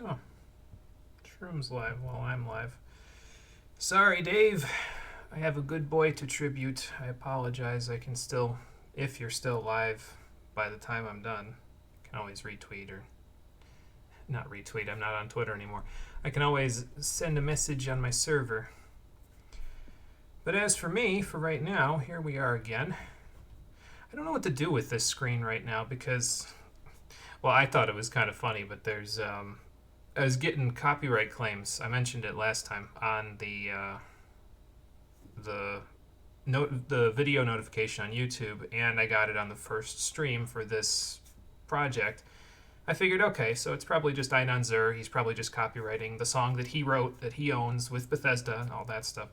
Oh, Shroom's live while I'm live. Sorry, Dave. I have a good boy to tribute. I apologize. I can still, if you're still live by the time I'm done, I can always retweet or not retweet. I'm not on Twitter anymore. I can always send a message on my server. But as for me, for right now, here we are again. I don't know what to do with this screen right now because, well, I thought it was kind of funny, but there's, I was getting copyright claims. I mentioned it last time on the video notification on YouTube, and I got it on the first stream for this project. I figured, okay, so it's probably just Einan Zur. He's probably just copywriting the song that he wrote, that he owns with Bethesda and all that stuff.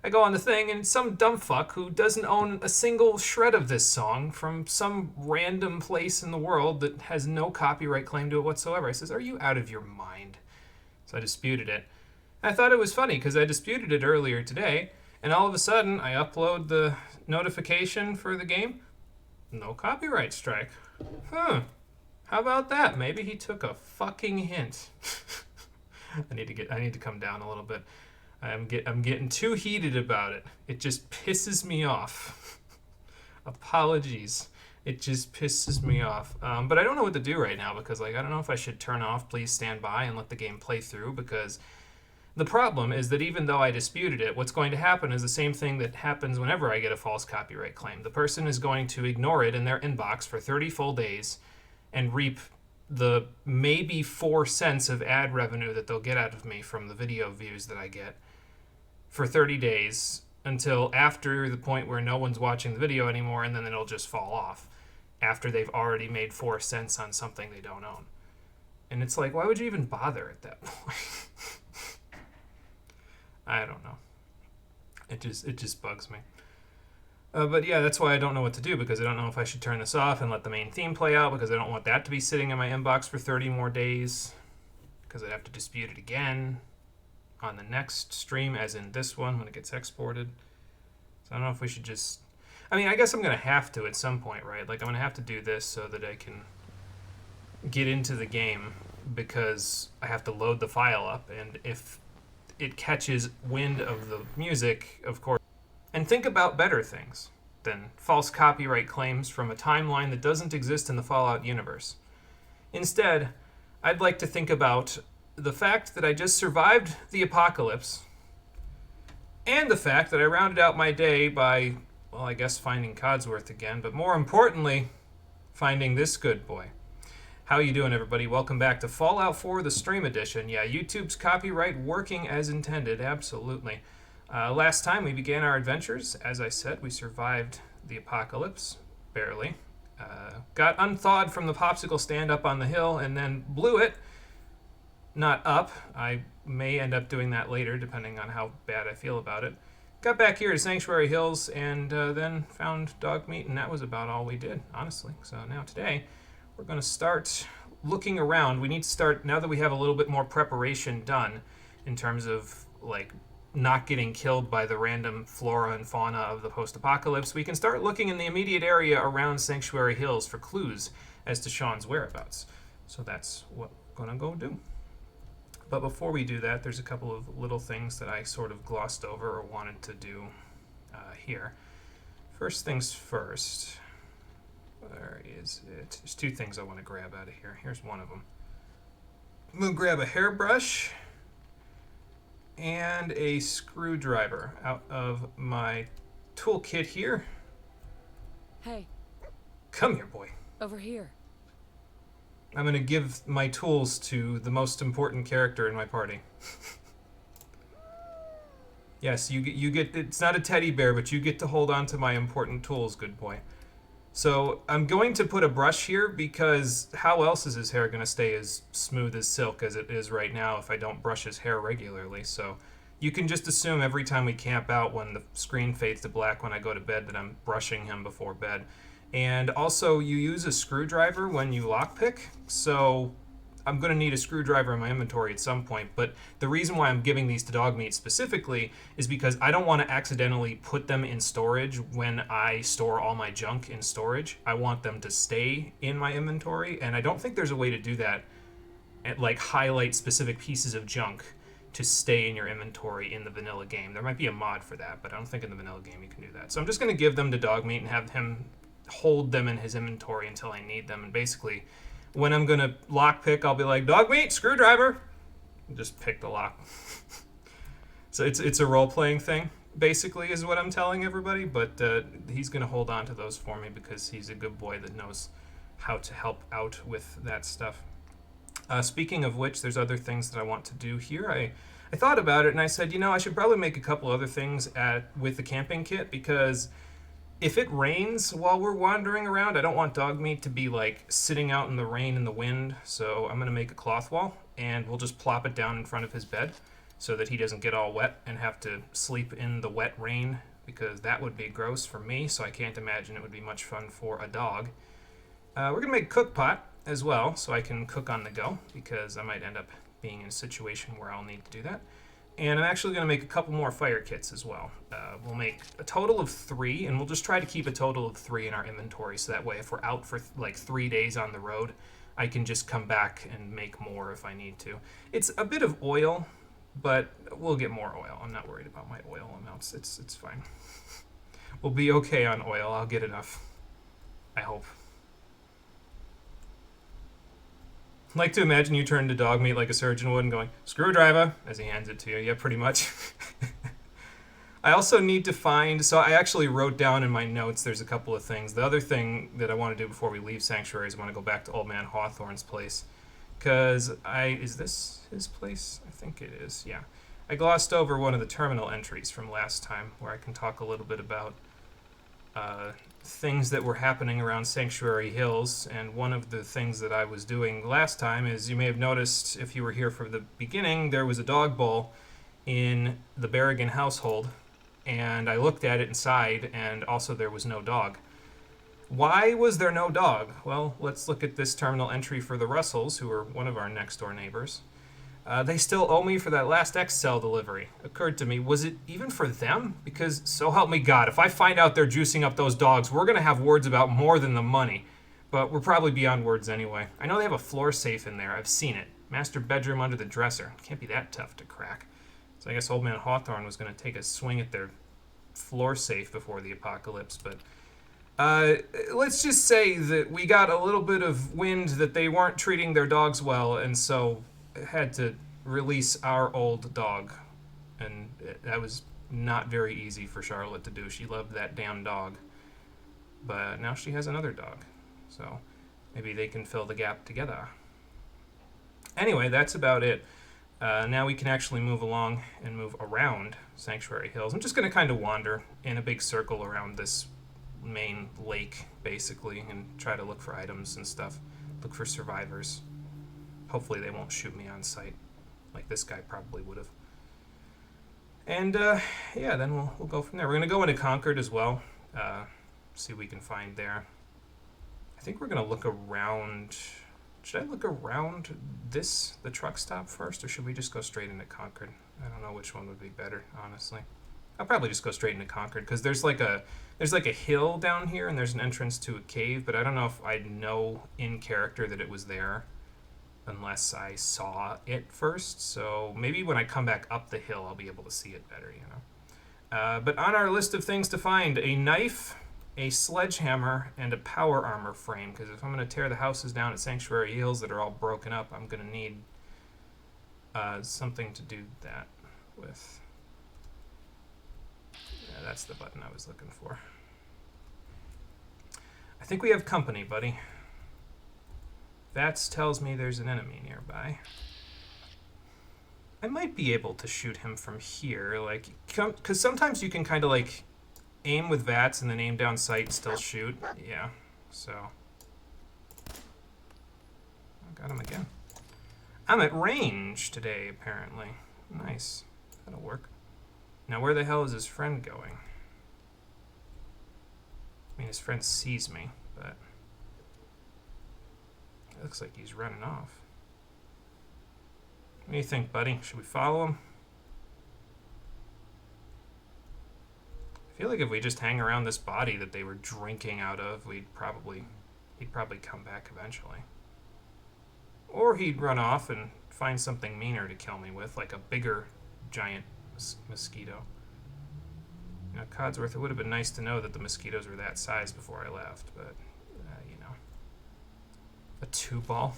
I go on the thing, and some dumb fuck who doesn't own a single shred of this song from some random place in the world that has no copyright claim to it whatsoever. I says, are you out of your mind? So I disputed it. I thought it was funny because I disputed it earlier today, and all of a sudden I upload the notification for the game. No copyright strike. Huh. How about that? Maybe he took a fucking hint. I need to come down a little bit. I'm getting too heated about it. It just pisses me off. Apologies. It just pisses me off. But I don't know what to do right now because I don't know if I should turn off please stand by and let the game play through, because the problem is that even though I disputed it, what's going to happen is the same thing that happens whenever I get a false copyright claim. The person is going to ignore it in their inbox for 30 full days and reap the maybe 4 cents of ad revenue that they'll get out of me from the video views that I get for 30 days until after the point where no one's watching the video anymore, and then it'll just fall off after they've already made 4 cents on something they don't own. And it's like, why would you even bother at that point? I don't know. It just bugs me. But yeah, that's why I don't know what to do, because I don't know if I should turn this off and let the main theme play out, because I don't want that to be sitting in my inbox for 30 more days, because I'd have to dispute it again on the next stream, as in this one, when it gets exported. So I don't know if we should just... I mean, I guess I'm going to have to at some point, right? Like, I'm going to have to do this so that I can get into the game, because I have to load the file up, and if it catches wind of the music, of course... And think about better things than false copyright claims from a timeline that doesn't exist in the Fallout universe. Instead, I'd like to think about the fact that I just survived the apocalypse, and the fact that I rounded out my day by, well, I guess finding Codsworth again, but more importantly, finding this good boy. How you doing, everybody? Welcome back to Fallout 4, the Stream Edition. Yeah, YouTube's copyright working as intended, absolutely. Last time we began our adventures, as I said, we survived the apocalypse, barely. Got unthawed from the popsicle stand up on the hill, and then blew it. Not up. I may end up doing that later, depending on how bad I feel about it. Got back here to Sanctuary Hills, and then found Dogmeat, and that was about all we did, honestly. So now today, we're going to start looking around. We need to start, now that we have a little bit more preparation done, in terms of, like, not getting killed by the random flora and fauna of the post-apocalypse, we can start looking in the immediate area around Sanctuary Hills for clues as to Shaun's whereabouts. So that's what we're going to go do. But before we do that, there's a couple of little things that I sort of glossed over or wanted to do here. First things first. Where is it? There's 2 things I want to grab out of here. Here's one of them. I'm going to grab a hairbrush and a screwdriver out of my toolkit here. Hey. Come here, boy. Over here. I'm going to give my tools to the most important character in my party. Yes, you get, it's not a teddy bear, but you get to hold on to my important tools, good boy. So I'm going to put a brush here, because how else is his hair going to stay as smooth as silk as it is right now if I don't brush his hair regularly? So you can just assume every time we camp out, when the screen fades to black when I go to bed, that I'm brushing him before bed. And also, you use a screwdriver when you lockpick, so I'm going to need a screwdriver in my inventory at some point. But the reason why I'm giving these to Dogmeat specifically is because I don't want to accidentally put them in storage when I store all my junk in storage. I want them to stay in my inventory, and I don't think there's a way to do that and like highlight specific pieces of junk to stay in your inventory in the vanilla game. There might be a mod for that, but I don't think in the vanilla game you can do that. So I'm just going to give them to Dogmeat and have him hold them in his inventory until I need them. And basically, when I'm going to lockpick, I'll be like, Dogmeat, screwdriver. And just pick the lock. So it's a role-playing thing, basically, is what I'm telling everybody. But he's going to hold on to those for me because he's a good boy that knows how to help out with that stuff. Speaking of which, there's other things that I want to do here. I thought about it and I said, I should probably make a couple other things with the camping kit, because if it rains while we're wandering around, I don't want Dogmeat to be like sitting out in the rain and the wind. So I'm going to make a cloth wall and we'll just plop it down in front of his bed so that he doesn't get all wet and have to sleep in the wet rain, because that would be gross for me. So I can't imagine it would be much fun for a dog. We're going to make a cook pot as well, so I can cook on the go, because I might end up being in a situation where I'll need to do that. And I'm actually going to make a couple more fire kits as well. We'll make a total of 3, and we'll just try to keep a total of 3 in our inventory, so that way if we're out for like 3 days on the road, I can just come back and make more if I need to. It's a bit of oil, but we'll get more oil. I'm not worried about my oil amounts. It's fine. We'll be okay on oil. I'll get enough. I hope. I like to imagine you turn to Dogmeat like a surgeon would and going, screwdriver, as he hands it to you. Yeah, pretty much. I also need to find, so I actually wrote down in my notes, there's a couple of things. The other thing that I want to do before we leave Sanctuary is I want to go back to Old Man Hawthorne's place. Because is this his place? I think it is, yeah. I glossed over one of the terminal entries from last time, where I can talk a little bit about things that were happening around Sanctuary Hills. And one of the things that I was doing last time is, you may have noticed if you were here from the beginning, there was a dog bowl in the Berrigan household, and I looked at it inside, and also there was no dog. Why was there no dog? Well, let's look at this terminal entry for the Russells, who are one of our next door neighbors. They still owe me for that last X-Cell delivery. Occurred to me, was it even for them? Because so help me God, if I find out they're juicing up those dogs, we're going to have words about more than the money. But we're probably beyond words anyway. I know they have a floor safe in there. I've seen it. Master bedroom under the dresser. Can't be that tough to crack. So I guess Old Man Hawthorne was going to take a swing at their floor safe before the apocalypse. But let's just say that we got a little bit of wind that they weren't treating their dogs well, and so had to release our old dog. And that was not very easy for Charlotte to do. She loved that damn dog. But now she has another dog. So maybe they can fill the gap together. Anyway, that's about it. Now we can actually move along and move around Sanctuary Hills. I'm just going to kind of wander in a big circle around this main lake, basically, and try to look for items and stuff. Look for survivors. Hopefully they won't shoot me on sight, like this guy probably would have. And, yeah, then we'll go from there. We're going to go into Concord as well, see what we can find there. I think we're going to look around. Should I look around the truck stop first, or should we just go straight into Concord? I don't know which one would be better, honestly. I'll probably just go straight into Concord, because there's like a hill down here, and there's an entrance to a cave, but I don't know if I'd know in character that it was there unless I saw it first. So maybe when I come back up the hill, I'll be able to see it better, But on our list of things to find, a knife, a sledgehammer, and a power armor frame, because if I'm going to tear the houses down at Sanctuary Hills that are all broken up, I'm going to need something to do that with. Yeah, that's the button I was looking for. I think we have company, buddy. That tells me there's an enemy nearby. I might be able to shoot him from here, like, because sometimes you can kind of like aim with VATS and then aim down sight and still shoot. Yeah, so. I got him again. I'm at range today, apparently. Nice. That'll work. Now, where the hell is his friend going? I mean, his friend sees me, but it looks like he's running off. What do you think, buddy? Should we follow him? I feel like if we just hang around this body that they were drinking out of, he'd probably come back eventually. Or he'd run off and find something meaner to kill me with, like a bigger giant mosquito. You know, Codsworth, it would have been nice to know that the mosquitoes were that size before I left, but, you know. A 2-ball.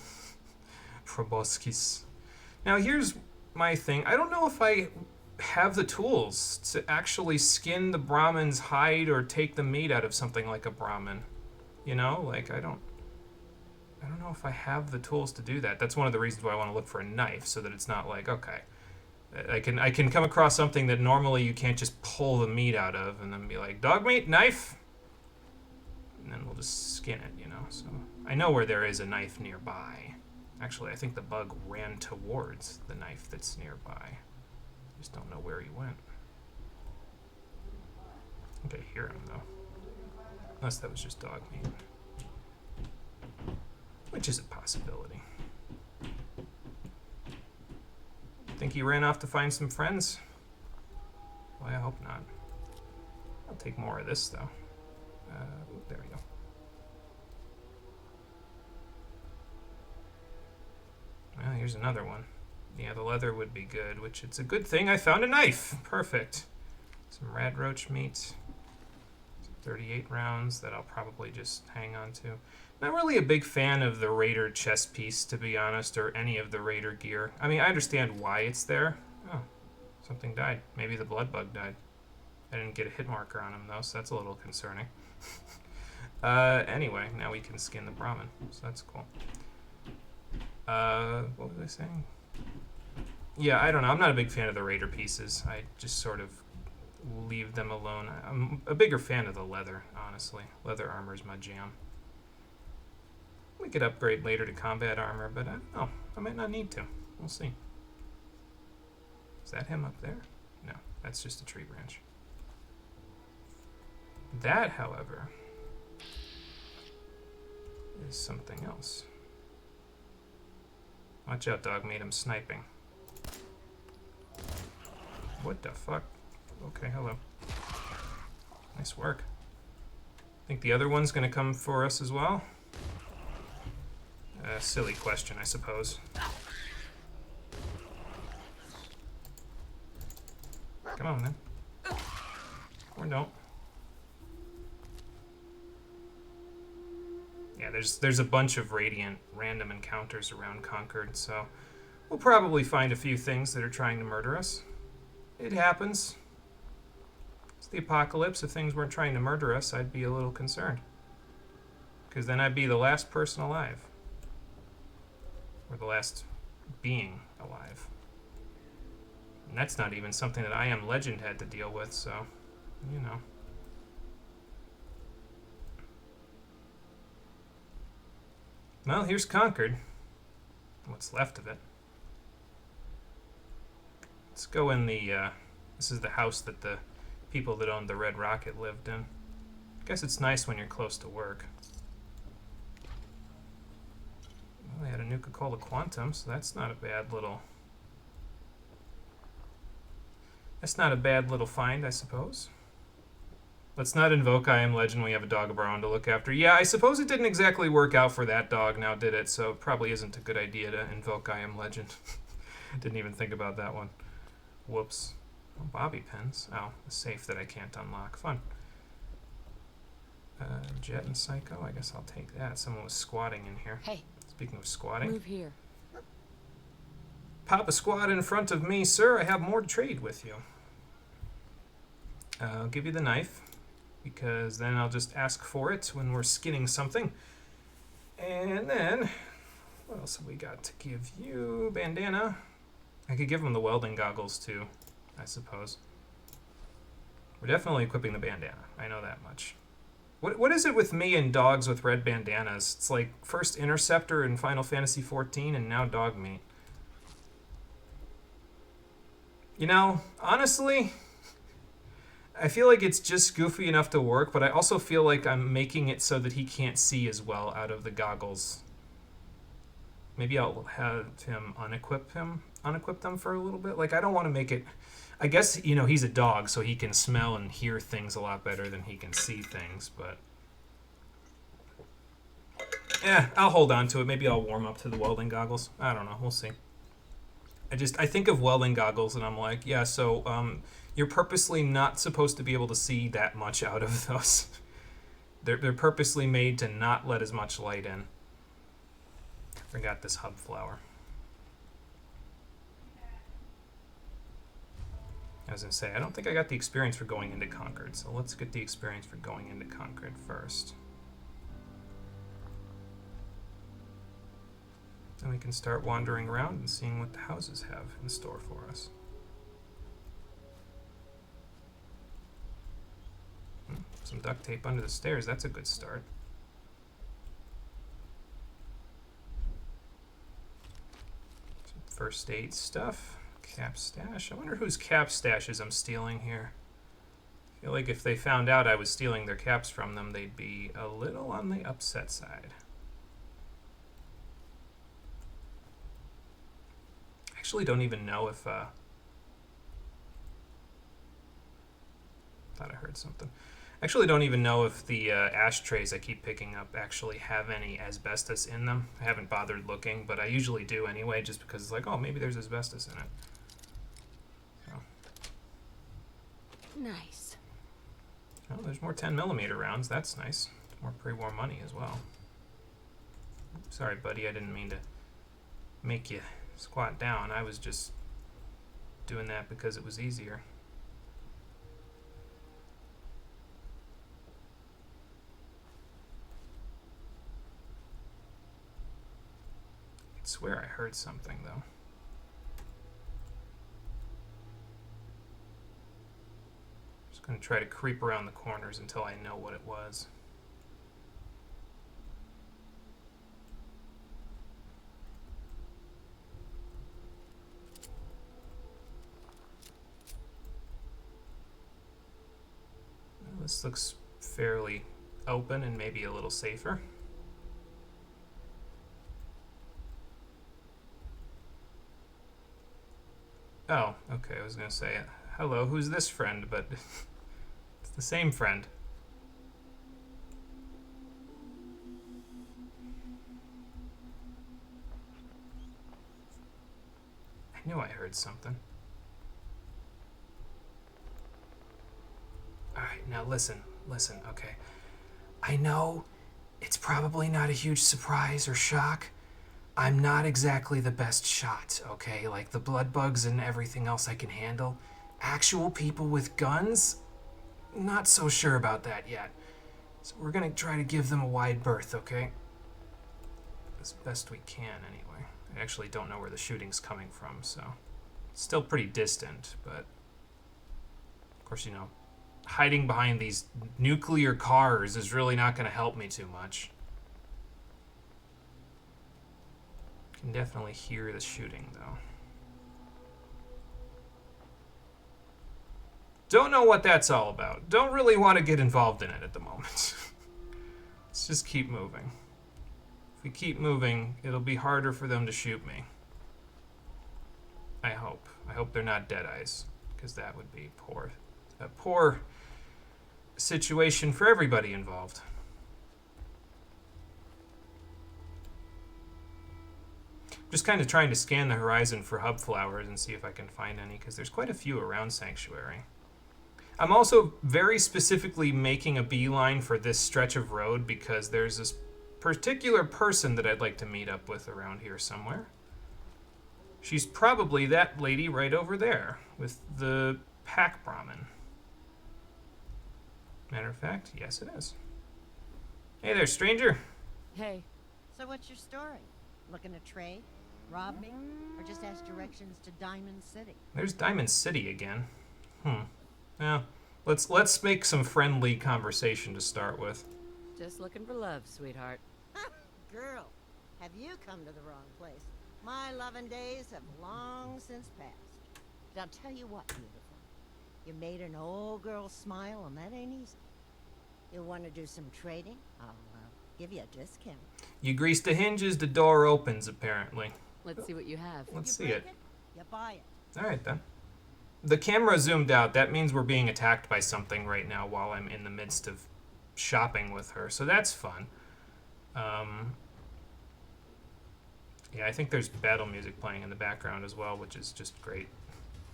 Proboscis. Now, here's my thing. I don't know if I have the tools to actually skin the Brahmin's hide or take the meat out of something like a Brahmin. You know, like, I don't know if I have the tools to do that. That's one of the reasons why I want to look for a knife, so that it's not like, okay, I can come across something that normally you can't just pull the meat out of and then be like, Dogmeat, knife? And then we'll just skin it, you know. So I know where there is a knife nearby. Actually, I think the bug ran towards the knife that's nearby. Just don't know where he went. I think I hear him, though. Unless that was just Dogmeat. Which is a possibility. Think he ran off to find some friends? Well, I hope not. I'll take more of this, though. There we go. Well, here's another one. Yeah, the leather would be good, which it's a good thing I found a knife. Perfect. Some rad roach meat. 38 rounds that I'll probably just hang on to. Not really a big fan of the Raider chest piece, to be honest, or any of the Raider gear. I mean, I understand why it's there. Oh, something died. Maybe the blood bug died. I didn't get a hit marker on him, though, so that's a little concerning. Anyway, now we can skin the Brahmin, so that's cool. What was I saying? Yeah, I don't know. I'm not a big fan of the Raider pieces. I just sort of leave them alone. I'm a bigger fan of the leather, honestly. Leather armor is my jam. We could upgrade later to combat armor, but I don't know. I might not need to. We'll see. Is that him up there? No, that's just a tree branch. That, however, is something else. Watch out, Dogmeat, I'm sniping. What the fuck? Okay, hello. Nice work. Think the other one's gonna come for us as well? Silly question, I suppose. Come on, then. Or don't. Yeah, there's a bunch of Radiant random encounters around Concord, so we'll probably find a few things that are trying to murder us. It happens. It's the apocalypse. If things weren't trying to murder us, I'd be a little concerned. Because then I'd be the last person alive. Or the last being alive. And that's not even something that I Am Legend had to deal with, so, you know. Well, here's Concord. What's left of it. Let's go in the, this is the house that the people that owned the Red Rocket lived in. I guess it's nice when you're close to work. Well, they had a Nuka-Cola Quantum, so that's not a bad little... That's not a bad little find, I suppose. Let's not invoke I Am Legend when we have a dog of our own to look after. Yeah, I suppose it didn't exactly work out for that dog now, did it? So it probably isn't a good idea to invoke I Am Legend. Didn't even think about that one. Whoops. Oh, bobby pins. Oh, a safe that I can't unlock. Fun. Jet and Psycho. I guess I'll take that. Someone was squatting in here. Hey. Speaking of squatting. Move here. Pop a squat in front of me, sir. I have more to trade with you. I'll give you the knife, because then I'll just ask for it when we're skinning something. And then, what else have we got to give you? Bandana. I could give him the welding goggles too, I suppose. We're definitely equipping the bandana. I know that much. What is it with me and dogs with red bandanas? It's like first Interceptor in Final Fantasy XIV and now Dogmeat. You know, honestly, I feel like it's just goofy enough to work, but I also feel like I'm making it so that he can't see as well out of the goggles. Maybe I'll have him unequip them for a little bit. Like, I don't want to make it... I guess, you know, he's a dog, so he can smell and hear things a lot better than he can see things, but... I'll hold on to it. Maybe I'll warm up to the welding goggles. I don't know. We'll see. I think of welding goggles and I'm like, yeah, so you're purposely not supposed to be able to see that much out of those. They're purposely made to not let as much light in. Forgot this hub flower. I was going to say, I don't think I got the experience for going into Concord, so let's get the experience for going into Concord first. Then we can start wandering around and seeing what the houses have in store for us. Some duct tape under the stairs, that's a good start. Some first aid stuff. Cap stash. I wonder whose cap stashes I'm stealing here. I feel like if they found out I was stealing their caps from them, they'd be a little on the upset side. Actually don't even know if thought I heard something. Actually don't even know if the ashtrays I keep picking up actually have any asbestos in them. I haven't bothered looking, but I usually do anyway, just because it's like, oh, maybe there's asbestos in it. So. Nice. Oh, there's more 10mm rounds. That's nice. More pre-war money as well. Sorry, buddy, I didn't mean to make you squat down. I was just doing that because it was easier. I swear I heard something though. Just gonna try to creep around the corners until I know what it was. This looks fairly open and maybe a little safer. Oh, okay, I was gonna say, hello, who's this friend? But it's the same friend. I knew I heard something. Alright, now listen, okay. I know it's probably not a huge surprise or shock. I'm not exactly the best shot, okay? Like the blood bugs and everything else I can handle. Actual people with guns? Not so sure about that yet. So we're gonna try to give them a wide berth, okay? As best we can, anyway. I actually don't know where the shooting's coming from, so... It's still pretty distant, but... Of course, you know, hiding behind these nuclear cars is really not gonna help me too much. Can definitely hear the shooting, though. Don't know what that's all about. Don't really want to get involved in it at the moment. Let's just keep moving. If we keep moving, it'll be harder for them to shoot me. I hope. I hope they're not Deadeyes, because that would be poor. A poor situation for everybody involved. Just kind of trying to scan the horizon for hub flowers and see if I can find any, because there's quite a few around Sanctuary. I'm also very specifically making a beeline for this stretch of road because there's this particular person that I'd like to meet up with around here somewhere. She's probably that lady right over there with the pack Brahmin. Matter of fact, yes it is. Hey there, stranger. Hey. So what's your story? Looking to trade? Rob me? Or just ask directions to Diamond City? There's Diamond City again. Yeah. Let's make some friendly conversation to start with. Just looking for love, sweetheart. Girl, have you come to the wrong place? My loving days have long since passed. But I'll tell you what, beautiful. You made an old girl smile, and that ain't easy. You want to do some trading? I'll give you a discount. You grease the hinges, the door opens, apparently. Let's see what you have. Let's you see break it. You buy it. Alright then. The camera zoomed out. That means we're being attacked by something right now while I'm in the midst of shopping with her. So that's fun. Yeah, I think there's battle music playing in the background as well, which is just great.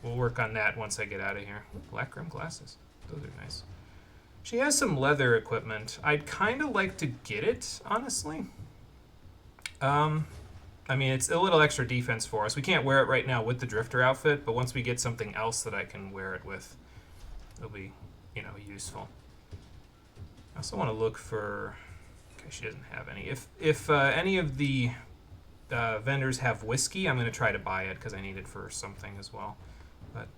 We'll work on that once I get out of here. Black rim glasses. Those are nice. She has some leather equipment. I'd kind of like to get it, honestly. I mean, it's a little extra defense for us. We can't wear it right now with the Drifter outfit, but once we get something else that I can wear it with, it'll be, you know, useful. I also want to look for... Okay, she doesn't have any. If any of the vendors have whiskey, I'm going to try to buy it because I need it for something as well. But,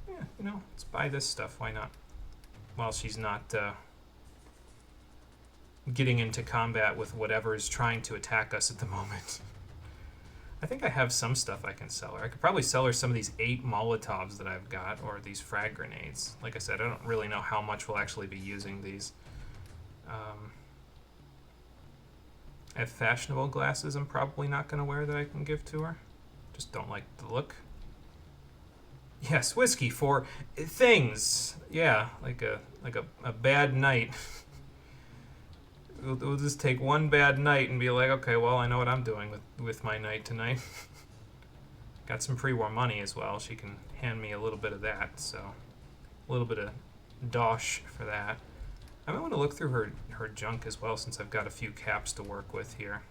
yeah, you know, let's buy this stuff. Why not? While she's not getting into combat with whatever is trying to attack us at the moment. I think I have some stuff I can sell her. I could probably sell her some of these 8 Molotovs that I've got, or these frag grenades. Like I said, I don't really know how much we'll actually be using these. I have fashionable glasses I'm probably not going to wear that I can give to her. Just don't like the look. Yes, whiskey for things. Yeah, like a bad night. We'll just take one bad night and be like, okay, well, I know what I'm doing with my night tonight. Got some pre-war money as well. She can hand me a little bit of that, so a little bit of dosh for that. I might want to look through her junk as well, since I've got a few caps to work with here.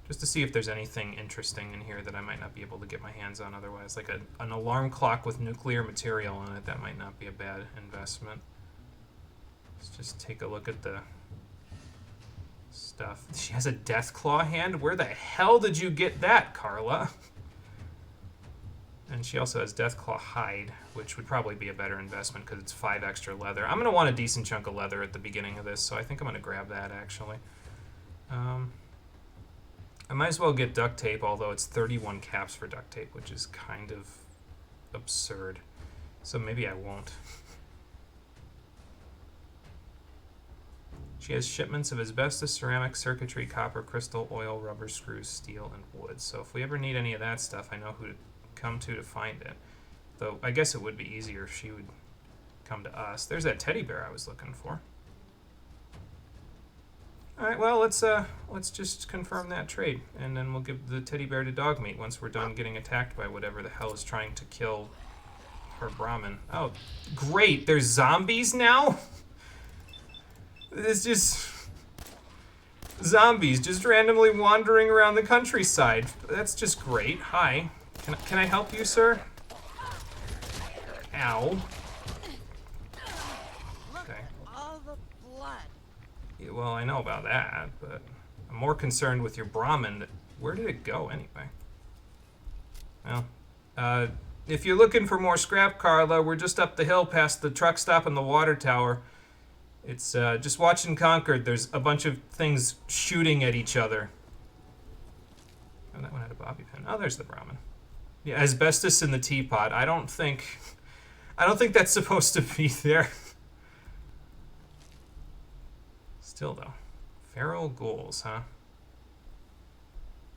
Just to see if there's anything interesting in here that I might not be able to get my hands on otherwise. Like an alarm clock with nuclear material in it, that might not be a bad investment. Let's just take a look at the stuff. She has a Deathclaw hand? Where the hell did you get that, Carla? And she also has Deathclaw hide, which would probably be a better investment because it's 5 extra leather. I'm going to want a decent chunk of leather at the beginning of this, so I think I'm going to grab that, actually. I might as well get duct tape, although it's 31 caps for duct tape, which is kind of absurd. So maybe I won't. She has shipments of asbestos, ceramic, circuitry, copper, crystal, oil, rubber, screws, steel, and wood. So if we ever need any of that stuff, I know who to come to find it. Though I guess it would be easier if she would come to us. There's that teddy bear I was looking for. All right, well, let's just confirm that trade, and then we'll give the teddy bear to Dogmeat once we're done getting attacked by whatever the hell is trying to kill her Brahmin. Oh, great! There's zombies now. It's just zombies just randomly wandering around the countryside. That's just great. Hi, can I help you, sir? Ow. Well, I know about that, but I'm more concerned with your Brahmin. Where did it go, anyway? Well, if you're looking for more scrap, Carla, we're just up the hill past the truck stop and the water tower. It's, just watching Concord. There's a bunch of things shooting at each other. Oh, that one had a bobby pin. Oh, there's the Brahmin. Yeah, asbestos in the teapot. I don't think that's supposed to be there. Still, though. Feral ghouls, huh?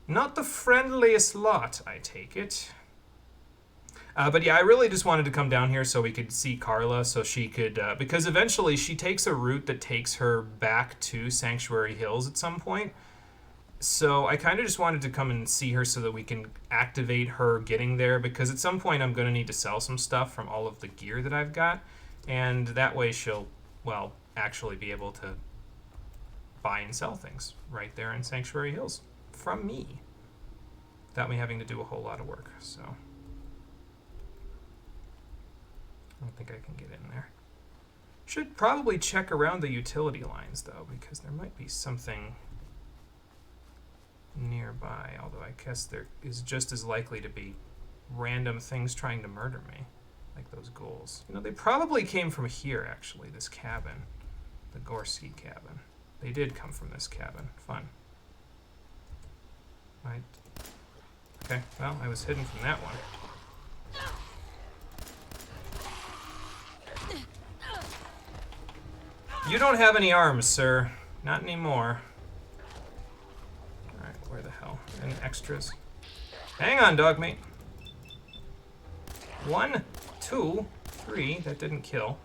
Not the friendliest lot, I take it. But yeah, I really just wanted to come down here so we could see Carla, so she could... because eventually she takes a route that takes her back to Sanctuary Hills at some point. So I kind of just wanted to come and see her so that we can activate her getting there, because at some point I'm going to need to sell some stuff from all of the gear that I've got. And that way she'll, well, actually be able to buy and sell things right there in Sanctuary Hills from me without me having to do a whole lot of work. So I don't think I can get in there. Should probably check around the utility lines though, because there might be something nearby, although I guess there is just as likely to be random things trying to murder me, like those ghouls. You know, they probably came from here, actually, this cabin, the Gorski cabin. They did come from this cabin. Fun. Right. Okay, well, I was hidden from that one. You don't have any arms, sir. Not anymore. Alright, where the hell? Any extras? Hang on, Dogmeat. 1, 2, 3. That didn't kill.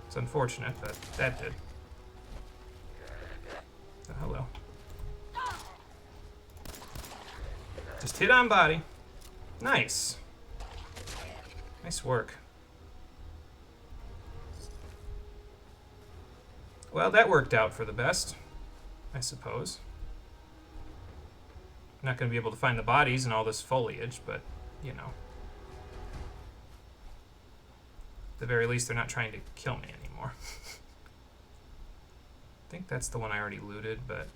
It's unfortunate, but that did. Hello. Just hit on body. Nice. Nice work. Well, that worked out for the best, I suppose. I'm not going to be able to find the bodies in all this foliage, but, you know. At the very least, they're not trying to kill me anymore. I think that's the one I already looted, but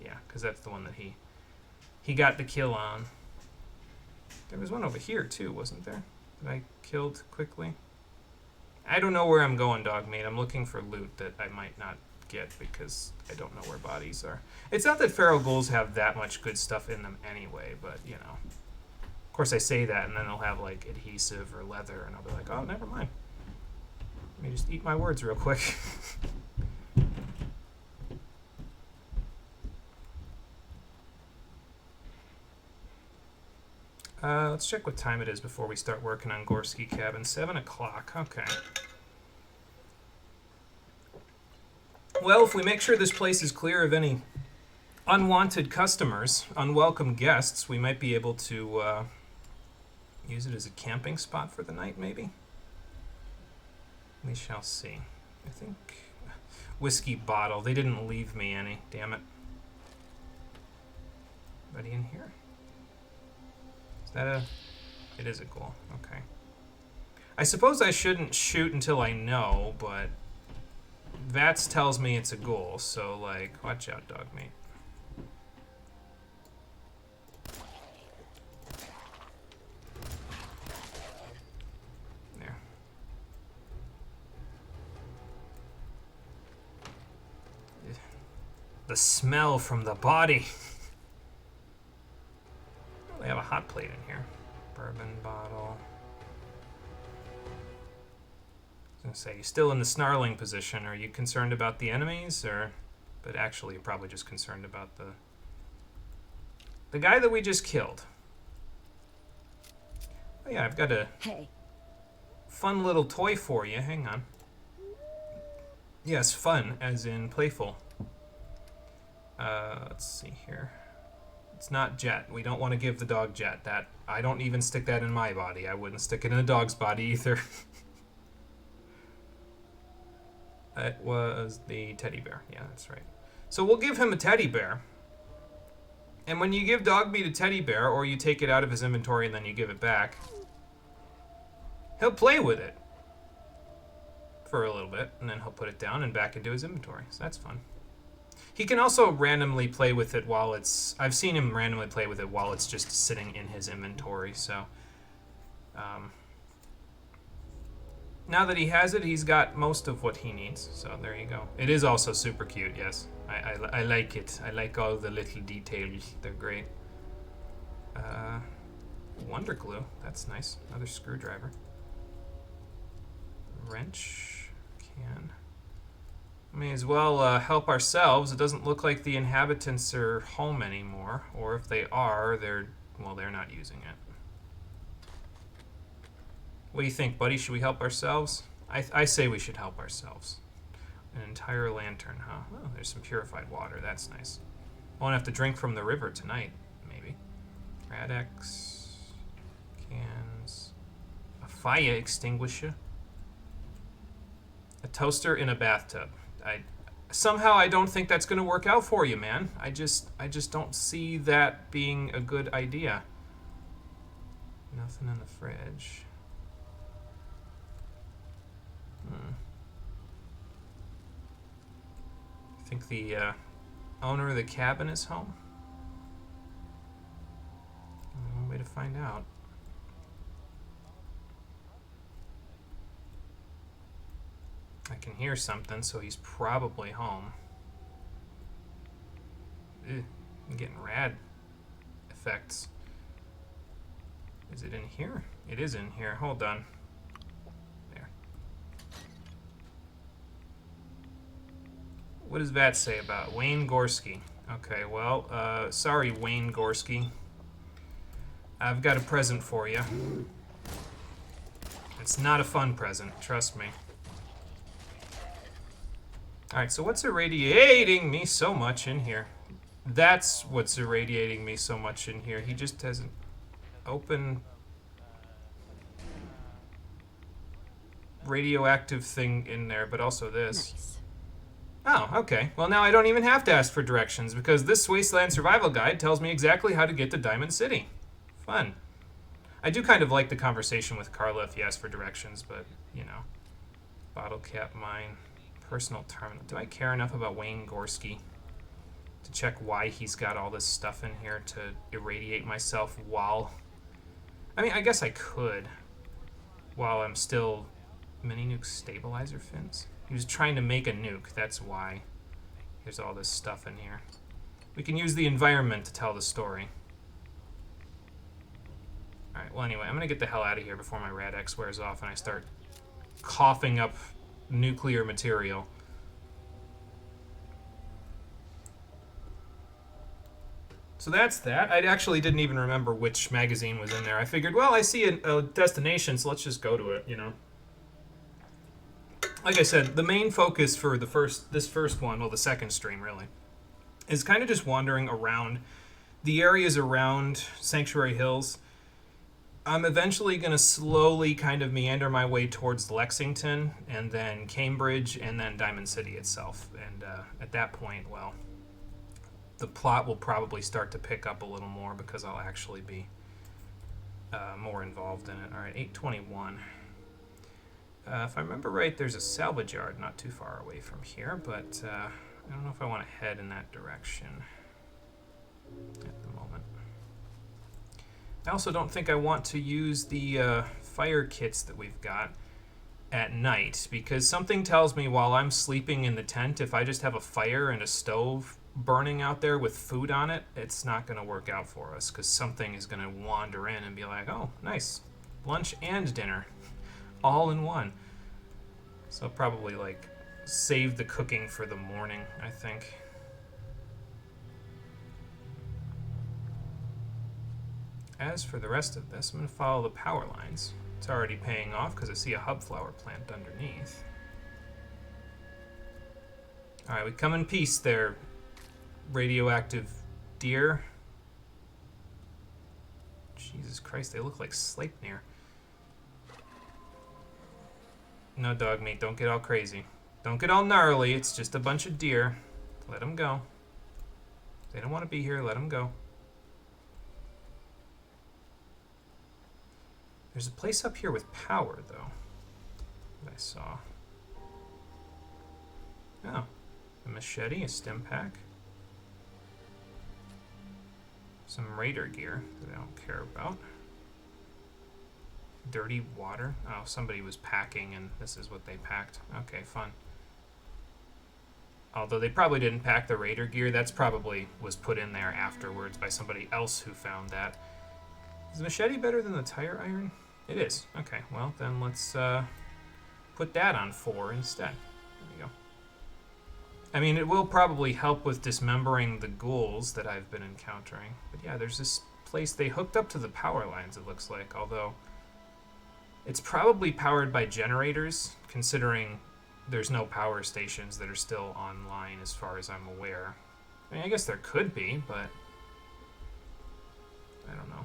yeah, because that's the one that he got the kill on. There was one over here, too, wasn't there? That I killed quickly. I don't know where I'm going, Dogmeat. I'm looking for loot that I might not get because I don't know where bodies are. It's not that feral ghouls have that much good stuff in them anyway, but, you know. Of course, I say that, and then they'll have, like, adhesive or leather, and I'll be like, oh, never mind. Let me just eat my words real quick. Let's check what time it is before we start working on Gorski Cabin. 7 o'clock. Okay. Well, if we make sure this place is clear of any unwanted customers, unwelcome guests, we might be able to use it as a camping spot for the night, maybe? We shall see. I think... Whiskey bottle. They didn't leave me any. Damn it. Anybody in here? Is that a... It is a ghoul. Okay. I suppose I shouldn't shoot until I know, but... Vats tells me it's a ghoul, so, like, watch out, Dogmeat. There. The smell from the body. Oh, they have a hot plate in here. Bourbon bottle. I was gonna say, you still in the snarling position. Are you concerned about the enemies, or? But actually, you're probably just concerned about the guy that we just killed. Oh yeah, I've got a fun little toy for you. Hang on. Yes, fun, as in playful. Let's see here. It's not Jet. We don't want to give the dog Jet. That I don't even stick that in my body. I wouldn't stick it in a dog's body either. It was the teddy bear. Yeah, that's right. So we'll give him a teddy bear. And when you give Dogmeat a teddy bear, or you take it out of his inventory and then you give it back, he'll play with it for a little bit, and then he'll put it down and back into his inventory. So that's fun. He can also randomly play with it while it's... I've seen him randomly play with it while it's just sitting in his inventory, so... now that he has it, he's got most of what he needs. So there you go. It is also super cute, yes. I like it. I like all the little details. They're great. Wonder glue. That's nice. Another screwdriver. Wrench. Can. May as well help ourselves. It doesn't look like the inhabitants are home anymore. Or if they are, they're not using it. What do you think, buddy? Should we help ourselves? I say we should help ourselves. An entire lantern, huh? Oh, there's some purified water. That's nice. Won't have to drink from the river tonight, maybe. Radex. Cans. A fire extinguisher. A toaster in a bathtub. Somehow I don't think that's going to work out for you, man. I just don't see that being a good idea. Nothing in the fridge. I think the owner of the cabin is home. One way to find out. I can hear something, so he's probably home. Ew, I'm getting rad effects. Is it in here? It is in here. Hold on. What does that say about Wayne Gorski? Okay, well, sorry, Wayne Gorski. I've got a present for you. It's not a fun present, trust me. Alright, so what's irradiating me so much in here? That's what's irradiating me so much in here. He just has an open radioactive thing in there, but also this. Nice. Oh, okay. Well, now I don't even have to ask for directions because this Wasteland survival guide tells me exactly how to get to Diamond City. Fun. I do kind of like the conversation with Carla if you ask for directions, but, you know. Bottle cap mine. Personal terminal. Do I care enough about Wayne Gorski to check why he's got all this stuff in here to irradiate myself while... I mean, I guess I could. While I'm still... Mini-nuke stabilizer fins? He was trying to make a nuke, that's why. There's all this stuff in here. We can use the environment to tell the story. Alright, well anyway, I'm gonna get the hell out of here before my Rad-X wears off and I start coughing up nuclear material. So that's that. I actually didn't even remember which magazine was in there. I figured, well, I see a destination, so let's just go to it, you know. Like I said, the main focus for this first one, well, the second stream really, is kind of just wandering around the areas around Sanctuary Hills. I'm eventually going to slowly kind of meander my way towards Lexington, and then Cambridge, and then Diamond City itself. And at that point, well, the plot will probably start to pick up a little more because I'll actually be more involved in it. All right, 821. If I remember right, there's a salvage yard not too far away from here, but I don't know if I want to head in that direction at the moment. I also don't think I want to use the fire kits that we've got at night, because something tells me while I'm sleeping in the tent, if I just have a fire and a stove burning out there with food on it, it's not going to work out for us, because something is going to wander in and be like, oh, nice, lunch and dinner. All in one. So I'll probably like save the cooking for the morning, I think. As for the rest of this, I'm going to follow the power lines. It's already paying off because I see a hub flower plant underneath. Alright, we come in peace there, radioactive deer. Jesus Christ, they look like Sleipnir. No, Dogmeat, don't get all crazy. Don't get all gnarly, it's just a bunch of deer. Let them go. If they don't want to be here, let them go. There's a place up here with power, though, that I saw. Oh, a machete, a stim pack. Some raider gear that I don't care about. Dirty water. Oh, somebody was packing and this is what they packed. Okay, fun. Although they probably didn't pack the raider gear. That's probably was put in there afterwards by somebody else who found that. Is the machete better than the tire iron? It is. Okay, well then let's put that on 4 instead. There we go. I mean, it will probably help with dismembering the ghouls that I've been encountering. But yeah, there's this place they hooked up to the power lines, it looks like, although it's probably powered by generators, considering there's no power stations that are still online as far as I'm aware. I mean, I guess there could be, but I don't know.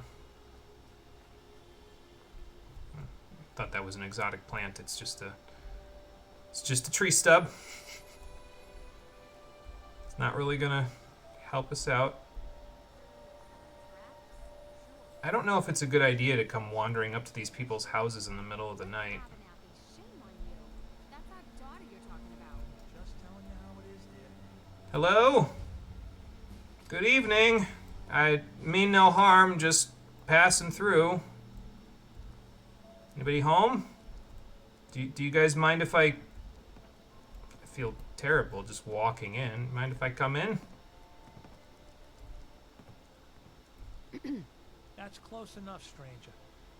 Thought that was an exotic plant. It's just a tree stub. It's not really gonna help us out. I don't know if it's a good idea to come wandering up to these people's houses in the middle of the night. Hello? Good evening. I mean no harm, just passing through. Anybody home? Do you guys mind if I feel terrible just walking in. Mind if I come in? That's close enough, stranger.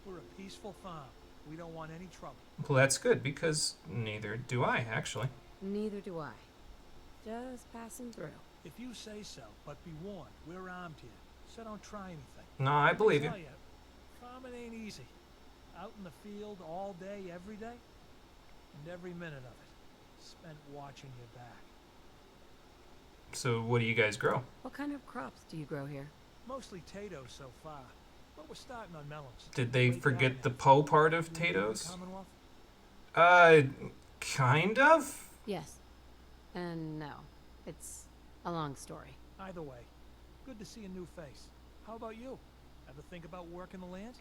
We're a peaceful farm. We don't want any trouble. Well, that's good, because neither do I, actually. Neither do I. Just passing through. If you say so, but be warned, we're armed here, so don't try anything. No, I believe you. Tell you, farming ain't easy. Out in the field all day, every day, and every minute of it spent watching your back. So what do you guys grow? What kind of crops do you grow here? Mostly potatoes so far, but we're starting on melons. Did they Late forget the cabin Po part house. of You live in the potatoes? Commonwealth? Uh, kind of? Yes. And no. It's a long story. Either way, good to see a new face. How about you? Ever think about working the land?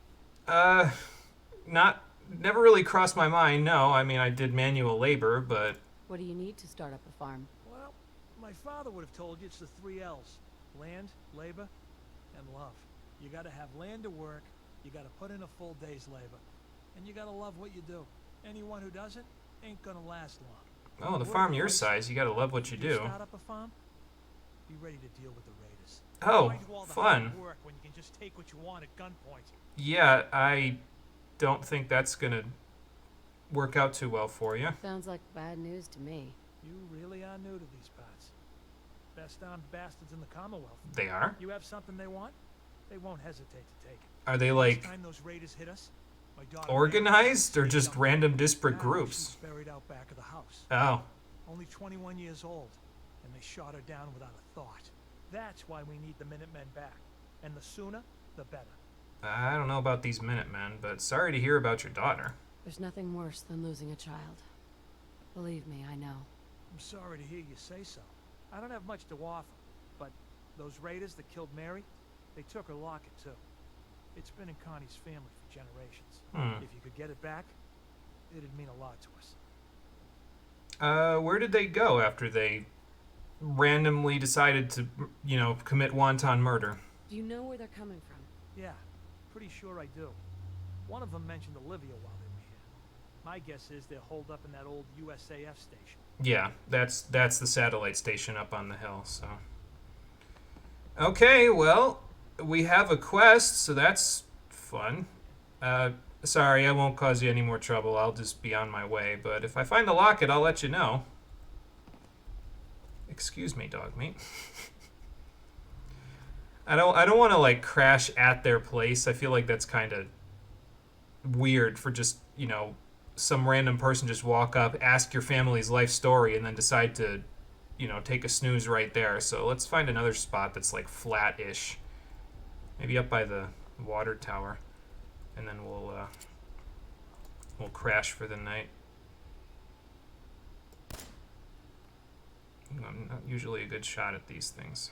Never really crossed my mind, no. I mean, I did manual labor, but What do you need to start up a farm? Well, my father would have told you it's the 3 L's. Land, labor, and love. You gotta have land to work, you gotta put in a full day's labor, and you gotta love what you do. Anyone who doesn't ain't gonna last long. oh, the farm your size, you gotta love what you If you do. start up a farm, be ready to deal with the raiders. Oh, Why do all the fun. hard work when you can just take what you want at gunpoint? Yeah, I don't think that's gonna work out too well for you. Sounds like bad news to me. You really are new to these parts. Best armed bastards in the Commonwealth. They are? You have something they want, they won't hesitate to take it. Are they Next like time those raiders hit us, my daughter organized or Mary just sneaked up. random disparate Now groups? She's buried out back of the house. Oh, Only 21 years old, and they shot her down without a thought. That's why we need the Minutemen back. And the sooner, the better. I don't know about these Minutemen, but sorry to hear about your daughter. There's nothing worse than losing a child. Believe me, I know. I'm sorry to hear you say so. I don't have much to offer, but those raiders that killed Mary, they took her locket too. It's been in Connie's family for generations. If you could get it back, it'd mean a lot to us. Where did they go after they randomly decided to, commit wanton murder? Do you know where they're coming from? Yeah, pretty sure I do. One of them mentioned Olivia while they were here. My guess is they're holed up in that old USAF station. Yeah, that's the satellite station up on the hill, so. Okay, well, we have a quest, so that's fun. Sorry, I won't cause you any more trouble. I'll just be on my way, but if I find the locket, I'll let you know. Excuse me, Dogmeat. I don't want to like crash at their place. I feel like that's kind of weird for just, some random person just walk up, ask your family's life story, and then decide to, take a snooze right there. So let's find another spot that's like flat-ish. Maybe up by the water tower. And then we'll crash for the night. I'm not usually a good shot at these things.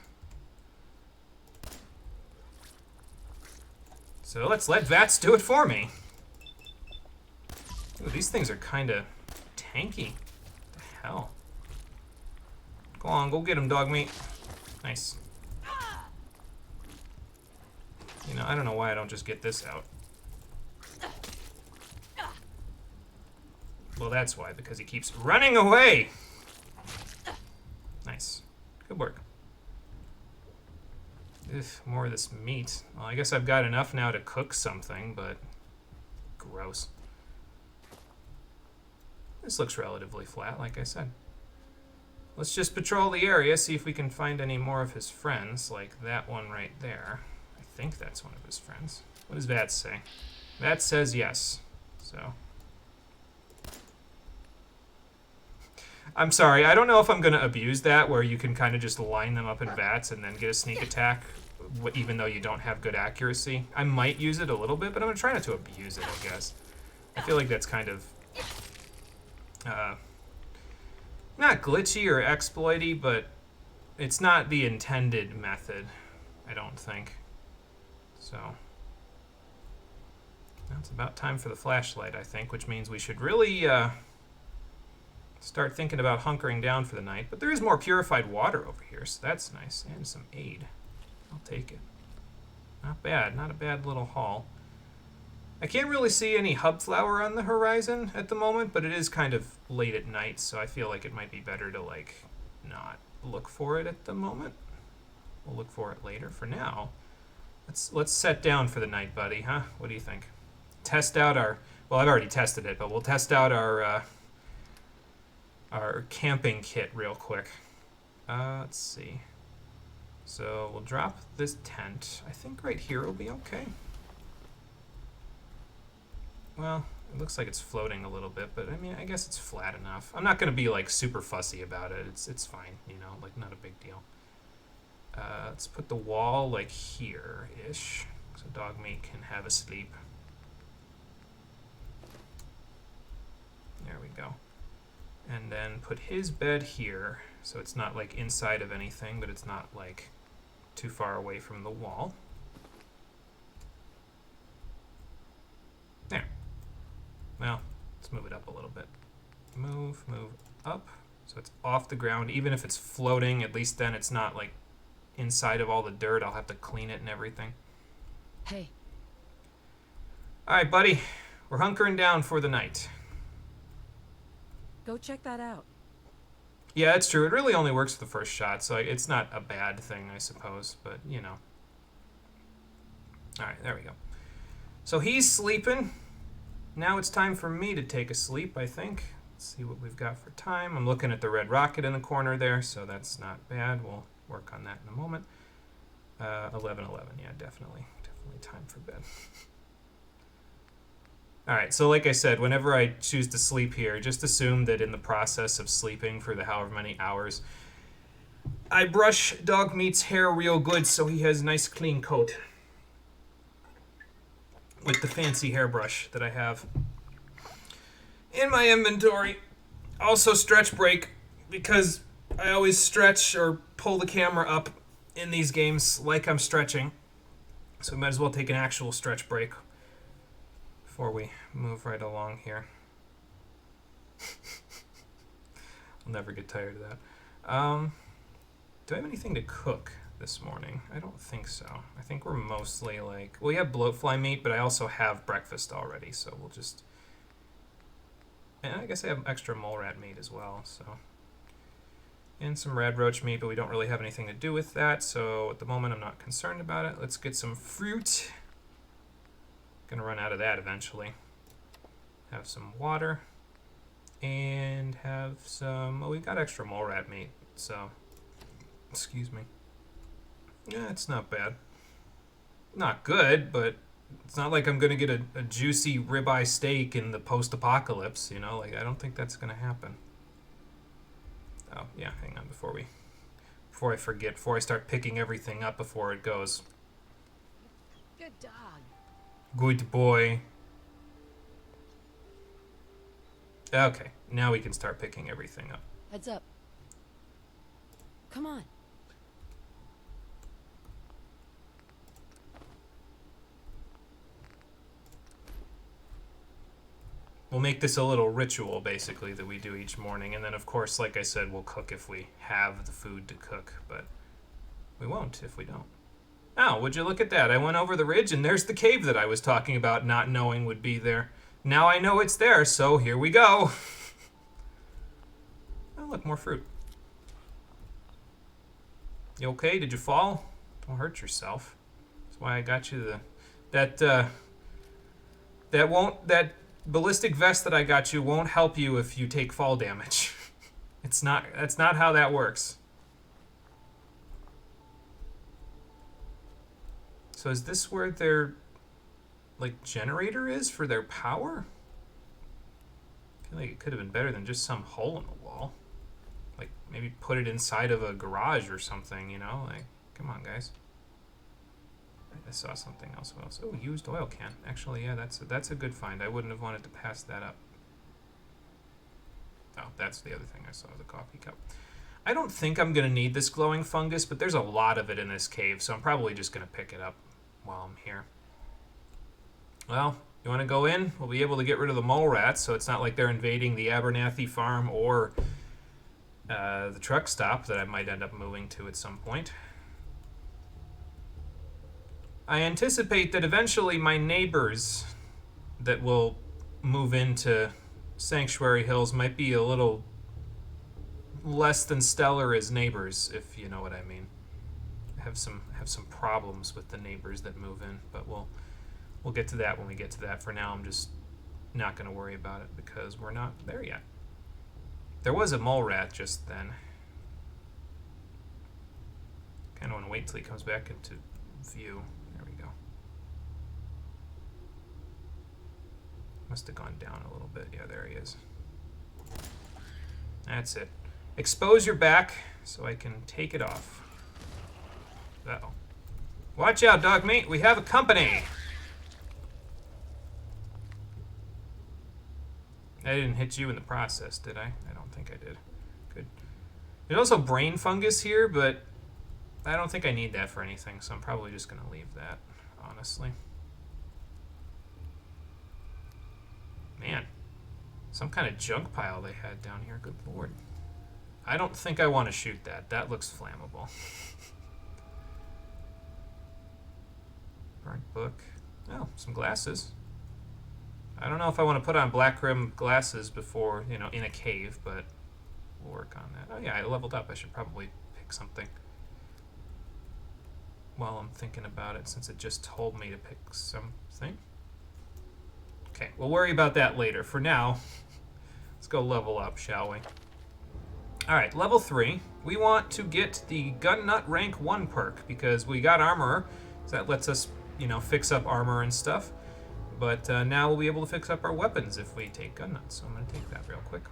So let's let Vats do it for me. Ooh, these things are kind of tanky. What the hell? Go on, go get him, Dogmeat. Nice. I don't know why I don't just get this out. Well, that's why, because he keeps running away. Nice. Good work. Ugh, more of this meat. Well, I guess I've got enough now to cook something, but gross. This looks relatively flat, like I said. Let's just patrol the area, see if we can find any more of his friends, like that one right there. I think that's one of his friends. What does that say? That says yes. So. I'm sorry, I don't know if I'm going to abuse that, where you can kind of just line them up in vats and then get a sneak attack, even though you don't have good accuracy. I might use it a little bit, but I'm going to try not to abuse it, I guess. I feel like that's kind of, not glitchy or exploity, but it's not the intended method, I don't think. So, now it's about time for the flashlight, I think, which means we should really, start thinking about hunkering down for the night. But there is more purified water over here, so that's nice. And some aid. I'll take it. Not bad. Not a bad little haul. I can't really see any hubflower on the horizon at the moment, but it is kind of late at night, so I feel like it might be better to, not look for it at the moment. We'll look for it later. For now, let's set down for the night, buddy, huh? What do you think? Test out our... Well, I've already tested it, but we'll test out our camping kit real quick. Let's see. So we'll drop this tent. I think right here will be okay. Well, It looks like it's floating a little bit, but I mean, I guess it's flat enough. I'm not going to be like super fussy about it. It's fine, you know, like not a big deal. Let's put the wall like here-ish, so Dogmeat can have a sleep. There we go. And then put his bed here, so it's not like inside of anything, but it's not like too far away from the wall. There. Well, let's move it up a little bit. Move up, so it's off the ground. Even if it's floating, at least then it's not like inside of all the dirt. I'll have to clean it and everything. Hey. All right, buddy. We're hunkering down for the night. Go check that out. Yeah, it's true. It really only works for the first shot, so it's not a bad thing, I suppose. But, you know. All right, there we go. So he's sleeping. Now it's time for me to take a sleep, I think. Let's see what we've got for time. I'm looking at the red rocket in the corner there, so that's not bad. We'll work on that in a moment. 11:11, yeah, definitely time for bed. All right, so like I said, whenever I choose to sleep here, just assume that in the process of sleeping for the however many hours, I brush Dogmeat's hair real good so he has a nice clean coat with the fancy hairbrush that I have in my inventory. Also stretch break, because I always stretch or pull the camera up in these games like I'm stretching. So we might as well take an actual stretch break before we move right along here. I'll never get tired of that. Do I have anything to cook this morning? I don't think so. I think we're mostly like... Well, we have bloatfly meat, but I also have breakfast already, so we'll just... And I guess I have extra mole rat meat as well, so... And some red roach meat, but we don't really have anything to do with that, so at the moment I'm not concerned about it. Let's get some fruit. Gonna run out of that eventually. Have some water. And have some... Well, we've got extra mole rat meat, so... Excuse me. Yeah, it's not bad. Not good, but it's not like I'm gonna get a juicy ribeye steak in the post-apocalypse, you know? Like, I don't think that's gonna happen. Oh, yeah, hang on, before I forget, before I start picking everything up before it goes. Good dog. Good boy. Okay, now we can start picking everything up. Heads up. Come on. We'll make this a little ritual, basically, that we do each morning. And then, of course, like I said, we'll cook if we have the food to cook. But we won't if we don't. Oh, would you look at that? I went over the ridge, and there's the cave that I was talking about not knowing would be there. Now I know it's there, so here we go. Oh, look, more fruit. You okay? Did you fall? Don't hurt yourself. That's why I got you that ballistic vest that I got you won't help you if you take fall damage. That's not how that works. So is this where their like generator is for their power? I feel like it could have been better than just some hole in the wall. Like maybe put it inside of a garage or something, you know? Like, come on, guys. I saw something else. What else? Oh, used oil can. Actually, yeah, that's a good find. I wouldn't have wanted to pass that up. Oh, that's the other thing I saw, the coffee cup. I don't think I'm going to need this glowing fungus, but there's a lot of it in this cave, so I'm probably just going to pick it up while I'm here. Well, you want to go in? We'll be able to get rid of the mole rats, so it's not like they're invading the Abernathy farm or the truck stop that I might end up moving to at some point. I anticipate that eventually my neighbors that will move into Sanctuary Hills might be a little less than stellar as neighbors, if you know what I mean. I have some problems with the neighbors that move in, but we'll get to that when we get to that. For now, I'm just not going to worry about it because we're not there yet. There was a mole rat just then. Kind of want to wait till he comes back into view. There we go. Must have gone down a little bit. Yeah, there he is. That's it. Expose your back so I can take it off. Uh-oh. Watch out, Dogmeat. We have a company. I didn't hit you in the process, did I? I don't think I did. Good. There's also brain fungus here, but I don't think I need that for anything, so I'm probably just going to leave that, honestly. Man, some kind of junk pile they had down here. Good lord. I don't think I want to shoot that. That looks flammable. Burnt book. Oh, some glasses. I don't know if I want to put on black rim glasses before, you know, in a cave, but we'll work on that. Oh yeah, I leveled up. I should probably pick something while I'm thinking about it, since it just told me to pick something. Okay, we'll worry about that later. For now, let's go level up, shall we? Alright, level 3. We want to get the Gun Nut rank 1 perk, because we got Armorer, so that lets us, you know, fix up armor and stuff. But now we'll be able to fix up our weapons if we take Gun Nuts, so I'm going to take that real quick.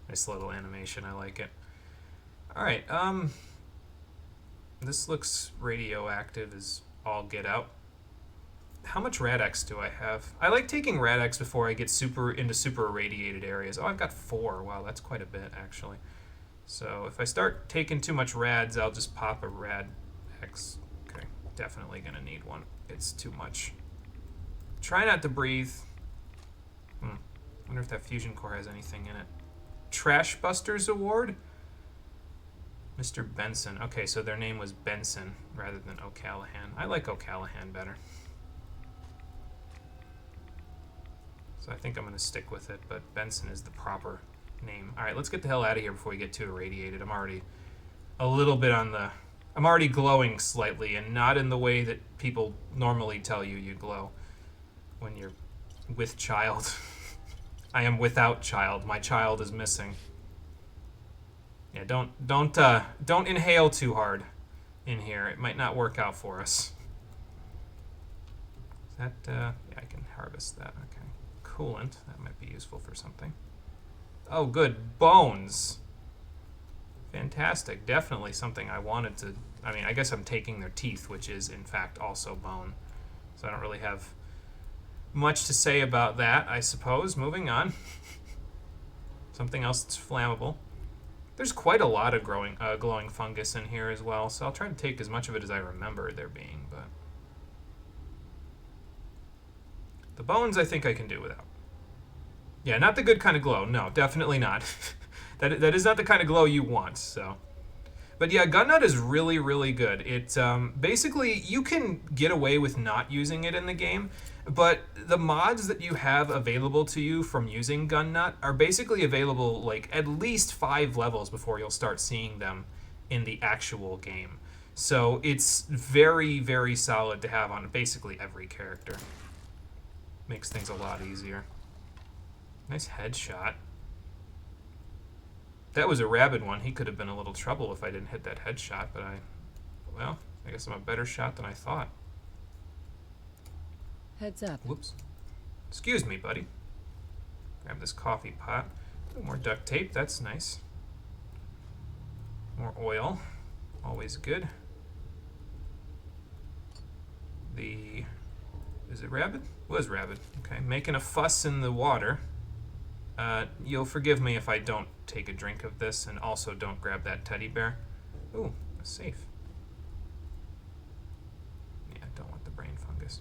Nice little animation, I like it. Alright, this looks radioactive as all get out. How much Rad-X do I have? I like taking Rad-X before I get into super irradiated areas. Oh, I've got 4. Wow, that's quite a bit, actually. So if I start taking too much Rads, I'll just pop a Rad-X. Okay, definitely gonna need one. It's too much. Try not to breathe. Wonder if that fusion core has anything in it. Trash Busters Award? Mr. Benson. Okay, so their name was Benson rather than O'Callahan. I like O'Callahan better. So I think I'm going to stick with it, but Benson is the proper name. All right, let's get the hell out of here before we get too irradiated. I'm already a little bit on the... I'm already glowing slightly, and not in the way that people normally tell you you glow when you're with child. I am without child. My child is missing. Yeah, don't inhale too hard in here. It might not work out for us. Is that, yeah, I can harvest that. Okay. Coolant. That might be useful for something. Oh, good. Bones. Fantastic. Definitely something I wanted to... I mean, I guess I'm taking their teeth, which is, in fact, also bone. So I don't really have much to say about that, I suppose. Moving on. Something else that's flammable. There's quite a lot of glowing fungus in here as well, so I'll try to take as much of it as I remember there being, but... The bones I think I can do without. Yeah, not the good kind of glow. No, definitely not. That is not the kind of glow you want, so... But yeah, Gun Nut is really, really good. It, basically, you can get away with not using it in the game, but the mods that you have available to you from using Gun Nut are basically available, like, at least 5 levels before you'll start seeing them in the actual game. So it's very, very solid to have on basically every character. Makes things a lot easier. Nice headshot. That was a rabid one. He could have been a little trouble if I didn't hit that headshot, but well, I guess I'm a better shot than I thought. Heads up. Whoops. Excuse me, buddy. Grab this coffee pot. More duct tape. That's nice. More oil. Always good. Is it rabid? Was rabid. Okay. Making a fuss in the water. You'll forgive me if I don't take a drink of this, and also don't grab that teddy bear. Ooh, a safe. Yeah, don't want the brain fungus.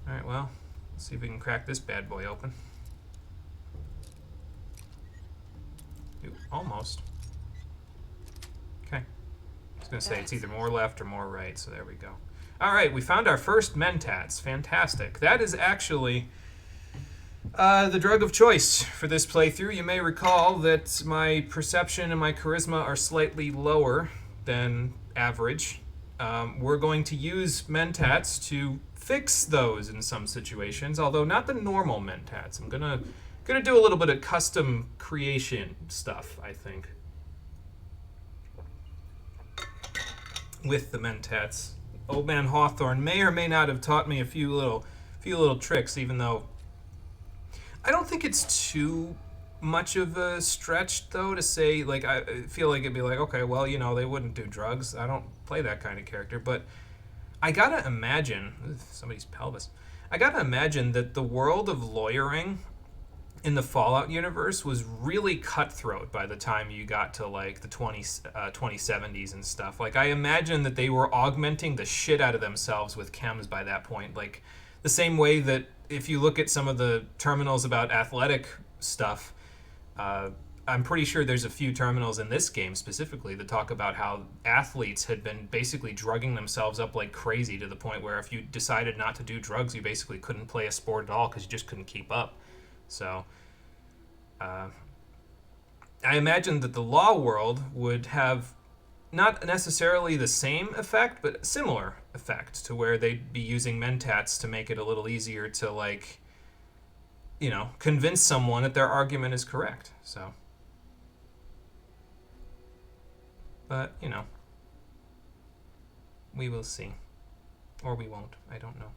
Alright, well, let's see if we can crack this bad boy open. Ooh, almost. Okay. I was going to say it's either more left or more right, so there we go. Alright, we found our first mentats. Fantastic. That is actually... the drug of choice for this playthrough. You may recall that my perception and my charisma are slightly lower than average. We're going to use mentats to fix those in some situations, although not the normal mentats. I'm gonna do a little bit of custom creation stuff, I think, with the mentats. Old Man Hawthorne may or may not have taught me a few little tricks, even though I don't think it's too much of a stretch, though, to say, like, I feel like it'd be like, okay, well, they wouldn't do drugs. I don't play that kind of character, but I gotta imagine, somebody's pelvis, I gotta imagine that the world of lawyering in the Fallout universe was really cutthroat by the time you got to, like, the 2070s and stuff. Like, I imagine that they were augmenting the shit out of themselves with chems by that point. Like, the same way that if you look at some of the terminals about athletic stuff, I'm pretty sure there's a few terminals in this game specifically that talk about how athletes had been basically drugging themselves up like crazy to the point where if you decided not to do drugs, you basically couldn't play a sport at all because you just couldn't keep up. So, I imagine that the law world would have not necessarily the same effect, but a similar effect to where they'd be using mentats to make it a little easier to, like, convince someone that their argument is correct. So, but, we will see. Or we won't. I don't know.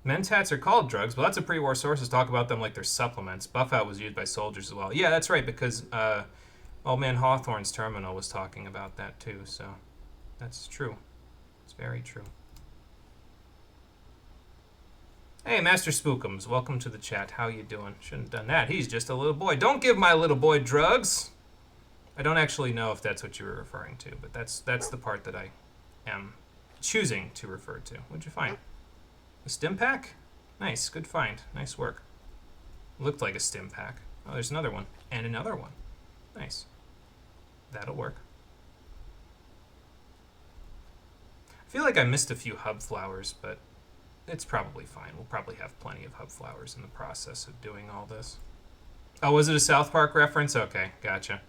Mentats are called drugs, but lots of pre-war sources talk about them like they're supplements. Buff-out was used by soldiers as well. Yeah, that's right, because Old Man Hawthorne's terminal was talking about that too, so that's true. It's very true. Hey, Master Spookums, welcome to the chat. How you doing? Shouldn't have done that. He's just a little boy. Don't give my little boy drugs! I don't actually know if that's what you were referring to, but that's the part that I am choosing to refer to. What'd you find? A stim pack? Nice, good find. Nice work. Looked like a stim pack. Oh, there's another one. And another one. Nice. That'll work. I feel like I missed a few hub flowers, but it's probably fine. We'll probably have plenty of hub flowers in the process of doing all this. Oh, was it a South Park reference? Okay, gotcha.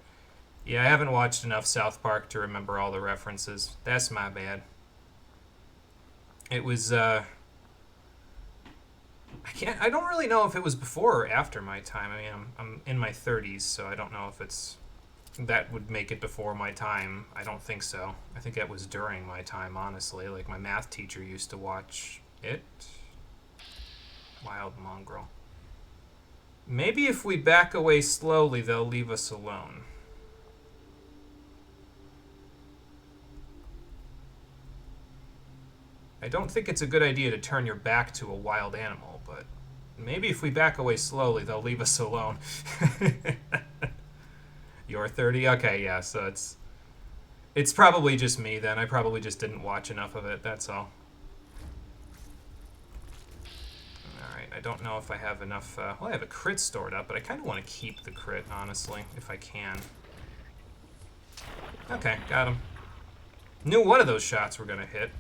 Yeah, I haven't watched enough South Park to remember all the references. That's my bad. It was, I don't really know if it was before or after my time. I mean, I'm in my 30s, so I don't know if that would make it before my time. I don't think so. I think that was during my time, honestly. Like, my math teacher used to watch it. Wild mongrel. Maybe if we back away slowly, they'll leave us alone. I don't think it's a good idea to turn your back to a wild animal, but maybe if we back away slowly, they'll leave us alone. You're 30? Okay, yeah, so it's probably just me then. I probably just didn't watch enough of it, that's all. Alright, I don't know if I have enough... well, I have a crit stored up, but I kind of want to keep the crit, honestly, if I can. Okay, got him. Knew one of those shots were going to hit.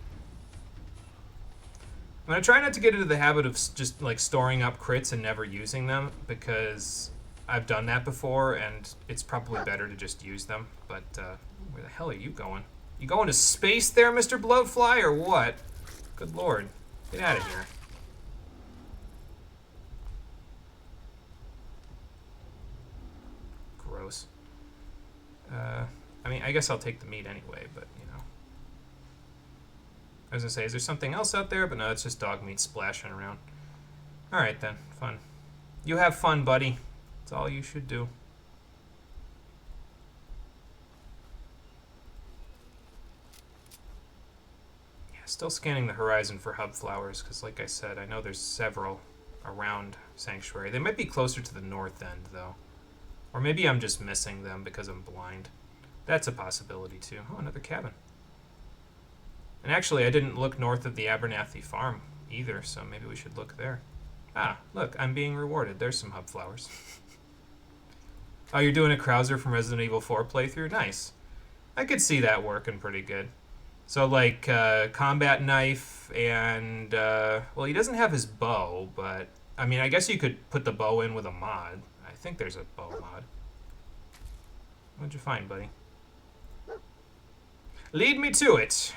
I'm going to try not to get into the habit of just, like, storing up crits and never using them, because I've done that before, and it's probably better to just use them. But, where the hell are you going? You going to space there, Mr. Bloatfly, or what? Good lord. Get out of here. Gross. I mean, I guess I'll take the meat anyway, but, I was gonna say, is there something else out there? But no, it's just dog meat splashing around. Alright then, fun. You have fun, buddy. That's all you should do. Yeah, still scanning the horizon for hub flowers, because like I said, I know there's several around Sanctuary. They might be closer to the north end, though. Or maybe I'm just missing them because I'm blind. That's a possibility, too. Oh, another cabin. And actually, I didn't look north of the Abernathy farm either, so maybe we should look there. Ah, look, I'm being rewarded. There's some hub flowers. Oh, you're doing a Krauser from Resident Evil 4 playthrough? Nice. I could see that working pretty good. So, like, combat knife and, well, he doesn't have his bow, but, I mean, I guess you could put the bow in with a mod. I think there's a bow mod. What'd you find, buddy? Lead me to it.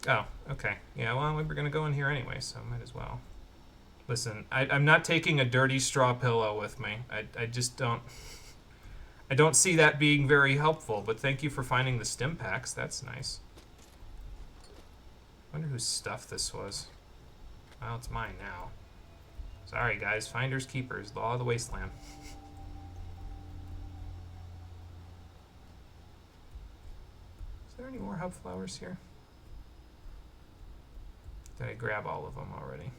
Oh, okay. Yeah, well, we were going to go in here anyway, so might as well. Listen, I'm not taking a dirty straw pillow with me. I just don't... I don't see that being very helpful, but thank you for finding the stim packs. That's nice. Wonder whose stuff this was. Well, it's mine now. Sorry, guys. Finders keepers. Law of the Wasteland. Is there any more hub flowers here? Did I grab all of them already?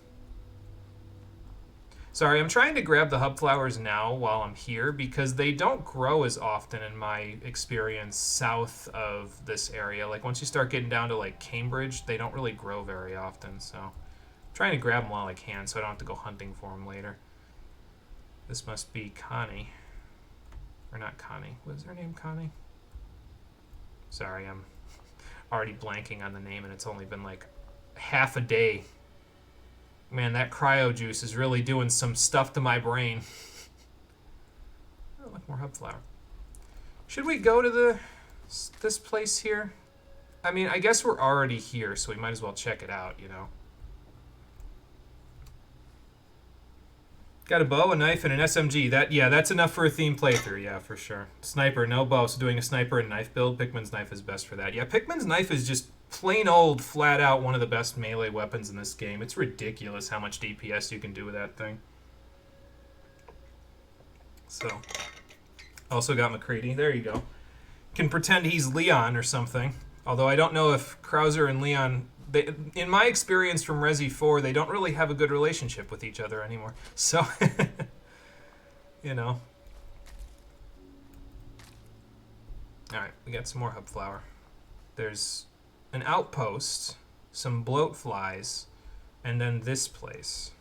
Sorry, I'm trying to grab the hub flowers now while I'm here because they don't grow as often in my experience south of this area. Like once you start getting down to like Cambridge, they don't really grow very often. So I'm trying to grab them while I can so I don't have to go hunting for them later. This must be Connie. Or not Connie. Was her name Connie? Sorry, I'm already blanking on the name and it's only been like half a day. Man, that cryo juice is really doing some stuff to my brain. Oh, look, more hub flower. Should we go to this place here? I mean, I guess we're already here, so we might as well check it out, you know. Got a bow, a knife, and an SMG. That's enough for a theme playthrough, yeah, for sure. Sniper, no bow, so doing a sniper and knife build. Pikmin's knife is best for that. Yeah, Pikmin's knife is just plain old, flat out one of the best melee weapons in this game. It's ridiculous how much DPS you can do with that thing. So, also got McCready. There you go. Can pretend he's Leon or something. Although I don't know if Krauser and Leon... in my experience from Resi 4, they don't really have a good relationship with each other anymore. So, you know. Alright, we got some more hub flower. There's an outpost, some bloat flies, and then this place.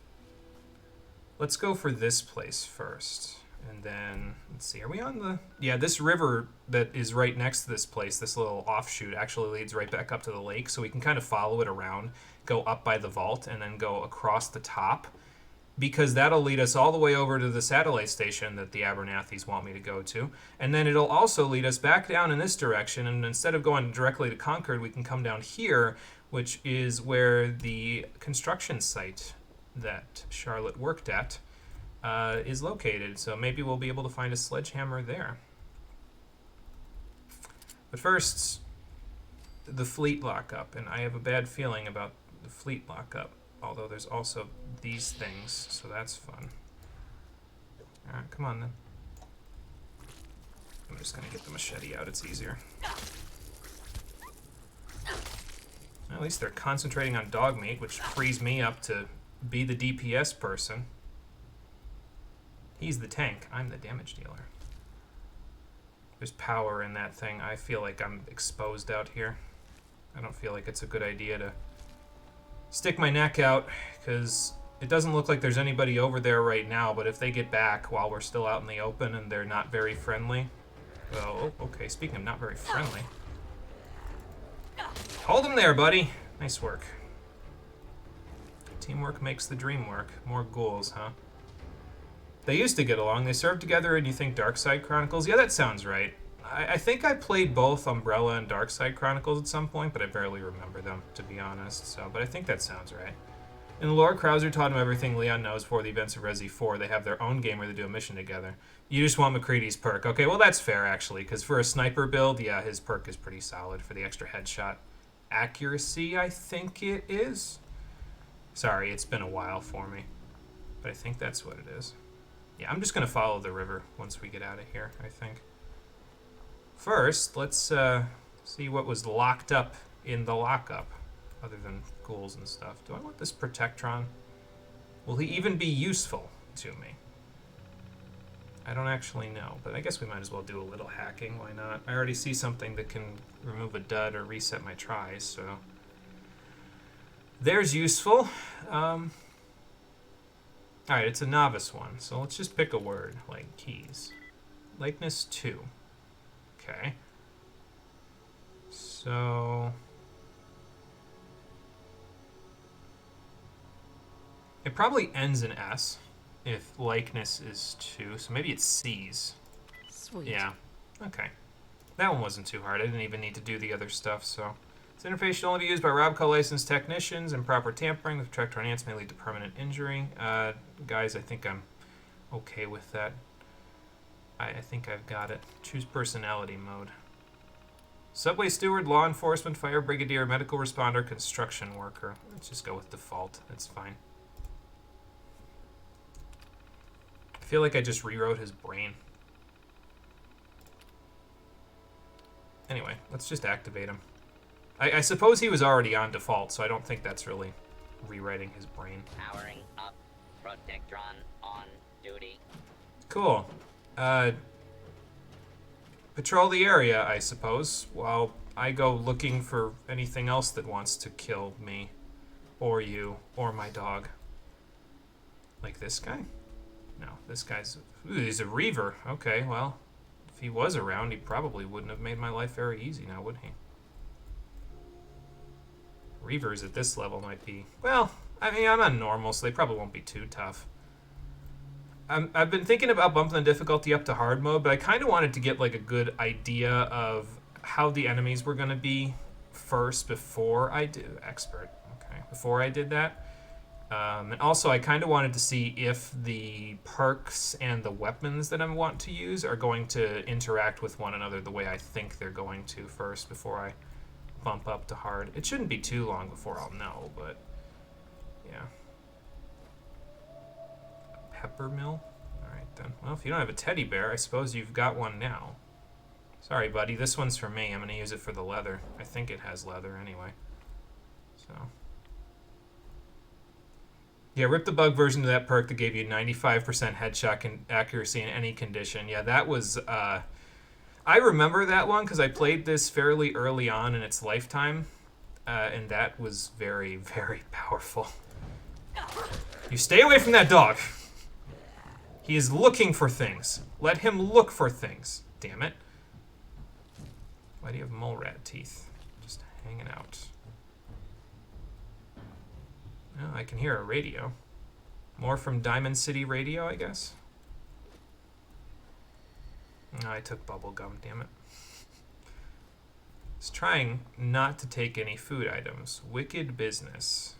Let's go for this place first. And then, let's see, are we on the... Yeah, this river that is right next to this place, this little offshoot, actually leads right back up to the lake, so we can kind of follow it around, go up by the vault, and then go across the top, because that'll lead us all the way over to the satellite station that the Abernathys want me to go to, and then it'll also lead us back down in this direction, and instead of going directly to Concord, we can come down here, which is where the construction site that Charlotte worked at is located, so maybe we'll be able to find a sledgehammer there. But first, the fleet lockup, and I have a bad feeling about the fleet lockup, although there's also these things, so that's fun. Alright, come on then. I'm just gonna get the machete out, it's easier. At least they're concentrating on Dogmeat, which frees me up to be the DPS person. He's the tank. I'm the damage dealer. There's power in that thing. I feel like I'm exposed out here. I don't feel like it's a good idea to stick my neck out, because it doesn't look like there's anybody over there right now, but if they get back while we're still out in the open and they're not very friendly... Well, oh, okay, speaking of not very friendly... Hold him there, buddy! Nice work. Teamwork makes the dream work. More ghouls, huh? They used to get along. They served together and you think Darkside Chronicles? Yeah, that sounds right. I think I played both Umbrella and Darkside Chronicles at some point, but I barely remember them, to be honest. So, but I think that sounds right. In the lore, Krauser taught him everything Leon knows for the events of Resi 4. They have their own game where they do a mission together. You just want McCready's perk. Okay, well that's fair, actually, because for a sniper build, yeah, his perk is pretty solid for the extra headshot accuracy, I think it is. Sorry, it's been a while for me, but I think that's what it is. Yeah, I'm just going to follow the river once we get out of here, I think. First, let's see what was locked up in the lockup, other than ghouls and stuff. Do I want this Protectron? Will he even be useful to me? I don't actually know, but I guess we might as well do a little hacking. Why not? I already see something that can remove a dud or reset my tries, so... There's useful. Alright, it's a novice one, so let's just pick a word, like keys. Likeness 2. Okay. So... It probably ends in S, if likeness is 2, so maybe it's C's. Sweet. Yeah, okay. That one wasn't too hard, I didn't even need to do the other stuff, so... This interface should only be used by Robco licensed technicians. Improper tampering with tractor ants may lead to permanent injury. Guys, I think I'm okay with that. I think I've got it. Choose personality mode. Subway steward, law enforcement, fire brigadier, medical responder, construction worker. Let's just go with default. That's fine. I feel like I just rewrote his brain. Anyway, let's just activate him. I suppose he was already on default, so I don't think that's really rewriting his brain. Powering up. Protectron on duty. Cool. Patrol the area, I suppose, while I go looking for anything else that wants to kill me, or you, or my dog. Like this guy? No, this guy's... Ooh, he's a reaver. Okay, well, if he was around, he probably wouldn't have made my life very easy now, would he? Reavers at this level might be... Well, I mean, I'm on normal, so they probably won't be too tough. I've been thinking about bumping the difficulty up to hard mode, but I kind of wanted to get like a good idea of how the enemies were going to be first before I do expert. Okay, before I did that, and also I kind of wanted to see if the perks and the weapons that I want to use are going to interact with one another the way I think they're going to first before I bump up to hard. It shouldn't be too long before I'll know, but yeah. Pepper mill? Alright then. Well, if you don't have a teddy bear, I suppose you've got one now. Sorry, buddy. This one's for me. I'm going to use it for the leather. I think it has leather anyway. So. Yeah, rip the bug version of that perk that gave you 95% headshot accuracy in any condition. Yeah, that was... I remember that one because I played this fairly early on in its lifetime. And that was very, very powerful. You stay away from that dog! He is looking for things. Let him look for things. Damn it. Why do you have mole rat teeth? Just hanging out. Oh, I can hear a radio. More from Diamond City Radio, I guess? No, I took bubble gum, damn it. It's trying not to take any food items. Wicked business.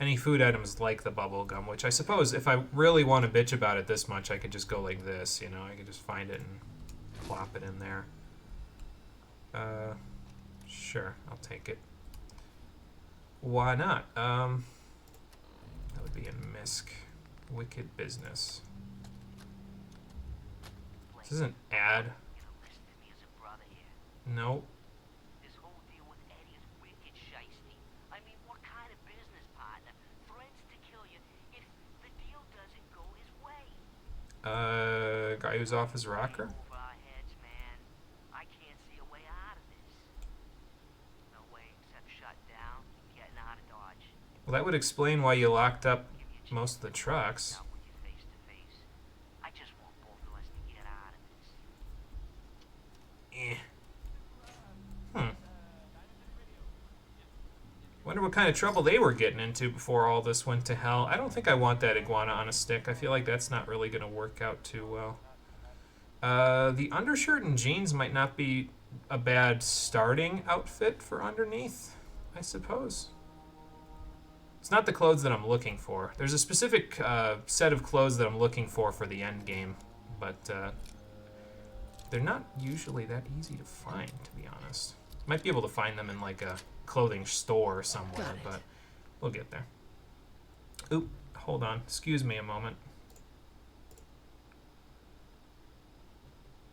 Any food items like the bubble gum, which I suppose if I really want to bitch about it this much, I could just go like this, you know? I could just find it and plop it in there. Sure, I'll take it. Why not? That would be in MISC. Wicked business. This isn't ad. Nope. This whole deal with Eddie is wicked shiesty. I mean, what kind of business partner threatens to kill you if the deal doesn't go his way? Guy who's off his rocker? Over our heads, man. I can't see a way out of this. No way except shut down and getting out of Dodge. Well, that would explain why you locked up most of the trucks. Out with you face to face. I just want both of us to get out of this. Wonder what kind of trouble they were getting into before all this went to hell. I don't think I want that iguana on a stick. I feel like that's not really going to work out too well. The undershirt and jeans might not be a bad starting outfit for underneath, I suppose. It's not the clothes that I'm looking for. There's a specific set of clothes that I'm looking for the end game, but they're not usually that easy to find, to be honest. Might be able to find them in like a clothing store somewhere, but we'll get there. Oop, hold on. Excuse me a moment.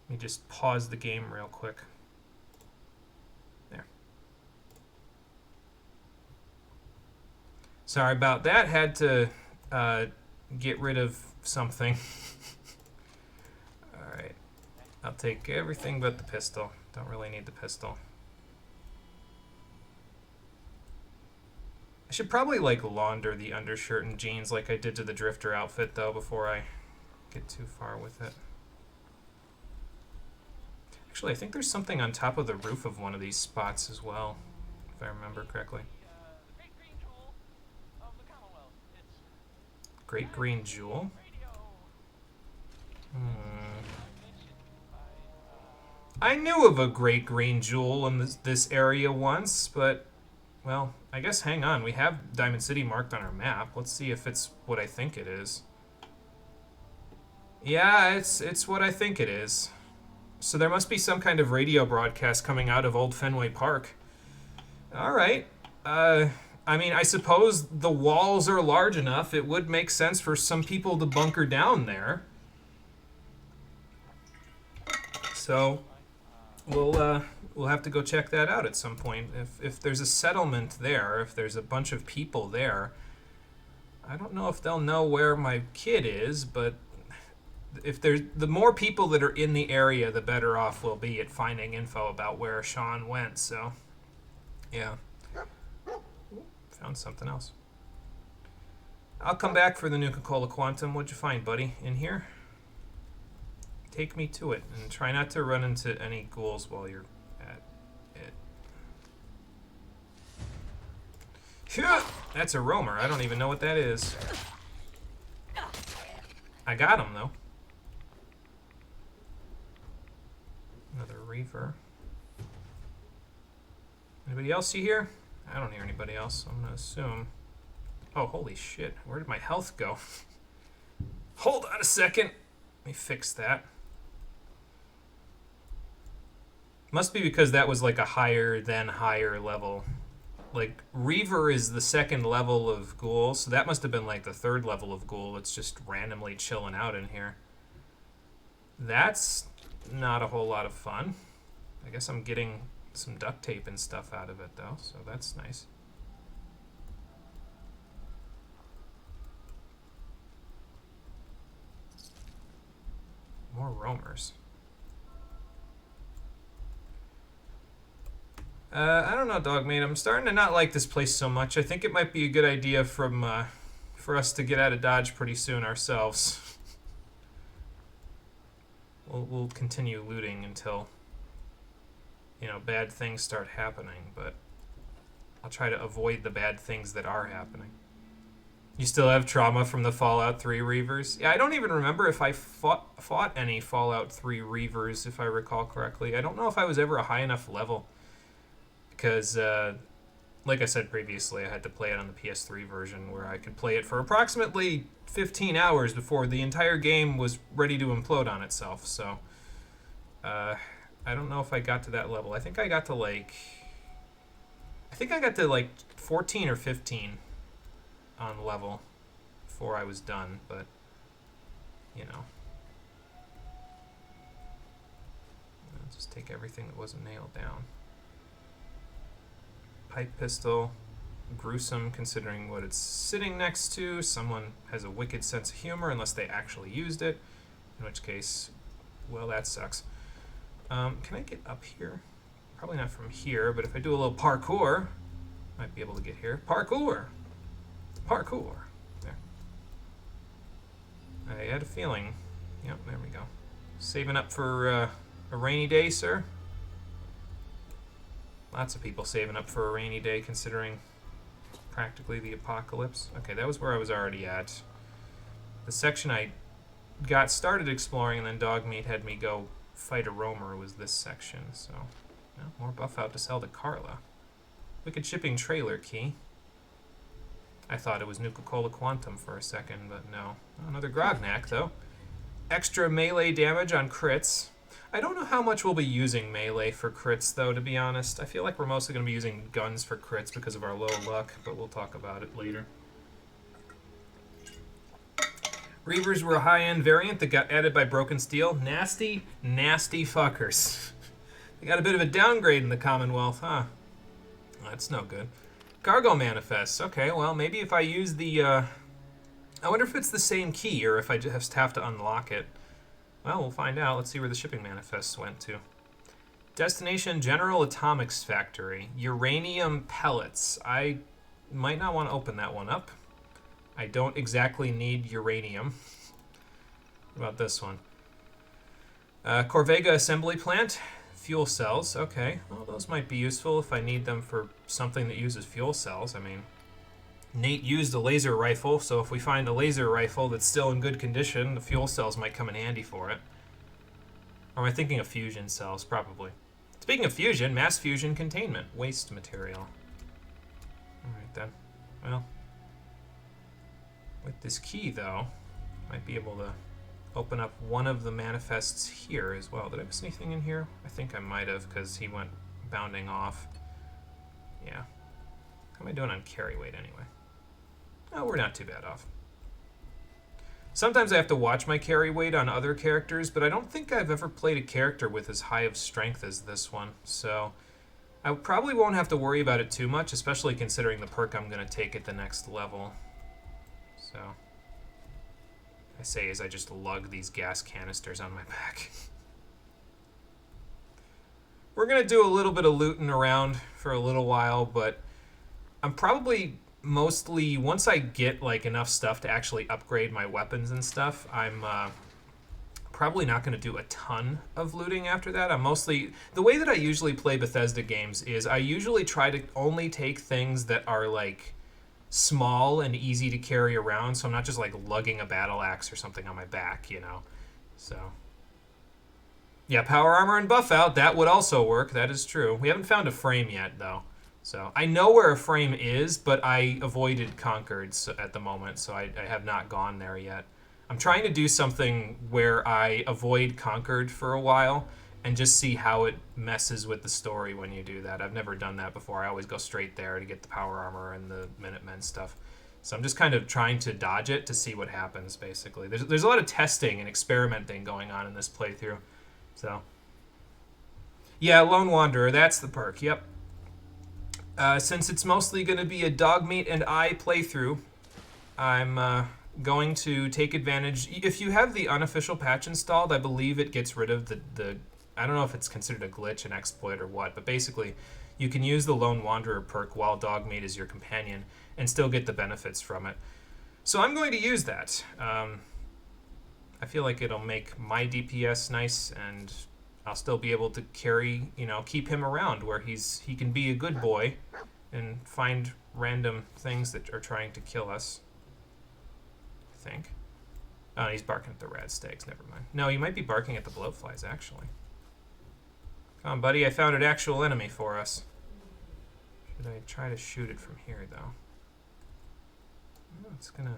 Let me just pause the game real quick. There. Sorry about that. Had to get rid of something. Alright. I'll take everything but the pistol. Don't really need the pistol. I should probably like launder the undershirt and jeans like I did to the drifter outfit though before I get too far with it. Actually, I think there's something on top of the roof of one of these spots as well, if I remember correctly. Great Green Jewel? I knew of a Great Green Jewel in this area once, but, well, I guess hang on. We have Diamond City marked on our map. Let's see if it's what I think it is. Yeah, it's what I think it is. So there must be some kind of radio broadcast coming out of Old Fenway Park. All right. I mean, I suppose the walls are large enough. It would make sense for some people to bunker down there. So we'll have to go check that out at some point. If there's a settlement there, if there's a bunch of people there, I don't know if they'll know where my kid is, but if there's the more people that are in the area, the better off we'll be at finding info about where Shaun went. So, yeah, found something else. I'll come back for the Nuka-Cola Quantum. What'd you find, buddy? In here? Take me to it, and try not to run into any ghouls while you're at it. Phew! That's a roamer. I don't even know what that is. I got him, though. Another reaver. Anybody else you hear? I don't hear anybody else. I'm gonna assume. Oh, holy shit. Where did my health go? Hold on a second. Let me fix that. Must be because that was like a higher than higher level. Like, Reaver is the second level of ghoul, so that must have been like the third level of ghoul that's just randomly chilling out in here. That's not a whole lot of fun. I guess I'm getting some duct tape and stuff out of it, though, so that's nice. More roamers. I don't know, Dogmeat. I'm starting to not like this place so much. I think it might be a good idea for us to get out of Dodge pretty soon ourselves. We'll continue looting until, you know, bad things start happening, but I'll try to avoid the bad things that are happening. You still have trauma from the Fallout 3 Reavers? Yeah, I don't even remember if I fought any Fallout 3 Reavers, if I recall correctly. I don't know if I was ever a high enough level. Because, like I said previously, I had to play it on the PS3 version where I could play it for approximately 15 hours before the entire game was ready to implode on itself. So, I don't know if I got to that level. I think I got to like 14 or 15 on level before I was done, but, you know. I'll just take everything that wasn't nailed down. Pipe pistol, gruesome considering what it's sitting next to. Someone has a wicked sense of humor unless they actually used it, in which case, well, that sucks. Can I get up here? Probably not from here, but if I do a little parkour, might be able to get here. Parkour! Parkour! There. I had a feeling. Yep, there we go. Saving up for a rainy day, sir? Lots of people saving up for a rainy day considering practically the apocalypse. Okay, that was where I was already at. The section I got started exploring and then Dogmeat had me go fight a roamer was this section, so... Well, more buff out to sell to Carla. Wicked shipping trailer key. I thought it was Nuka-Cola Quantum for a second, but no. Another Grognak, though. Extra melee damage on crits. I don't know how much we'll be using melee for crits, though, to be honest. I feel like we're mostly going to be using guns for crits because of our low luck, but we'll talk about it later. Reavers were a high-end variant that got added by Broken Steel. Nasty, nasty fuckers. They got a bit of a downgrade in the Commonwealth, huh? That's no good. Cargo manifests. Okay, well, maybe if I use the... I wonder if it's the same key or if I just have to unlock it. Well, we'll find out. Let's see where the shipping manifests went to. Destination General Atomics Factory. Uranium pellets. I might not want to open that one up. I don't exactly need uranium. What about this one? Corvega Assembly Plant. Fuel cells. Okay. Well, those might be useful if I need them for something that uses fuel cells. I mean, Nate used a laser rifle, so if we find a laser rifle that's still in good condition, the fuel cells might come in handy for it. Or am I thinking of fusion cells? Probably. Speaking of fusion, mass fusion containment. Waste material. Alright then. Well, with this key, though, might be able to open up one of the manifests here as well. Did I miss anything in here? I think I might have, because he went bounding off. Yeah. How am I doing on carry weight anyway? Oh, we're not too bad off. Sometimes I have to watch my carry weight on other characters, but I don't think I've ever played a character with as high of strength as this one, so I probably won't have to worry about it too much, especially considering the perk I'm going to take at the next level. So, I say as I just lug these gas canisters on my back. We're going to do a little bit of looting around for a little while, but I'm probably mostly, once I get like enough stuff to actually upgrade my weapons and stuff, I'm probably not going to do a ton of looting after that. I'm mostly, the way that I usually play Bethesda games is I usually try to only take things that are like small and easy to carry around, so I'm not just like lugging a battle axe or something on my back, you know. So yeah, power armor and buff out, that would also work. That is true. We haven't found a frame yet though. So I know where a frame is, but I avoided Concord at the moment, so I have not gone there yet. I'm trying to do something where I avoid Concord for a while and just see how it messes with the story when you do that. I've never done that before. I always go straight there to get the power armor and the Minutemen stuff. So I'm just kind of trying to dodge it to see what happens, basically. There's a lot of testing and experimenting going on in this playthrough. So yeah, Lone Wanderer, that's the perk, yep. Since it's mostly going to be a Dogmeat and I playthrough, I'm going to take advantage. If you have the unofficial patch installed, I believe it gets rid of the I don't know if it's considered a glitch, an exploit, or what, but basically you can use the Lone Wanderer perk while Dogmeat is your companion and still get the benefits from it. So I'm going to use that. I feel like it'll make my DPS nice, and I'll still be able to carry, keep him around where he can be a good boy and find random things that are trying to kill us. I think. Oh, he's barking at the rad stags. Never mind. No, he might be barking at the blowflies, actually. Come on, buddy. I found an actual enemy for us. Should I try to shoot it from here, though? Oh, it's gonna...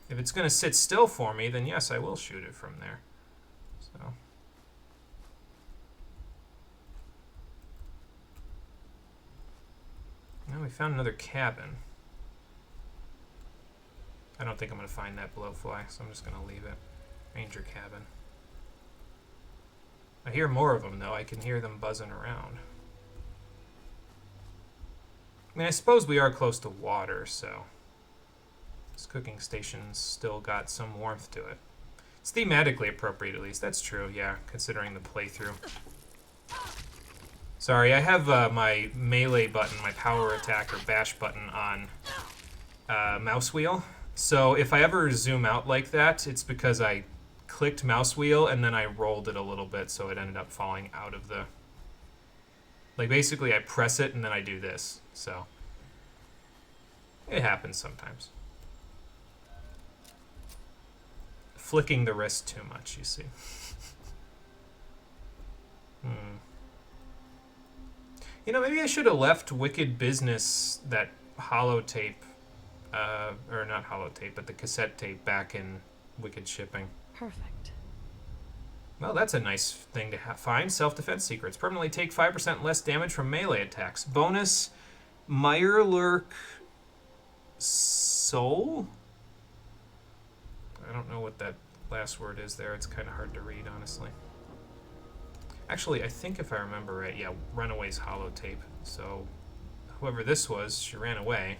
If it's gonna sit still for me, then yes, I will shoot it from there. So... Now we found another cabin. I don't think I'm going to find that blowfly, so I'm just going to leave it. Ranger cabin. I hear more of them, though. I can hear them buzzing around. I mean, I suppose we are close to water, so... This cooking station's still got some warmth to it. It's thematically appropriate, at least. That's true, yeah, considering the playthrough. Sorry, I have my melee button, my power attack or bash button on mouse wheel. So if I ever zoom out like that, it's because I clicked mouse wheel and then I rolled it a little bit, so it ended up falling out of the... Like, basically I press it and then I do this, so... It happens sometimes. Flicking the wrist too much, you see. Maybe I should have left Wicked Business, that holotape, or not holotape, but the cassette tape back in Wicked Shipping. Perfect. Well, that's a nice thing to find. Self-defense secrets. Permanently take 5% less damage from melee attacks. Bonus, Mirelurk Soul? I don't know what that last word is there. It's kind of hard to read, honestly. Actually, I think if I remember right, yeah, Runaway's holotape. So, whoever this was, she ran away.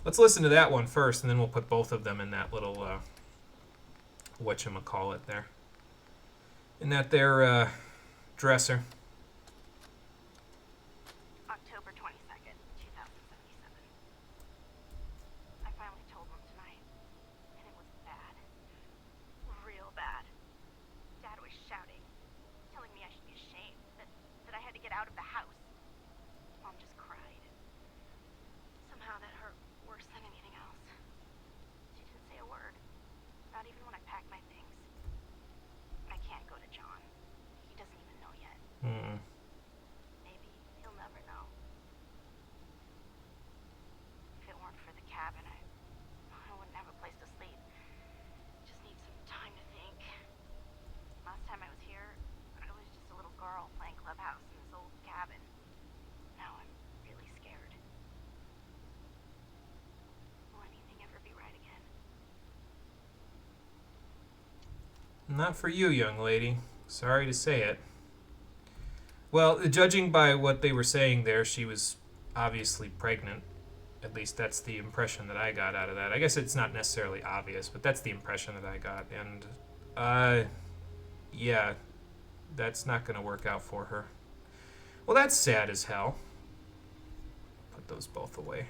Let's listen to that one first, and then we'll put both of them in that little, whatchamacallit there. In that there, dresser. October 22nd, 2077. I finally told them tonight, and it was bad. Real bad. Dad was shouting, telling me I should be ashamed, that I had to get out of the house. Mom just cried. Somehow that hurt worse than anything else. She didn't say a word, not even when I packed my things. I can't go to John. He doesn't even know yet. Not for you, young lady. Sorry to say it. Well, judging by what they were saying there, she was obviously pregnant. At least that's the impression that I got out of that. I guess it's not necessarily obvious, but that's the impression that I got. And, yeah, that's not going to work out for her. Well, that's sad as hell. Put those both away.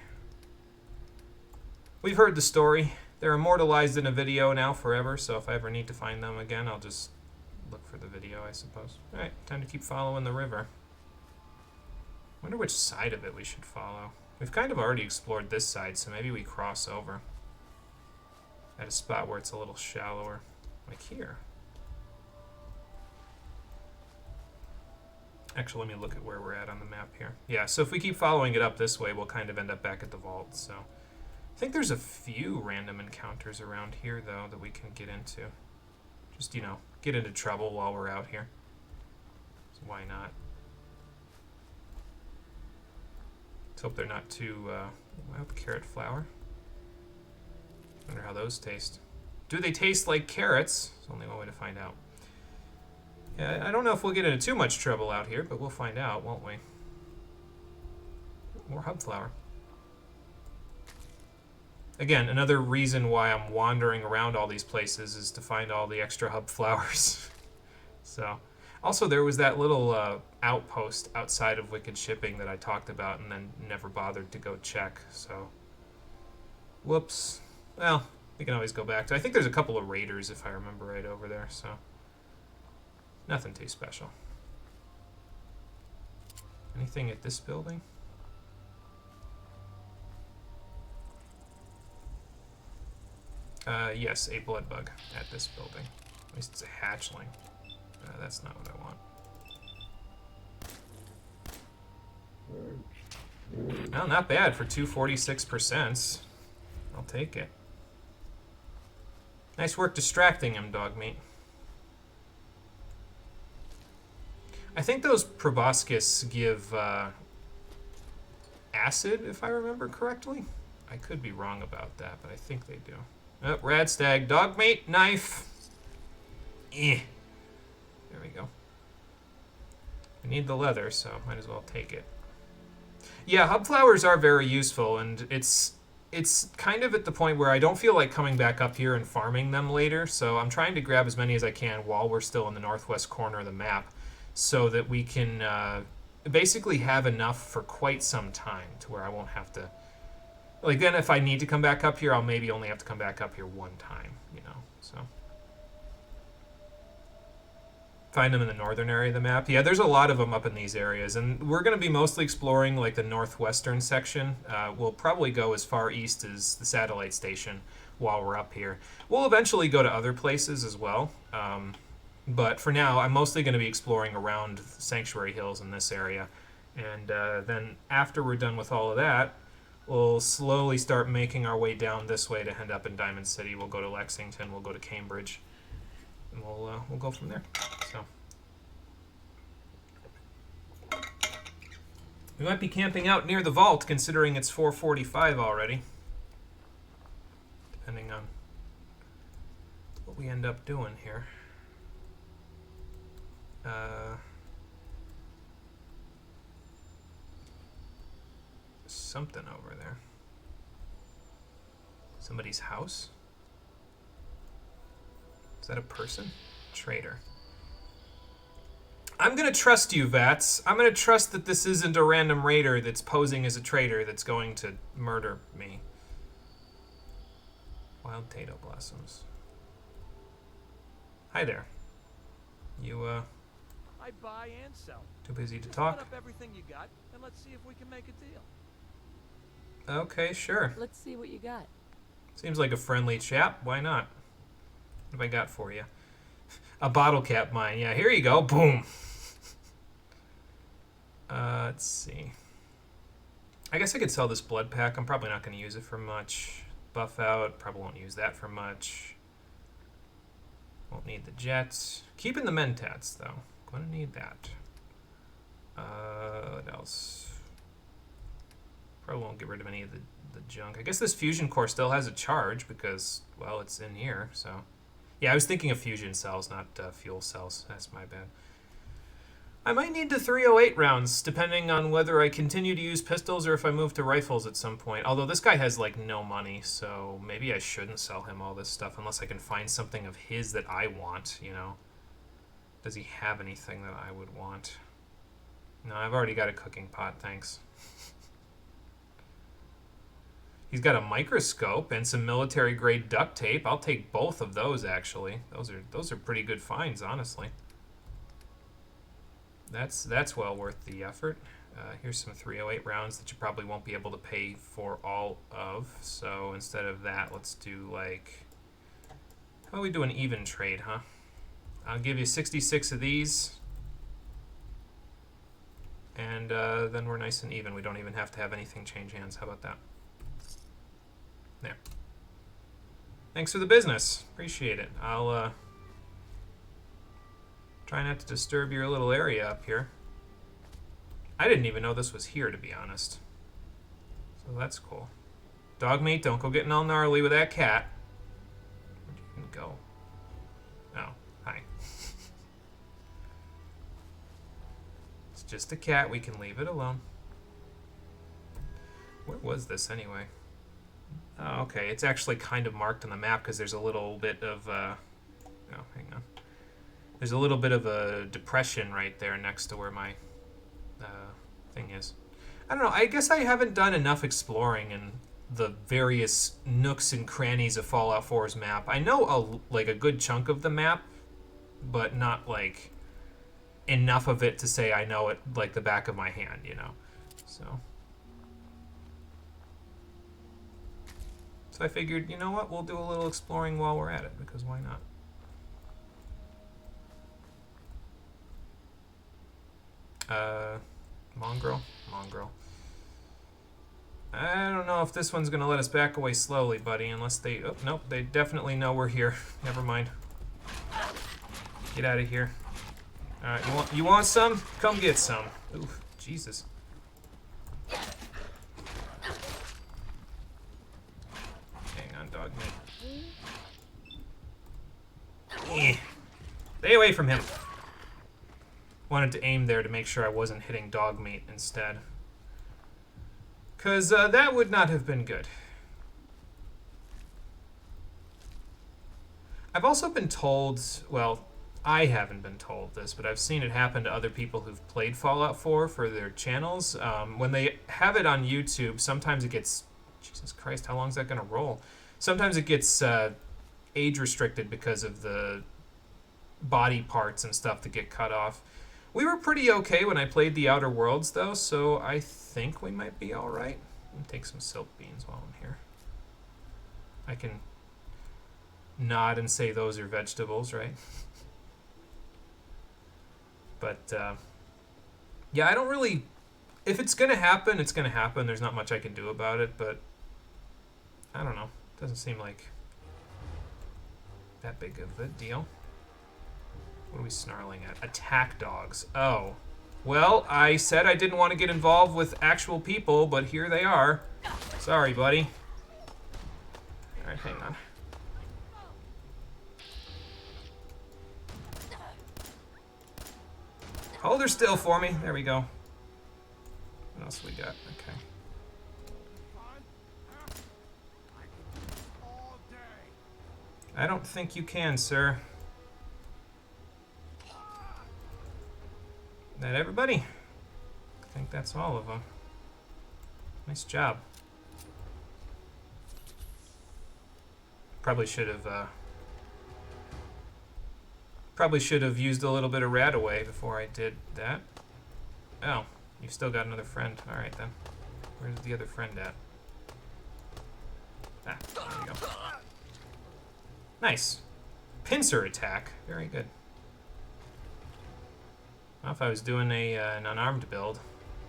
We've heard the story. They're immortalized in a video now forever, so if I ever need to find them again, I'll just look for the video, I suppose. Alright, time to keep following the river. Wonder which side of it we should follow. We've kind of already explored this side, so maybe we cross over at a spot where it's a little shallower. Like here. Actually, let me look at where we're at on the map here. Yeah, so if we keep following it up this way, we'll kind of end up back at the vault, so... I think there's a few random encounters around here, though, that we can get into. Just, you know, get into trouble while we're out here. So why not? Let's hope they're not too, well, carrot flower. Wonder how those taste. Do they taste like carrots? There's only one way to find out. Yeah, I don't know if we'll get into too much trouble out here, but we'll find out, won't we? More hub flower. Again, another reason why I'm wandering around all these places is to find all the extra hub flowers. So, also there was that little outpost outside of Wicked Shipping that I talked about and then never bothered to go check, so... Whoops. Well, we can always go back to... I think there's a couple of raiders, if I remember right, over there, so... Nothing too special. Anything at this building? Yes, a blood bug at this building. At least it's a hatchling. That's not what I want. Well, not bad for 246%. I'll take it. Nice work distracting him, Dogmeat. I think those proboscis give acid, if I remember correctly. I could be wrong about that, but I think they do. Oh, Radstag, Dogmeat, knife. Eh. There we go. We need the leather, so might as well take it. Yeah, hub flowers are very useful, and it's kind of at the point where I don't feel like coming back up here and farming them later, so I'm trying to grab as many as I can while we're still in the northwest corner of the map, so that we can basically have enough for quite some time to where I won't have to... Like, then if I need to come back up here, I'll maybe only have to come back up here one time, you know, so. Find them in the northern area of the map. Yeah, there's a lot of them up in these areas, and we're going to be mostly exploring, like, the northwestern section. We'll probably go as far east as the satellite station while we're up here. We'll eventually go to other places as well, but for now, I'm mostly going to be exploring around the Sanctuary Hills in this area, and then after we're done with all of that, we'll slowly start making our way down this way to end up in Diamond City. We'll go to Lexington, we'll go to Cambridge, and we'll go from there. So we might be camping out near the vault, considering it's 4:45 already. Depending on what we end up doing here. Something over there. Somebody's house? Is that a person? Traitor. I'm gonna trust you, Vats. I'm gonna trust that this isn't a random raider that's posing as a traitor that's going to murder me. Wild potato blossoms. Hi there. You, I buy and sell. too busy to Just talk? put up everything you got, and let's see if we can make a deal. Okay, sure. Let's see what you got. Seems like a friendly chap. Why not? What have I got for you? A bottle cap mine. Yeah, here you go. Boom. Let's see. I guess I could sell this blood pack. I'm probably not going to use it for much. Buff out. Probably won't use that for much. Won't need the jets. Keeping the mentats, though. Gonna need that. What else? Probably won't get rid of any of the junk. I guess this fusion core still has a charge because, well, it's in here, so. Yeah, I was thinking of fusion cells, not fuel cells. That's my bad. I might need the 308 rounds, depending on whether I continue to use pistols or if I move to rifles at some point. Although this guy has, like, no money, so maybe I shouldn't sell him all this stuff unless I can find something of his that I want, you know? Does he have anything that I would want? No, I've already got a cooking pot, thanks. He's got a microscope and some military-grade duct tape. I'll take both of those, actually. Those are pretty good finds, honestly. That's well worth the effort. Here's some 308 rounds that you probably won't be able to pay for all of. So instead of that, let's do like... How about we do an even trade, huh? I'll give you 66 of these. And then we're nice and even. We don't even have to have anything change hands. How about that? There. Thanks for the business. Appreciate it. I'll try not to disturb your little area up here. I didn't even know this was here, to be honest. So that's cool. Dogmeat, don't go getting all gnarly with that cat. Where'd you even go? Oh, hi. It's just a cat. We can leave it alone. Where was this anyway? Oh, okay. It's actually kind of marked on the map because there's a little bit of... oh, hang on. There's a little bit of a depression right there next to where my thing is. I don't know. I guess I haven't done enough exploring in the various nooks and crannies of Fallout 4's map. I know like a good chunk of the map, but not like enough of it to say I know it like the back of my hand, you know. So I figured, you know what? We'll do a little exploring while we're at it, because why not? Mongrel? I don't know if this one's going to let us back away slowly, buddy, unless they... Oh, nope, they definitely know we're here. Never mind. Get out of here. Alright, you want some? Come get some. Ooh, Jesus. Hang on, Dogmeat. Stay away from him. Wanted to aim there to make sure I wasn't hitting Dogmeat instead. Because that would not have been good. I've also been told, well, I haven't been told this, but I've seen it happen to other people who've played Fallout 4 for their channels. When they have it on YouTube, sometimes it gets... Jesus Christ, how long is that going to roll? Sometimes it gets age restricted because of the body parts and stuff that get cut off. We were pretty okay when I played the Outer Worlds, though, so I think we might be alright. Let me take some silk beans while I'm here. I can nod and say those are vegetables, right? But, yeah, I don't really... If it's going to happen, it's going to happen. There's not much I can do about it, but I don't know. It doesn't seem like that big of a deal. What are we snarling at? Attack dogs. Oh. Well, I said I didn't want to get involved with actual people, but here they are. Sorry, buddy. Alright, hang on. Hold her still for me. There we go. What else we got? Okay. I don't think you can, sir. That everybody? I think that's all of them. Nice job. Probably should have used a little bit of rat away before I did that. Oh, you've still got another friend. All right then. Where's the other friend at? Ah, there you go. Nice. Pincer attack. Very good. Well, if I was doing an unarmed build,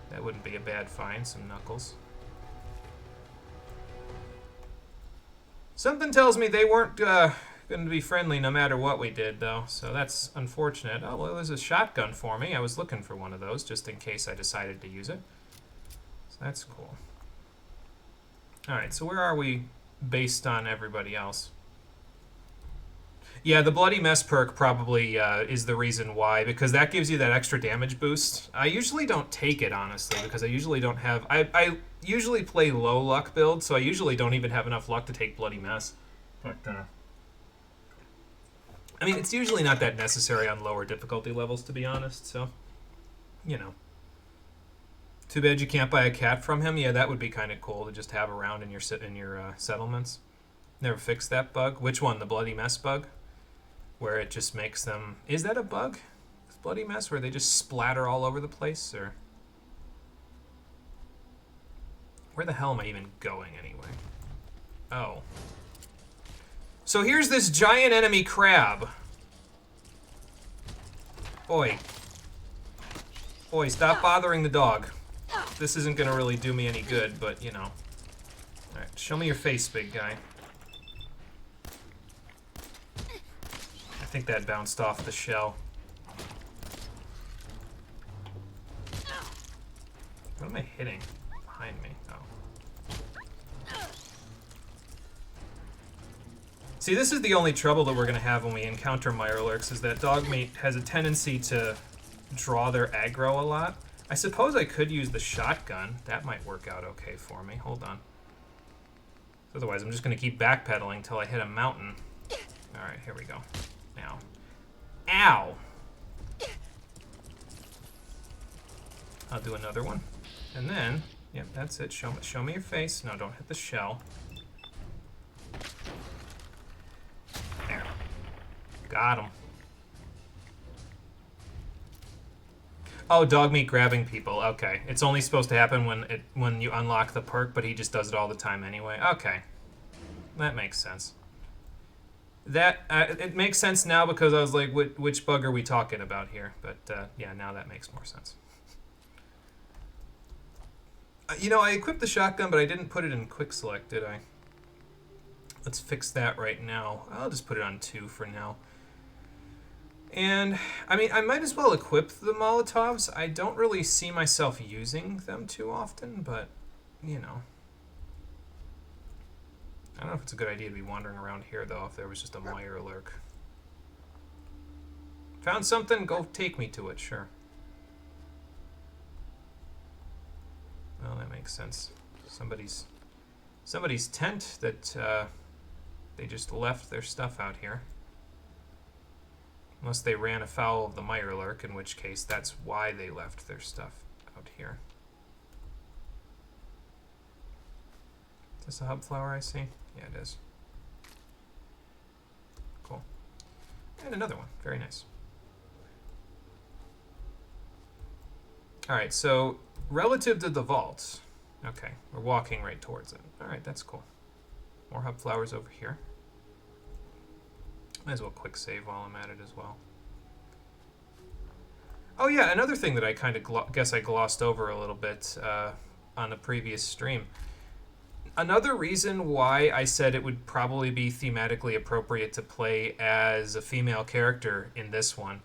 that wouldn't be a bad find. Some knuckles. Something tells me they weren't going to be friendly no matter what we did, though. So that's unfortunate. Oh, well, there's a shotgun for me. I was looking for one of those just in case I decided to use it. So that's cool. All right, so where are we based on everybody else? Yeah, the Bloody Mess perk probably is the reason why, because that gives you that extra damage boost. I usually don't take it, honestly, because I usually don't have... I usually play low luck build, so I usually don't even have enough luck to take Bloody Mess. But, I mean, it's usually not that necessary on lower difficulty levels, to be honest, so, you know. Too bad you can't buy a cat from him. Yeah, that would be kind of cool to just have around in your settlements. Never fixed that bug. Which one? The Bloody Mess bug? Where it just makes them... Is that a bug with Bloody Mess? Where they just splatter all over the place? Or... Where the hell am I even going, anyway? Oh. So here's this giant enemy crab. Oi. Oi, stop bothering the dog. This isn't gonna really do me any good, but, you know. Alright, show me your face, big guy. I think that bounced off the shell. What am I hitting behind me? Oh. See, this is the only trouble that we're going to have when we encounter Mirelurks, is that Dogmeat has a tendency to draw their aggro a lot. I suppose I could use the shotgun. That might work out okay for me. Hold on. Otherwise, I'm just going to keep backpedaling until I hit a mountain. Alright, here we go. Now. Ow! I'll do another one. And then, yep, that's it. Show me your face. No, don't hit the shell. There. Got him. Oh, Dogmeat grabbing people. Okay. It's only supposed to happen when you unlock the perk, but he just does it all the time anyway. Okay. That makes sense. That it makes sense now because I was like, which bug are we talking about here? But yeah, now that makes more sense. You know, I equipped the shotgun, but I didn't put it in quick select, did I? Let's fix that right now. I'll just put it on 2 for now. And, I mean, I might as well equip the Molotovs. I don't really see myself using them too often, but, you know. I don't know if it's a good idea to be wandering around here, though, if there was just a Mirelurk. Found something? Go take me to it, sure. Well, that makes sense. Somebody's tent that they just left their stuff out here. Unless they ran afoul of the Mirelurk, in which case that's why they left their stuff out here. Is this a hub flower I see? Yeah, it is. Cool. And another one. Very nice. Alright, so relative to the vault, okay, we're walking right towards it. Alright, that's cool. More hub flowers over here. Might as well quick save while I'm at it as well. Oh yeah, another thing that I kind of guess I glossed over a little bit on the previous stream. Another reason why I said it would probably be thematically appropriate to play as a female character in this one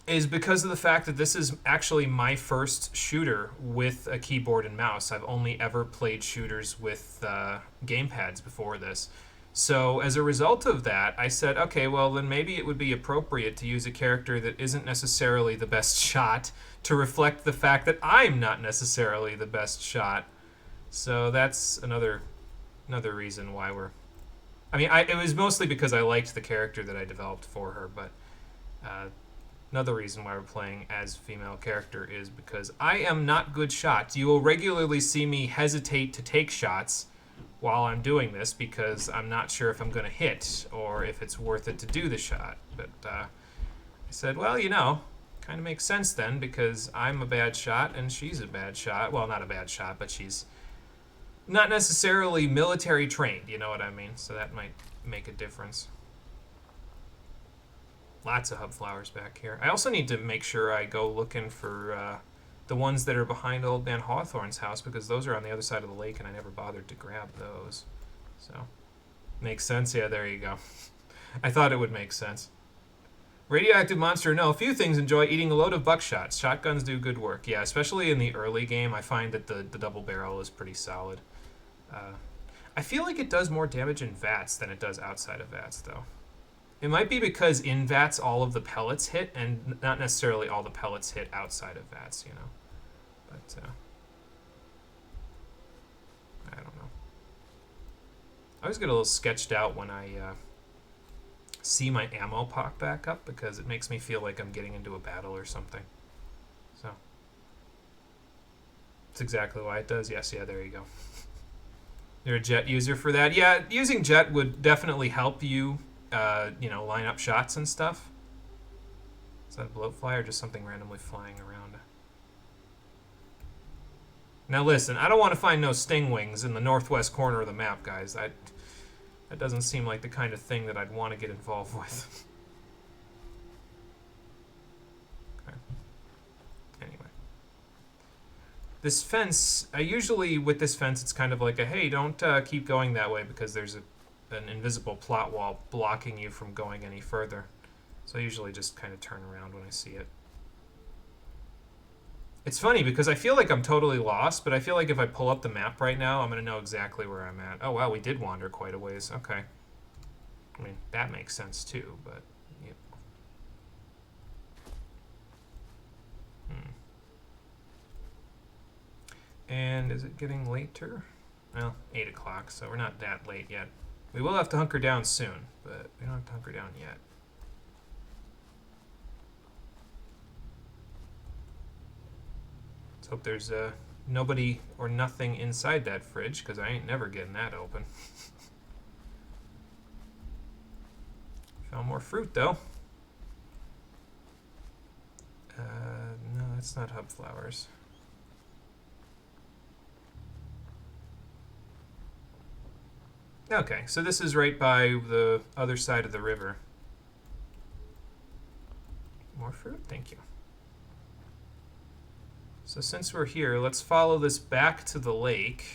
is because of the fact that this is actually my first shooter with a keyboard and mouse. I've only ever played shooters with gamepads before this. So as a result of that, I said, okay, well, then maybe it would be appropriate to use a character that isn't necessarily the best shot to reflect the fact that I'm not necessarily the best shot. So that's another reason why we're... I mean, it was mostly because I liked the character that I developed for her, but another reason why we're playing as female character is because I am not good shots. You will regularly see me hesitate to take shots while I'm doing this because I'm not sure if I'm going to hit or if it's worth it to do the shot. But I said, well, you know, kind of makes sense then because I'm a bad shot and she's a bad shot. Well, not a bad shot, but she's not necessarily military trained, you know what I mean? So that might make a difference. Lots of hub flowers back here. I also need to make sure I go looking for the ones that are behind Old Man Hawthorne's house because those are on the other side of the lake and I never bothered to grab those. So, makes sense? Yeah, there you go. I thought it would make sense. Radioactive monster, no. Few things enjoy eating a load of buckshot. Shotguns do good work. Yeah, especially in the early game, I find that the double barrel is pretty solid. I feel like it does more damage in vats than it does outside of vats, though. It might be because in vats all of the pellets hit, and not necessarily all the pellets hit outside of vats, you know. But, I don't know. I always get a little sketched out when I see my ammo pop back up, because it makes me feel like I'm getting into a battle or something. So, that's exactly why it does. Yes, yeah, there you go. You're a jet user for that. Yeah, using jet would definitely help you, you know, line up shots and stuff. Is that a bloatfly or just something randomly flying around? Now listen, I don't want to find no stingwings in the northwest corner of the map, guys. That doesn't seem like the kind of thing that I'd want to get involved with. Okay. Anyway. This fence, I usually, with this fence, it's kind of like a, hey, don't keep going that way because there's an invisible plot wall blocking you from going any further. So I usually just kind of turn around when I see it. It's funny because I feel like I'm totally lost, but I feel like if I pull up the map right now, I'm going to know exactly where I'm at. Oh, wow, we did wander quite a ways. Okay. I mean, that makes sense too, but... Yep. And is it getting later? Well, 8 o'clock, so we're not that late yet. We will have to hunker down soon, but we don't have to hunker down yet. Let's hope there's nobody or nothing inside that fridge, because I ain't never getting that open. Found more fruit, though. No, that's not hub flowers. Okay, so this is right by the other side of the river. More fruit? Thank you. So since we're here, let's follow this back to the lake.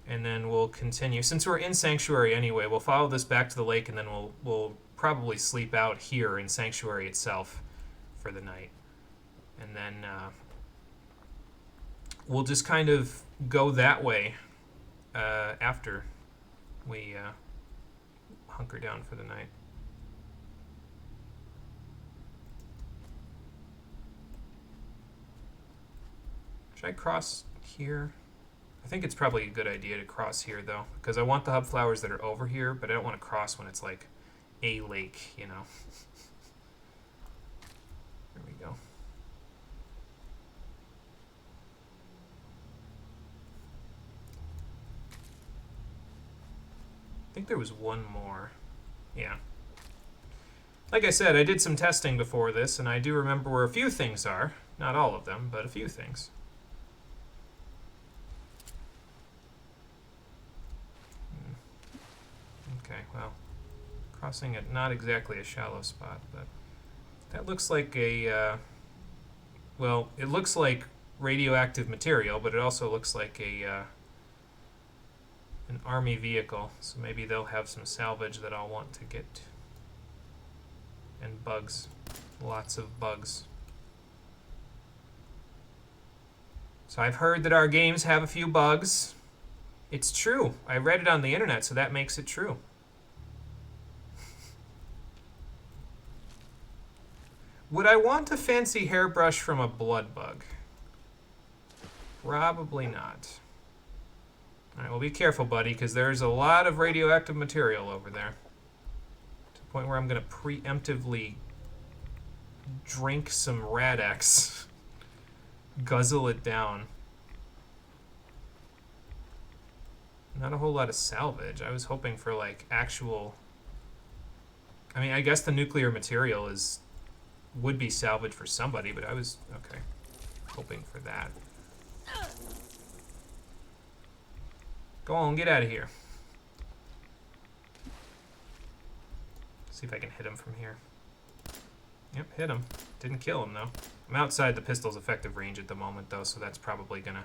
And then we'll continue. Since we're in Sanctuary anyway, we'll follow this back to the lake, and then we'll probably sleep out here in Sanctuary itself for the night. And then we'll just kind of go that way after we hunker down for the night. Should I cross here? I think it's probably a good idea to cross here, though, because I want the hub flowers that are over here, but I don't want to cross when it's like a lake, you know. There we go. I think there was one more. Yeah. Like I said, I did some testing before this, and I do remember where a few things are. Not all of them, but a few things. Okay, well, crossing at not exactly a shallow spot, but that looks like a, well, it looks like radioactive material, but it also looks like a, an army vehicle, so maybe they'll have some salvage that I'll want to get. And bugs. Lots of bugs. So I've heard that our games have a few bugs. It's true. I read it on the internet, so that makes it true. Would I want a fancy hairbrush from a blood bug? Probably not. Alright, well, be careful, buddy, because there's a lot of radioactive material over there. To the point where I'm going to preemptively drink some Rad-X. Guzzle it down. Not a whole lot of salvage. I was hoping for, like, actual... I mean, I guess the nuclear material would be salvage for somebody, but I was, okay, hoping for that. Go on, get out of here. See if I can hit him from here. Yep, hit him. Didn't kill him, though. I'm outside the pistol's effective range at the moment, though, so that's probably gonna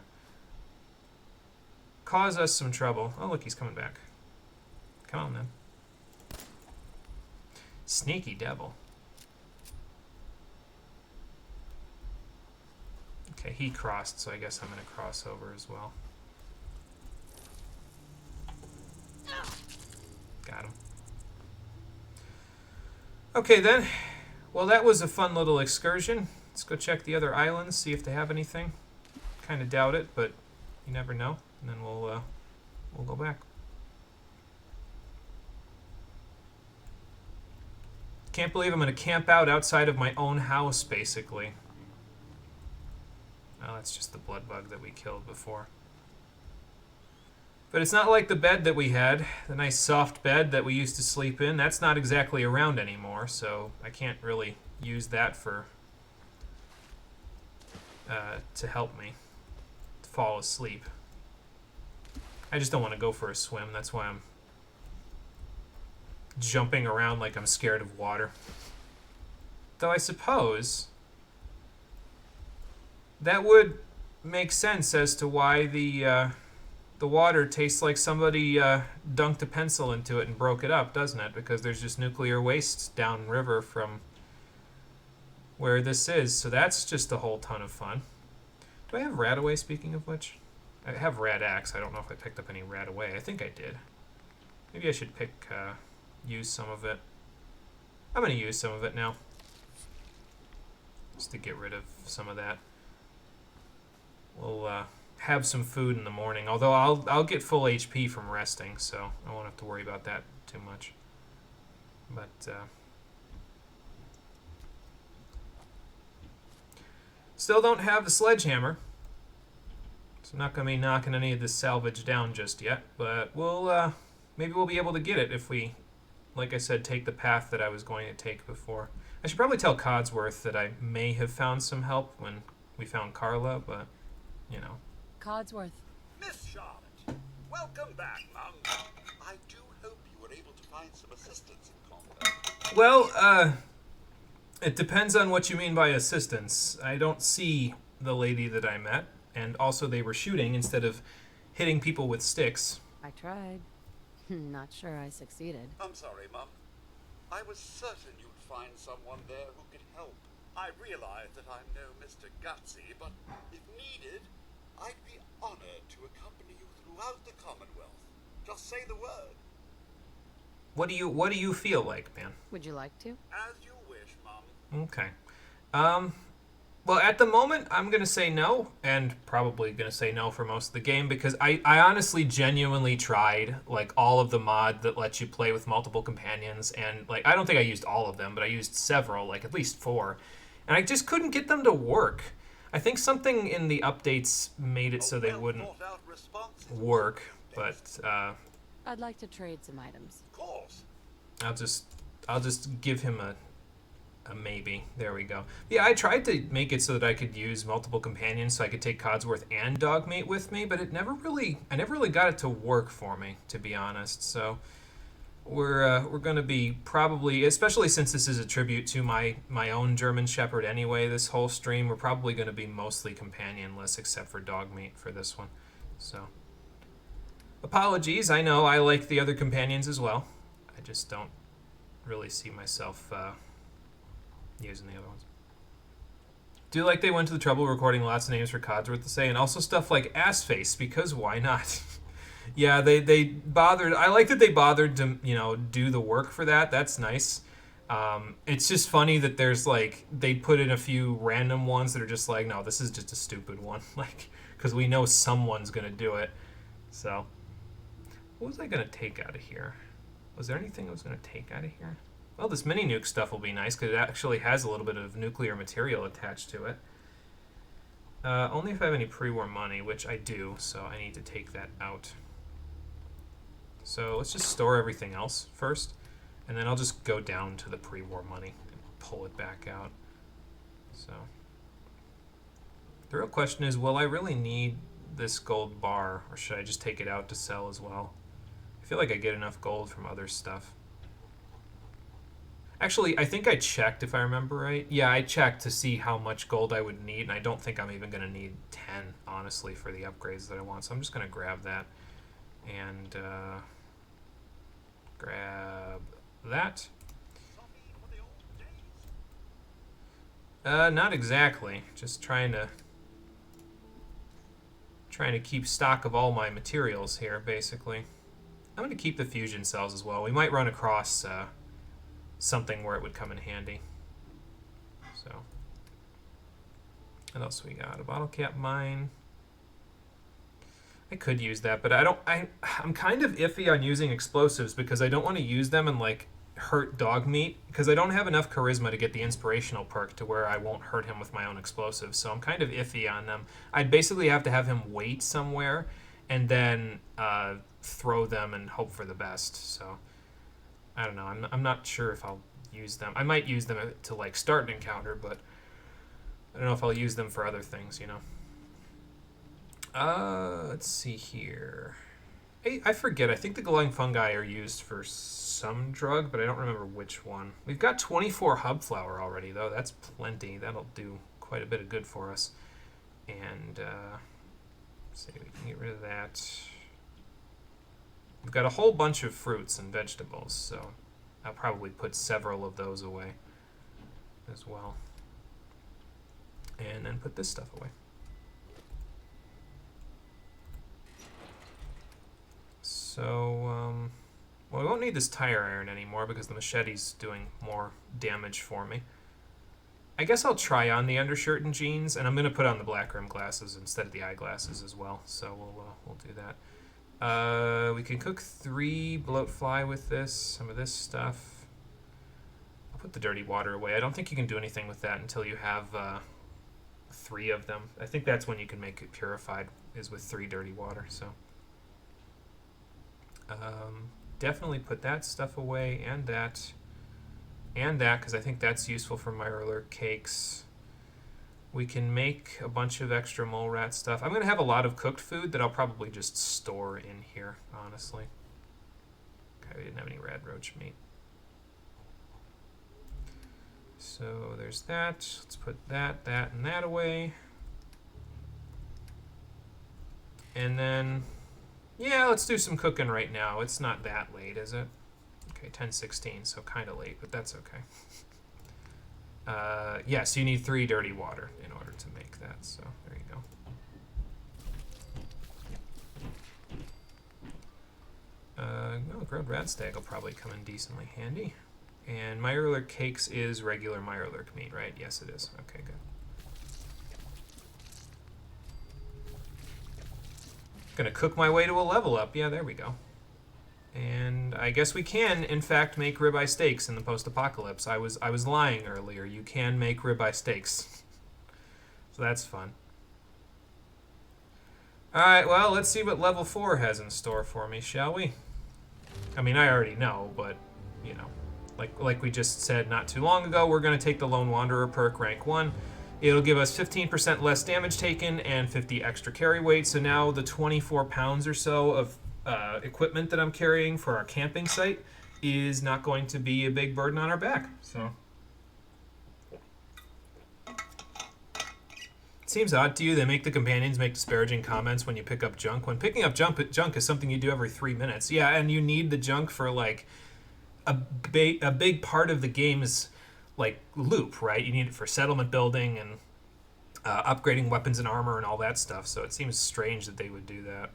cause us some trouble. Oh, look, he's coming back. Come on, then. Sneaky devil. Okay, he crossed, so I guess I'm gonna cross over as well. Okay then. Well, that was a fun little excursion. Let's go check the other islands, see if they have anything. Kind of doubt it, but you never know. And then we'll go back. Can't believe I'm going to camp out outside of my own house, basically. Oh, that's just the blood bug that we killed before. But it's not like the bed that we had, the nice soft bed that we used to sleep in. That's not exactly around anymore, so I can't really use that for to help me to fall asleep. I just don't want to go for a swim. That's why I'm jumping around like I'm scared of water. Though I suppose that would make sense as to why the water tastes like somebody dunked a pencil into it and broke it up, doesn't it? Because there's just nuclear waste downriver from where this is. So that's just a whole ton of fun. Do I have Radaway, speaking of which? I have Rad Axe. I don't know if I picked up any Radaway. I think I did. Maybe I should use some of it. I'm going to use some of it now. Just to get rid of some of that. We'll have some food in the morning. Although I'll get full HP from resting, so I won't have to worry about that too much. But still don't have the sledgehammer, so I'm not going to be knocking any of this salvage down just yet. But we'll maybe we'll be able to get it if we, like I said, take the path that I was going to take before. I should probably tell Codsworth that I may have found some help when we found Carla, but you know. Codsworth. Miss Charlotte, welcome back, Mum. I do hope you were able to find some assistance in Commonwealth. Well, it depends on what you mean by assistance. I don't see the lady that I met, and also they were shooting instead of hitting people with sticks. I tried. Not sure I succeeded. I'm sorry, Mum. I was certain you'd find someone there who could help. I realize that I'm no Mr. Gutsy, but if needed, I'd be honored to accompany you throughout the Commonwealth. Just say the word. What do you feel like, man? Would you like to? As you wish, Mum. Okay. Well, at the moment, I'm going to say no, and probably going to say no for most of the game, because I honestly genuinely tried, like, all of the mod that lets you play with multiple companions, and, like, I don't think I used all of them, but I used several, like, at least 4, and I just couldn't get them to work. I think something in the updates made it so they wouldn't work, but, I'd like to trade some items. Of course. I'll just give him a maybe. There we go. Yeah, I tried to make it so that I could use multiple companions so I could take Codsworth and Dogmeat with me, but I never really got it to work for me, to be honest. So we're going to be probably, especially since this is a tribute to my own German Shepherd anyway, this whole stream, we're probably going to be mostly companionless except for Dogmeat for this one. So apologies. I know I like the other companions as well. I just don't really see myself using the other ones. Do like they went to the trouble of recording lots of names for Codsworth to say, and also stuff like Assface, because why not? Yeah, they bothered. I like that they bothered to, do the work for that. That's nice. It's just funny that there's like, they put in a few random ones that are just like, no, this is just a stupid one. Like, because we know someone's going to do it. So, what was I going to take out of here? Was there anything I was going to take out of here? Well, this mini nuke stuff will be nice because it actually has a little bit of nuclear material attached to it. Only if I have any pre-war money, which I do, so I need to take that out. So let's just store everything else first, and then I'll just go down to the pre-war money and pull it back out. So the real question is, will I really need this gold bar, or should I just take it out to sell as well? I feel like I get enough gold from other stuff. Actually, I think I checked, if I remember right. Yeah, I checked to see how much gold I would need, and I don't think I'm even going to need 10, honestly, for the upgrades that I want. So I'm just going to grab that and grab that. Not exactly. Just trying to keep stock of all my materials here, basically. I'm going to keep the fusion cells as well. We might run across something where it would come in handy. So, what else we got? A bottle cap mine. I could use that, but I'm kind of iffy on using explosives because I don't want to use them and like hurt Dogmeat because I don't have enough charisma to get the inspirational perk to where I won't hurt him with my own explosives. So I'm kind of iffy on them. I'd basically have to have him wait somewhere and then throw them and hope for the best. So I don't know. I'm not sure if I'll use them. I might use them to like start an encounter, but I don't know if I'll use them for other things, you know. Let's see here. I forget. I think the glowing fungi are used for some drug, but I don't remember which one. We've got 24 hub flour already, though. That's plenty. That'll do quite a bit of good for us. And, let's see, we can get rid of that. We've got a whole bunch of fruits and vegetables, so I'll probably put several of those away as well. And then put this stuff away. So, well, we won't need this tire iron anymore because the machete's doing more damage for me. I guess I'll try on the undershirt and jeans, and I'm going to put on the black rim glasses instead of the eyeglasses as well, so we'll do that. We can cook 3 bloat fly with this, some of this stuff. I'll put the dirty water away. I don't think you can do anything with that until you have 3 of them. I think that's when you can make it purified, is with 3 dirty water, so... definitely put that stuff away and that because I think that's useful for my roller cakes. We can make a bunch of extra mole rat stuff. I'm going to have a lot of cooked food that I'll probably just store in here, honestly. Okay, we didn't have any red roach meat. So there's that. Let's put that, and that away. And then... yeah, let's do some cooking right now. It's not that late, is it? Okay, 10:16, so kind of late, but that's okay. Yes, you need 3 dirty water in order to make that, so there you go. Well, grilled radstag will probably come in decently handy. And Mirelurk cakes is regular Mirelurk meat, right? Yes, it is. Okay, good. Gonna cook my way to a level up. Yeah, there we go. And I guess we can, in fact, make ribeye steaks in the post-apocalypse. I was lying earlier. You can make ribeye steaks. So that's fun. Alright, well, let's see what level 4 has in store for me, shall we? I mean, I already know, but, you know, like we just said not too long ago, we're going to take the Lone Wanderer perk, rank 1. It'll give us 15% less damage taken and 50 extra carry weight. So now the 24 pounds or so of equipment that I'm carrying for our camping site is not going to be a big burden on our back. So it seems odd to you. They make the companions make disparaging comments when you pick up junk. When picking up junk is something you do every 3 minutes. Yeah, and you need the junk for like a big part of the game's like loop, right? You need it for settlement building and upgrading weapons and armor and all that stuff. So it seems strange that they would do that.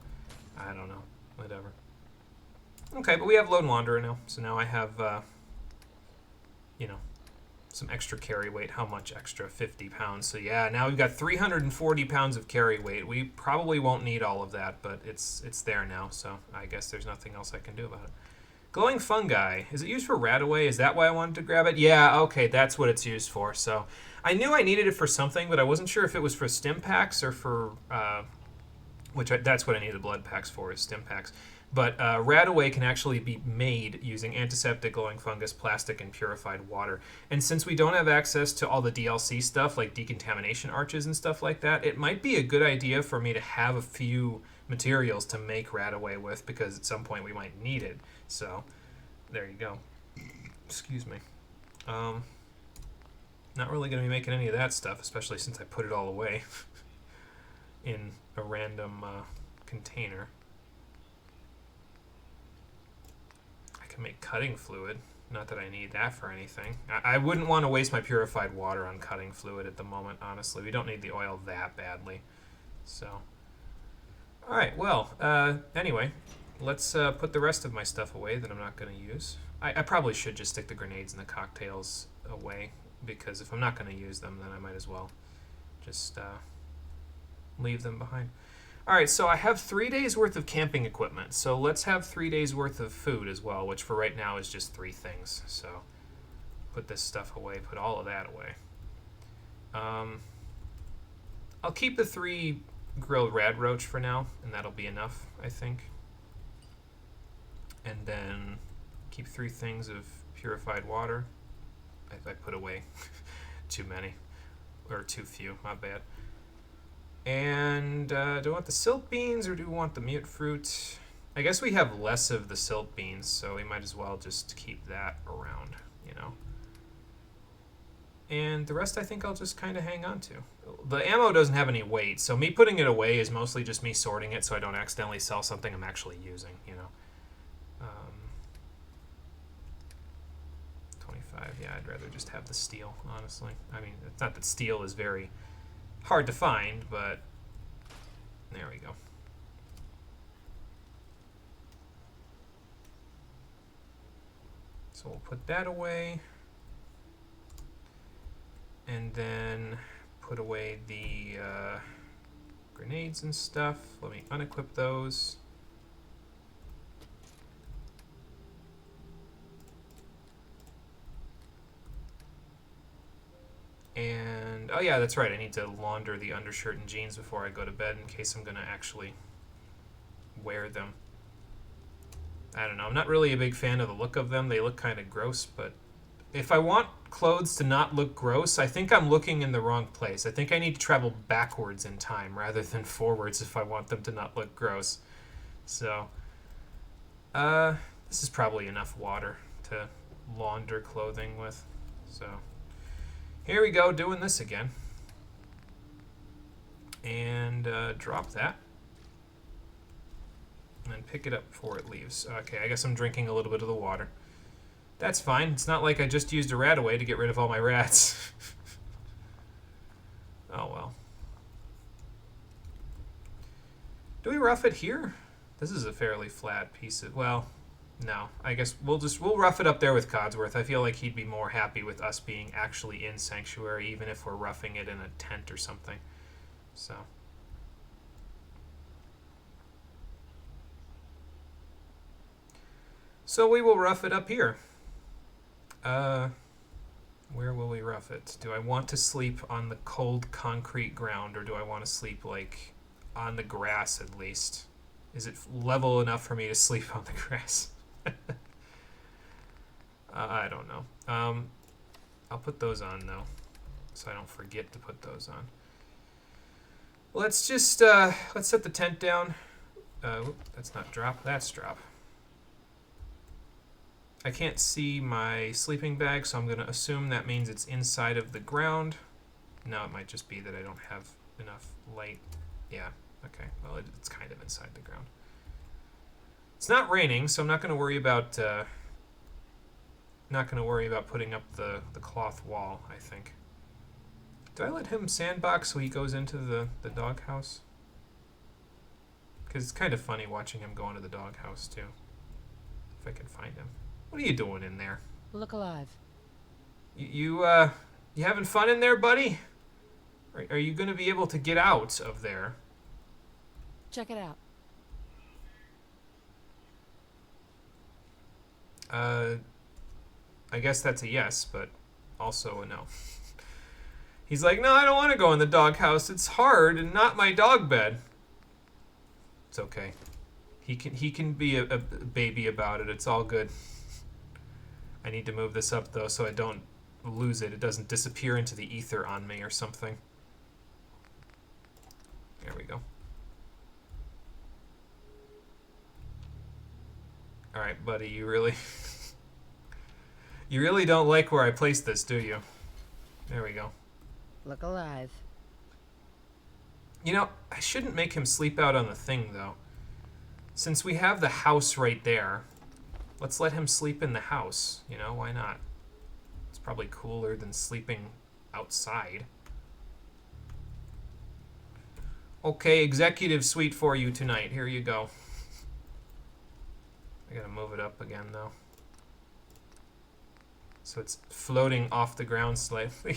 I don't know. Whatever. Okay, but we have Lone Wanderer now. So now I have, you know, some extra carry weight. How much extra? 50 pounds. So yeah, now we've got 340 pounds of carry weight. We probably won't need all of that, but it's there now. So I guess there's nothing else I can do about it. Glowing fungi. Is it used for Radaway? Is that why I wanted to grab it? Yeah, okay, that's what it's used for. So I knew I needed it for something, but I wasn't sure if it was for stim packs or for... that's what I need the blood packs for, is stim packs. But Radaway can actually be made using antiseptic, glowing fungus, plastic, and purified water. And since we don't have access to all the DLC stuff, like decontamination arches and stuff like that, it might be a good idea for me to have a few materials to make Radaway with, because at some point we might need it. So, there you go. Excuse me. Not really going to be making any of that stuff, especially since I put it all away in a random container. I can make cutting fluid. Not that I need that for anything. I wouldn't want to waste my purified water on cutting fluid at the moment, honestly. We don't need the oil that badly. So, alright, well, anyway, let's put the rest of my stuff away that I'm not going to use. I probably should just stick the grenades and the cocktails away, because if I'm not going to use them, then I might as well just leave them behind. Alright, so I have 3 days worth of camping equipment, so let's have 3 days worth of food as well, which for right now is just 3 things. So put this stuff away, put all of that away. I'll keep the 3 grilled rad roach for now, and that'll be enough, I think. And then keep 3 things of purified water. I put away too many, or too few, my bad. And do I want the silt beans or do we want the mute fruit? I guess we have less of the silt beans, so we might as well just keep that around, you know. And the rest I think I'll just kind of hang on to. The ammo doesn't have any weight, so me putting it away is mostly just me sorting it so I don't accidentally sell something I'm actually using, you know. 25, yeah, I'd rather just have the steel, honestly. I mean, it's not that steel is very hard to find, but there we go. So we'll put that away. And then put away the grenades and stuff. Let me unequip those. And, oh yeah, that's right, I need to launder the undershirt and jeans before I go to bed in case I'm going to actually wear them. I don't know, I'm not really a big fan of the look of them. They look kind of gross, but if I want clothes to not look gross, I think I'm looking in the wrong place. I think I need to travel backwards in time rather than forwards if I want them to not look gross. So, this is probably enough water to launder clothing with. So, here we go, doing this again. And drop that. And pick it up before it leaves. Okay, I guess I'm drinking a little bit of the water. That's fine. It's not like I just used a rat away to get rid of all my rats. Oh well. Do we rough it here? This is a fairly flat piece of... Well, no. I guess we'll rough it up there with Codsworth. I feel like he'd be more happy with us being actually in Sanctuary, even if we're roughing it in a tent or something. So... So we will rough it up here. Where will we rough it? Do I want to sleep on the cold concrete ground, or do I want to sleep, like, on the grass at least? Is it level enough for me to sleep on the grass? I don't know. I'll put those on, though, so I don't forget to put those on. Let's just, let's set the tent down. That's not drop, that's drop. I can't see my sleeping bag, so I'm going to assume that means it's inside of the ground. No, it might just be that I don't have enough light. Yeah, okay. Well, it's kind of inside the ground. It's not raining, so I'm not going to worry about putting up the cloth wall, I think. Do I let him sandbox so he goes into the doghouse? Because it's kind of funny watching him go into the doghouse, too. If I can find him. What are you doing in there? Look alive. You having fun in there, buddy? Are you going to be able to get out of there? Check it out. I guess that's a yes, but also a no. He's like, no, I don't want to go in the doghouse. It's hard and not my dog bed. It's okay. He can be a baby about it. It's all good. I need to move this up, though, so I don't lose it. It doesn't disappear into the ether on me or something. There we go. Alright, buddy, you really... you really don't like where I placed this, do you? There we go. Look alive. You know, I shouldn't make him sleep out on the thing, though. Since we have the house right there... Let's let him sleep in the house, you know, why not? It's probably cooler than sleeping outside. Okay, executive suite for you tonight. Here you go. I gotta move it up again, though. So it's floating off the ground slightly.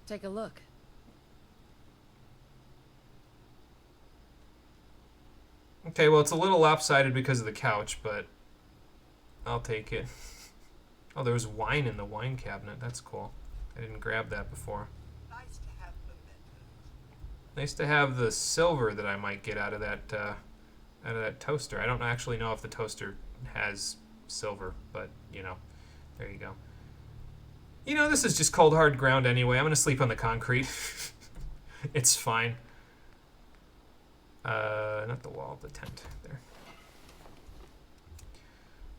Take a look. Okay, well, it's a little lopsided because of the couch, but I'll take it. Oh, there was wine in the wine cabinet. That's cool. I didn't grab that before. Nice to have mementos. Nice to have the silver that I might get out of that toaster. I don't actually know if the toaster has silver, but, you know, there you go. You know, this is just cold, hard ground anyway. I'm going to sleep on the concrete. It's fine. Not the wall, the tent. There.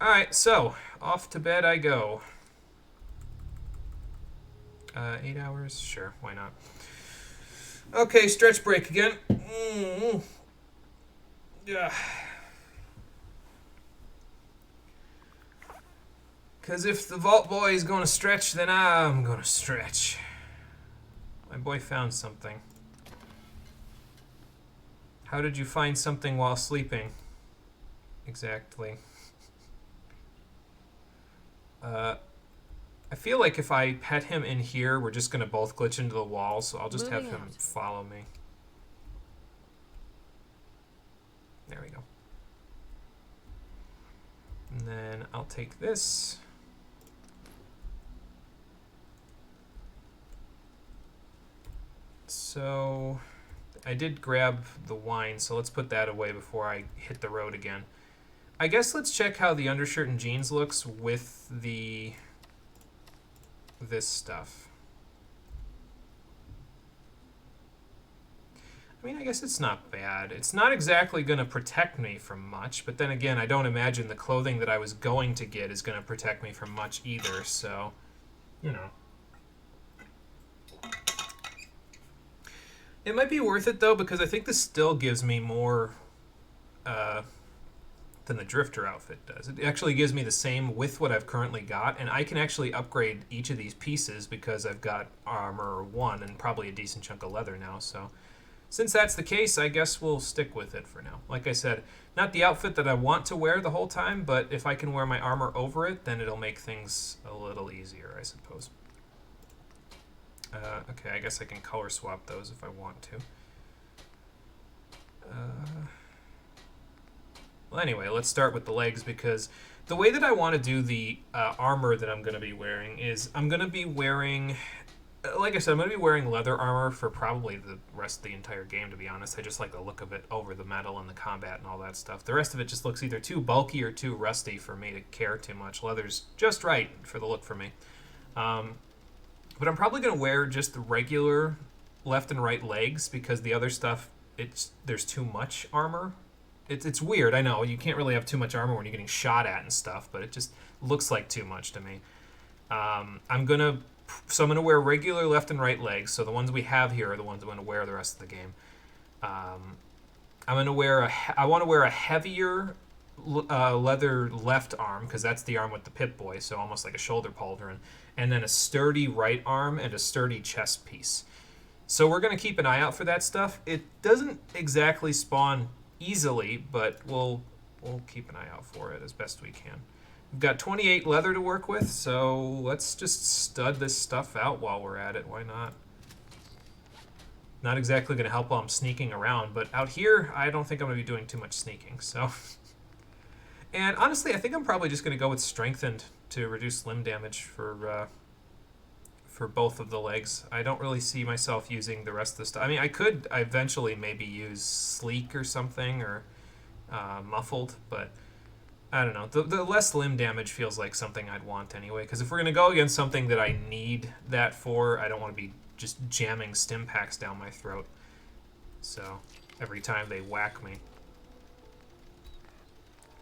Alright, so, off to bed I go. 8 hours? Sure, why not? Okay, stretch break again. Yeah. Because if the Vault Boy is going to stretch, then I'm going to stretch. My boy found something. How did you find something while sleeping? Exactly. I feel like if I pet him in here, we're just going to both glitch into the wall, so I'll just have him follow me. There we go. And then I'll take this. So I did grab the wine, so let's put that away before I hit the road again. I guess let's check how the undershirt and jeans looks with this stuff. I mean, I guess it's not bad. It's not exactly going to protect me from much, but then again, I don't imagine the clothing that I was going to get is going to protect me from much either, so, you know. It might be worth it, though, because I think this still gives me more than the Drifter outfit does. It actually gives me the same with what I've currently got, and I can actually upgrade each of these pieces because I've got armor 1 and probably a decent chunk of leather now, so since that's the case, I guess we'll stick with it for now. Like I said, not the outfit that I want to wear the whole time, but if I can wear my armor over it, then it'll make things a little easier, I suppose. Okay, I guess I can color swap those if I want to. Well, anyway, let's start with the legs, because the way that I want to do the armor that I'm going to be wearing is I'm going to be wearing, like I said, I'm going to be wearing leather armor for probably the rest of the entire game, to be honest. I just like the look of it over the metal and the combat and all that stuff. The rest of it just looks either too bulky or too rusty for me to care too much. Leather's just right for the look for me. But I'm probably going to wear just the regular left and right legs because the other stuff, there's too much armor. It's weird, I know. You can't really have too much armor when you're getting shot at and stuff, but it just looks like too much to me. I'm going to wear regular left and right legs, so the ones we have here are the ones I'm going to wear the rest of the game. I want to wear a heavier leather left arm, because that's the arm with the Pipboy, so almost like a shoulder pauldron, and then a sturdy right arm and a sturdy chest piece. So we're going to keep an eye out for that stuff. It doesn't exactly spawn easily, but we'll keep an eye out for it as best we can. We've got 28 leather to work with, so let's just stud this stuff out while we're at it. Why not? Not exactly going to help while I'm sneaking around, but out here, I don't think I'm going to be doing too much sneaking, so... And honestly, I think I'm probably just going to go with strengthened to reduce limb damage for both of the legs. I don't really see myself using the rest of the stuff. I mean, I could eventually maybe use sleek or something, or muffled, but I don't know. The less limb damage feels like something I'd want anyway, because if we're going to go against something that I need that for, I don't want to be just jamming stim packs down my throat. So, every time they whack me.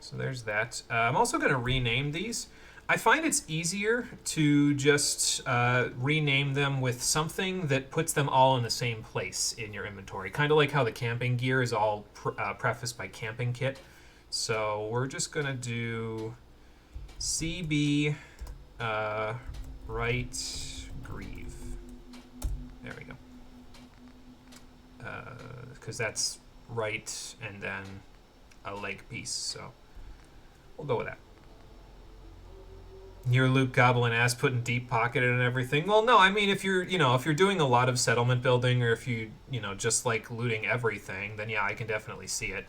So there's that. I'm also going to rename these. I find it's easier to just rename them with something that puts them all in the same place in your inventory. Kind of like how the camping gear is all prefaced by camping kit. So we're just going to do CB right greave. There we go. Because that's right and then a leg piece, so we'll go with that. Your Luke Goblin ass putting deep pocket and everything. Well, no, I mean, if you're doing a lot of settlement building, or if you just like looting everything, then yeah, I can definitely see it.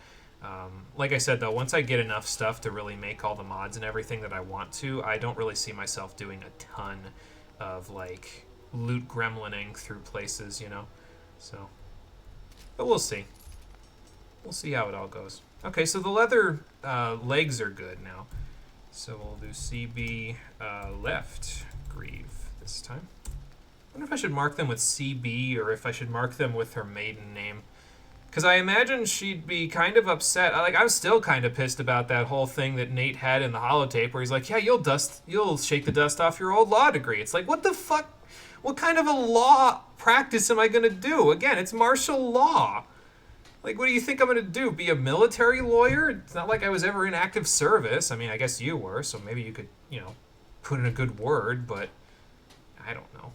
Like I said, though, once I get enough stuff to really make all the mods and everything that I want to, I don't really see myself doing a ton of like loot gremlining through places, So, but we'll see. We'll see how it all goes. Okay, so the leather legs are good now. So we'll do CB left Grieve this time. I wonder if I should mark them with CB or if I should mark them with her maiden name. Because I imagine she'd be kind of upset. Like, I'm still kind of pissed about that whole thing that Nate had in the holotape where he's like, yeah, you'll shake the dust off your old law degree. It's like, what the fuck? What kind of a law practice am I going to do? Again, it's martial law. Like, what do you think I'm going to do? Be a military lawyer? It's not like I was ever in active service. I mean, I guess you were, so maybe you could, put in a good word, but I don't know.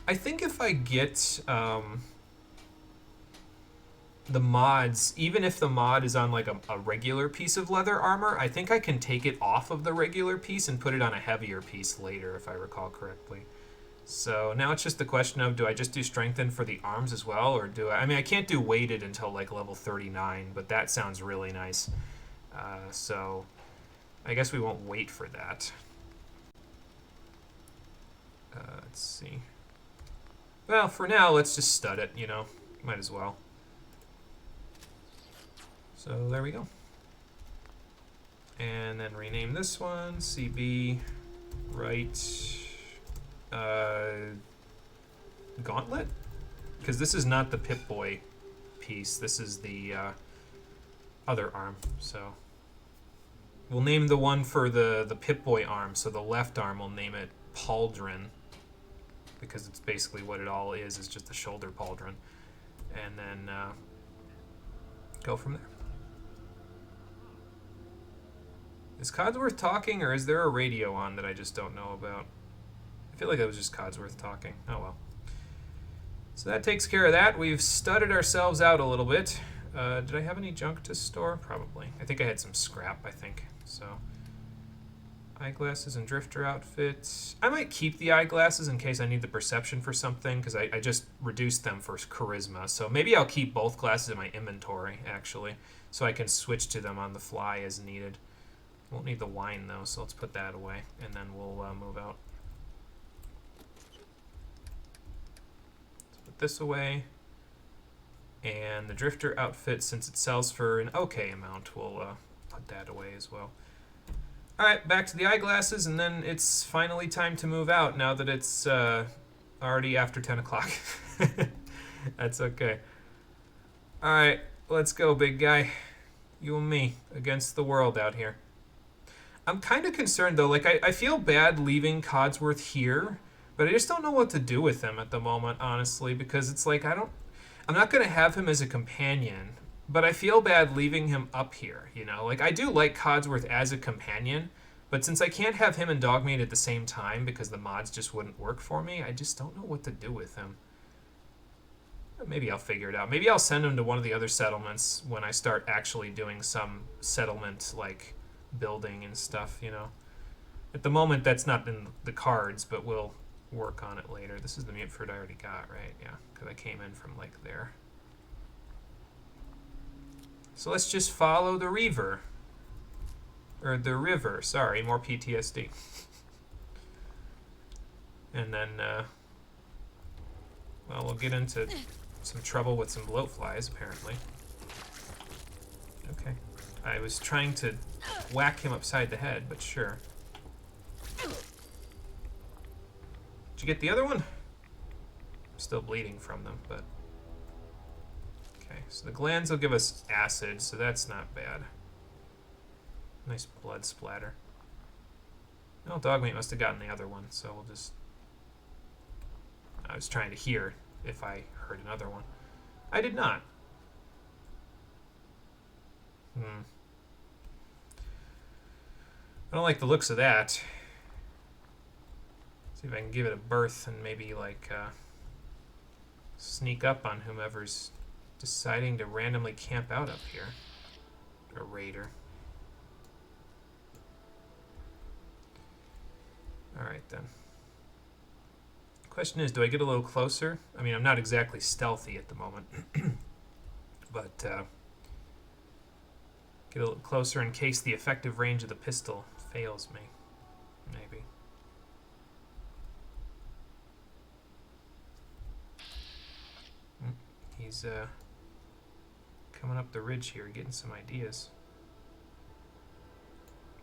I think if I get the mods, even if the mod is on like a regular piece of leather armor, I think I can take it off of the regular piece and put it on a heavier piece later, if I recall correctly. So now it's just the question of, do I just do strengthened for the arms as well, or do I mean, I can't do weighted until like level 39, but that sounds really nice. So I guess we won't wait for that. Let's see. Well, for now, let's just stud it, might as well. So there we go. And then rename this one, CB, right, Gauntlet? Because this is not the Pipboy piece, this is the other arm, so. We'll name the one for the Pipboy arm, so the left arm we'll name it Pauldron, because it's basically what it all is just a shoulder pauldron. And then go from there. Is Codsworth talking, or is there a radio on that I just don't know about? I feel like that was just Codsworth talking. Oh well. So that takes care of that. We've studded ourselves out a little bit. Did I have any junk to store? Probably. I think I had some scrap, So, eyeglasses and drifter outfits. I might keep the eyeglasses in case I need the perception for something, because I just reduced them for charisma. So maybe I'll keep both glasses in my inventory, actually, so I can switch to them on the fly as needed. Won't need the wine, though, so let's put that away, and then we'll move out. Let's put this away. And the drifter outfit, since it sells for an okay amount, we'll put that away as well. Alright, back to the eyeglasses, and then it's finally time to move out now that it's already after 10 o'clock. That's okay. Alright, let's go, big guy. You and me against the world out here. I'm kind of concerned, though. Like, I feel bad leaving Codsworth here, but I just don't know what to do with him at the moment, honestly, because it's like, I'm not going to have him as a companion, but I feel bad leaving him up here, Like, I do like Codsworth as a companion, but since I can't have him and Dogmeat at the same time because the mods just wouldn't work for me, I just don't know what to do with him. Maybe I'll figure it out. Maybe I'll send him to one of the other settlements when I start actually doing some settlement, like, building and stuff, At the moment, that's not in the cards, but we'll work on it later. This is the Mutford I already got, right? Yeah, because I came in from, like, there. So let's just follow the river. Or the river, sorry, more PTSD. And then, well, we'll get into some trouble with some bloatflies, apparently. Okay. I was trying to whack him upside the head, but sure. Did you get the other one? I'm still bleeding from them, but... Okay, so the glands will give us acid, so that's not bad. Nice blood splatter. Well, Dogmeat must have gotten the other one, so we'll just... I was trying to hear if I heard another one. I did not. I don't like the looks of that. See if I can give it a berth and maybe, like, sneak up on whomever's deciding to randomly camp out up here. A raider. Alright then. Question is, do I get a little closer? I mean, I'm not exactly stealthy at the moment. But, get a little closer in case the effective range of the pistol fails me. Maybe. He's, coming up the ridge here, getting some ideas.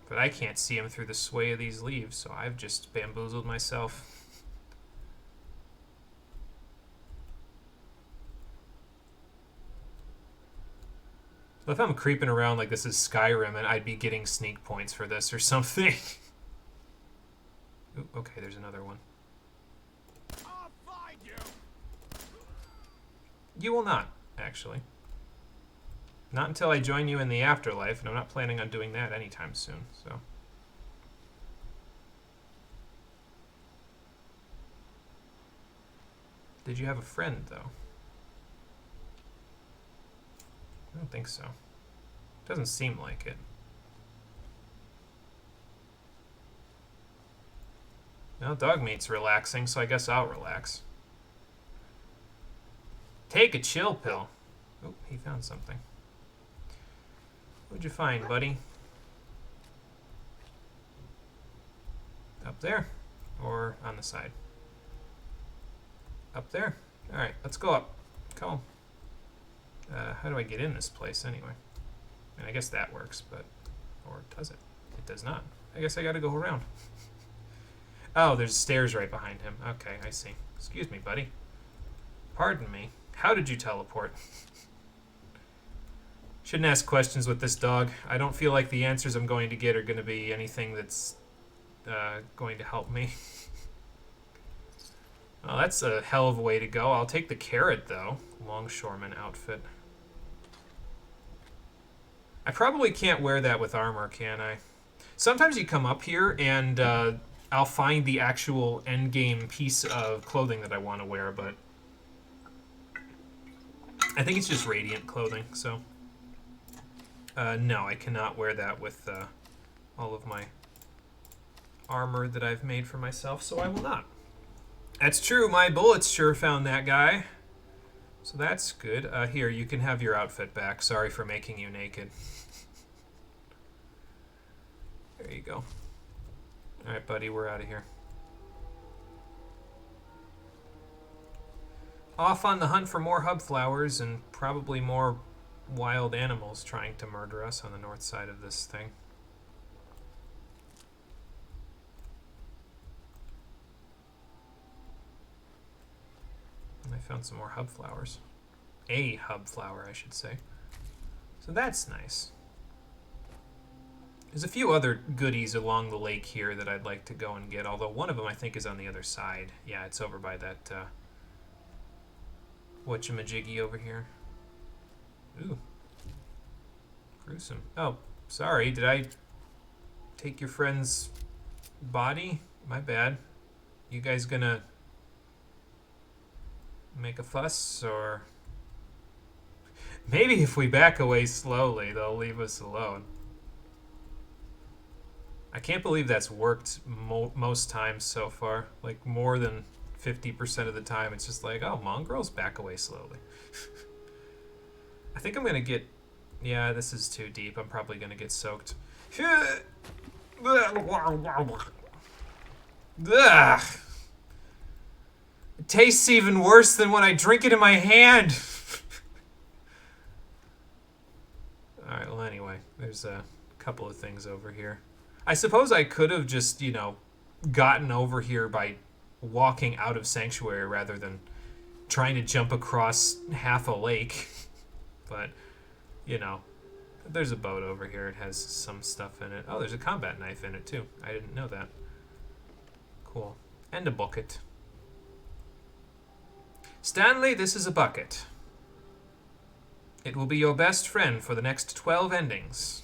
But I can't see him through the sway of these leaves, so I've just bamboozled myself. If I'm creeping around like this is Skyrim, and I'd be getting sneak points for this or something. Ooh, okay, there's another one. I'll find you. You will not, actually. Not until I join you in the afterlife, and I'm not planning on doing that anytime soon, so. Did you have a friend, though? I don't think so. Doesn't seem like it. Well, Dogmeat's relaxing, so I guess I'll relax. Take a chill pill. Oh, he found something. What'd you find, buddy? Up there? Or on the side? Up there? Alright, let's go up. Come on. How do I get in this place anyway? I mean, I guess that works, but... Or does it? It does not. I guess I gotta go around. Oh, there's stairs right behind him. Okay, I see. Excuse me, buddy. Pardon me. How did you teleport? Shouldn't ask questions with this dog. I don't feel like the answers I'm going to get are going to be anything that's going to help me. Well, that's a hell of a way to go. I'll take the carrot, though. Longshoreman outfit. I probably can't wear that with armor, can I? Sometimes you come up here and I'll find the actual endgame piece of clothing that I want to wear, but I think it's just radiant clothing, so no, I cannot wear that with all of my armor that I've made for myself, so I will not. That's true, my bullets sure found that guy. So that's good. Here, you can have your outfit back. Sorry for making you naked. There you go. Alright, buddy, we're out of here. Off on the hunt for more hub flowers and probably more wild animals trying to murder us on the north side of this thing. And I found some more hub flowers. A hub flower, I should say. So that's nice. There's a few other goodies along the lake here that I'd like to go and get, although one of them I think is on the other side. Yeah, it's over by that, whatchamajiggy over here. Ooh. Gruesome. Oh, sorry, did I take your friend's body? My bad. You guys gonna make a fuss, or... Maybe if we back away slowly, they'll leave us alone. I can't believe that's worked most times so far. Like, more than 50% of the time, it's just like, oh, mongrels, back away slowly. I think I'm going to get... Yeah, this is too deep. I'm probably going to get soaked. Ugh. It tastes even worse than when I drink it in my hand. Alright, well, anyway, there's a couple of things over here. I suppose I could have just, you know, gotten over here by walking out of Sanctuary rather than trying to jump across half a lake. But, you know, there's a boat over here. It has some stuff in it. Oh, there's a combat knife in it, too. I didn't know that. Cool. And a bucket. Stanley, this is a bucket. It will be your best friend for the next 12 endings.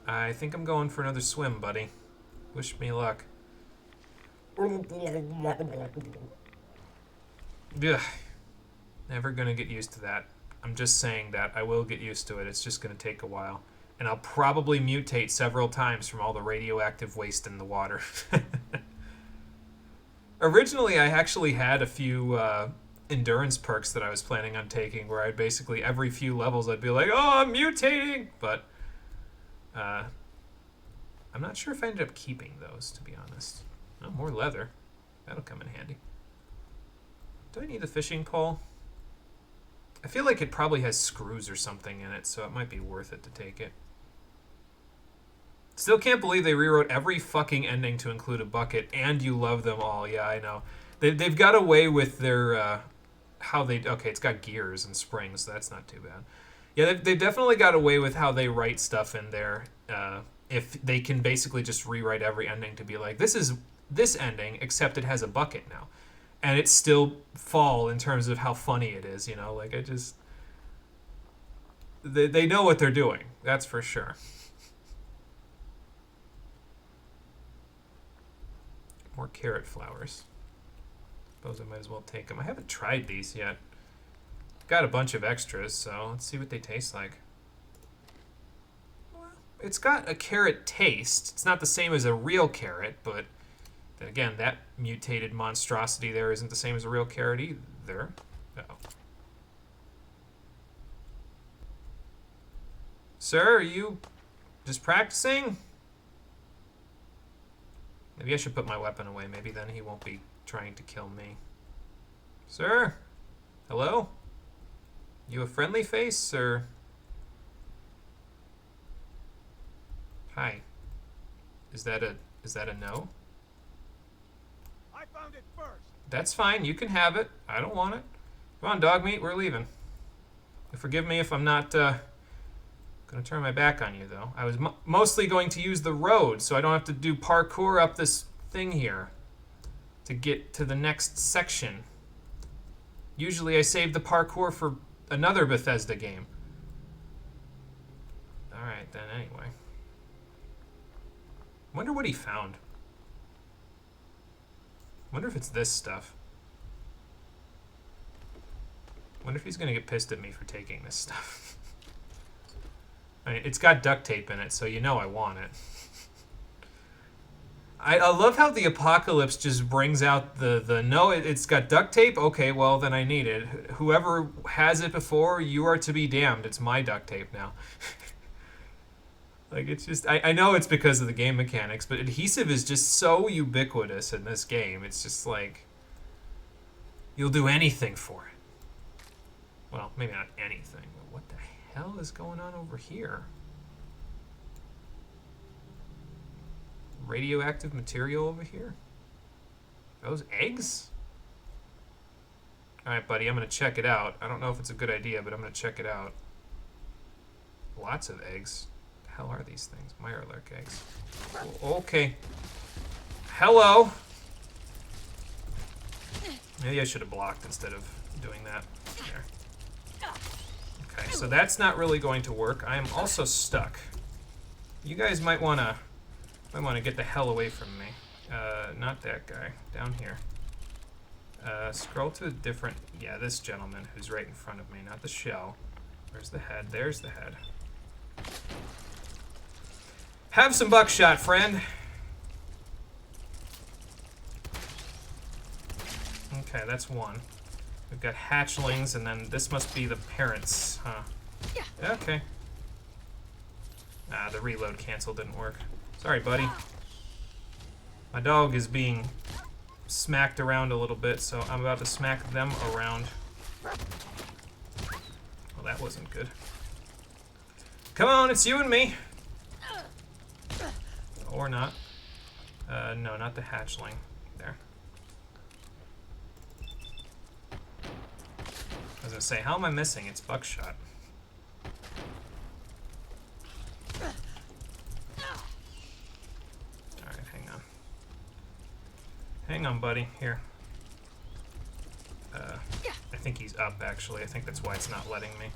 I think I'm going for another swim, buddy. Wish me luck. Ugh. Never gonna get used to that. I'm just saying that I will get used to it. It's just gonna take a while. And I'll probably mutate several times from all the radioactive waste in the water. Originally, I actually had a few endurance perks that I was planning on taking where I'd basically, every few levels, I'd be like, oh, I'm mutating! But I'm not sure if I ended up keeping those, to be honest. Oh, more leather. That'll come in handy. Do I need the fishing pole? I feel like it probably has screws or something in it, so it might be worth it to take it. Still can't believe they rewrote every fucking ending to include a bucket, and you love them all. Yeah, I know. They've got away with their, how they... Okay, it's got gears and springs, so that's not too bad. Yeah, they've definitely got away with how they write stuff in there. If they can basically just rewrite every ending to be like, this is this ending, except it has a bucket now. And it still fall in terms of how funny it is, you know? Like, I just... They know what they're doing, that's for sure. More carrot flowers. Suppose I might as well take them. I haven't tried these yet. Got a bunch of extras, so let's see what they taste like. Well, it's got a carrot taste. It's not the same as a real carrot, but then again, that mutated monstrosity there isn't the same as a real carrot either. Uh-oh. Sir, are you just practicing? Maybe I should put my weapon away. Maybe then he won't be trying to kill me. Sir? Hello? You a friendly face, or... Hi. Is that a no? I found it first. That's fine. You can have it. I don't want it. Come on, Dogmeat. We're leaving. Forgive me if I'm not gonna turn my back on you, though. I was mostly going to use the road, so I don't have to do parkour up this thing here to get to the next section. Usually I save the parkour for another Bethesda game. Alright, then, anyway. Wonder what he found. Wonder if it's this stuff. Wonder if he's gonna get pissed at me for taking this stuff. I mean, it's got duct tape in it, so you know I want it. I love how the apocalypse just brings out the no, it's got duct tape? Okay, well, then I need it. Whoever has it before, you are to be damned. It's my duct tape now. Like, it's just... I know it's because of the game mechanics, but adhesive is just so ubiquitous in this game. It's just like... You'll do anything for it. Well, maybe not anything, but what the hell is going on over here? Radioactive material over here? Those eggs? Alright, buddy, I'm going to check it out. I don't know if it's a good idea, but I'm going to check it out. Lots of eggs. What the hell are these things? Mirelurk eggs. Okay. Hello! Maybe I should have blocked instead of doing that. There. Okay, so that's not really going to work. I am also stuck. You guys might want to get the hell away from me. Not that guy. Down here. Scroll to a different... Yeah, this gentleman who's right in front of me, not the shell. Where's the head? There's the head. Have some buckshot, friend. Okay, that's one. We've got hatchlings, and then this must be the parents, huh? Yeah. Okay. Ah, the reload cancel didn't work. Sorry, buddy. My dog is being smacked around a little bit, so I'm about to smack them around. Well, that wasn't good. Come on, it's you and me. Or not. No, not the hatchling. There. I was gonna say, how am I missing? It's buckshot. Alright, hang on. Hang on, buddy. Here. I think he's up, actually. I think that's why it's not letting me.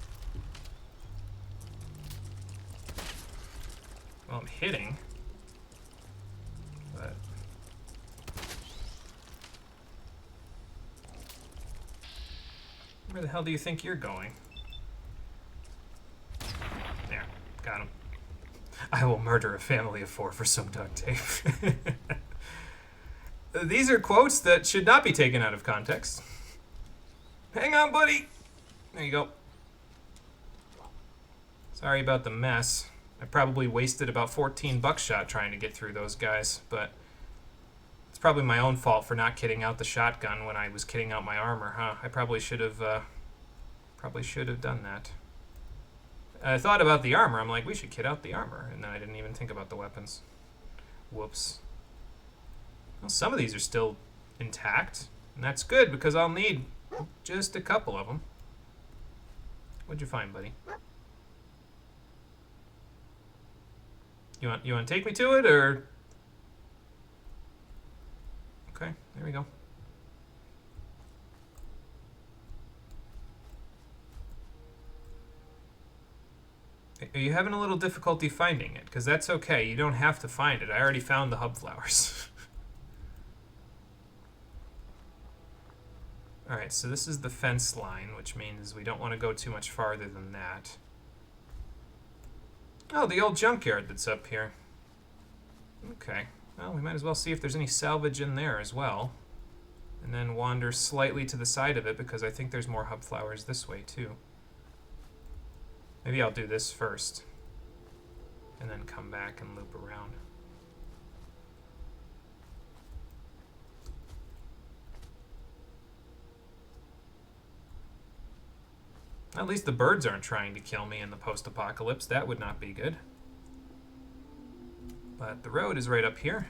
Well, I'm hitting. But... Where the hell do you think you're going? There. Got him. I will murder a family of 4 for some duct tape. These are quotes that should not be taken out of context. Hang on, buddy. There you go. Sorry about the mess. I probably wasted about 14 buckshot trying to get through those guys, but it's probably my own fault for not kitting out the shotgun when I was kitting out my armor, huh? I probably should have done that. I thought about the armor. I'm like, we should kit out the armor, and then I didn't even think about the weapons. Whoops. Well, some of these are still intact, and that's good because I'll need just a couple of them. What'd you find, buddy? You want to take me to it, or? Okay, there we go. Are you having a little difficulty finding it? Because that's okay. You don't have to find it. I already found the hub flowers. Alright, so this is the fence line, which means we don't want to go too much farther than that. Oh, the old junkyard that's up here. Okay. Well, we might as well see if there's any salvage in there as well. And then wander slightly to the side of it, because I think there's more hub flowers this way, too. Maybe I'll do this first. And then come back and loop around. At least the birds aren't trying to kill me in the post-apocalypse. That would not be good. But the road is right up here.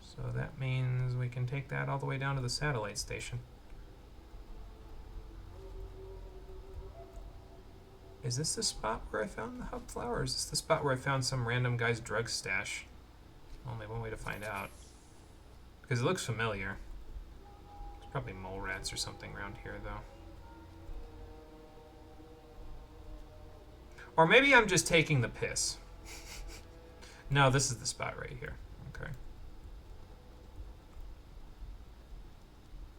So that means we can take that all the way down to the satellite station. Is this the spot where I found the hub flower, or is this the spot where I found some random guy's drug stash? Only one way to find out. Because it looks familiar. There's probably mole rats or something around here, though. Or maybe I'm just taking the piss. No, this is the spot right here. Okay.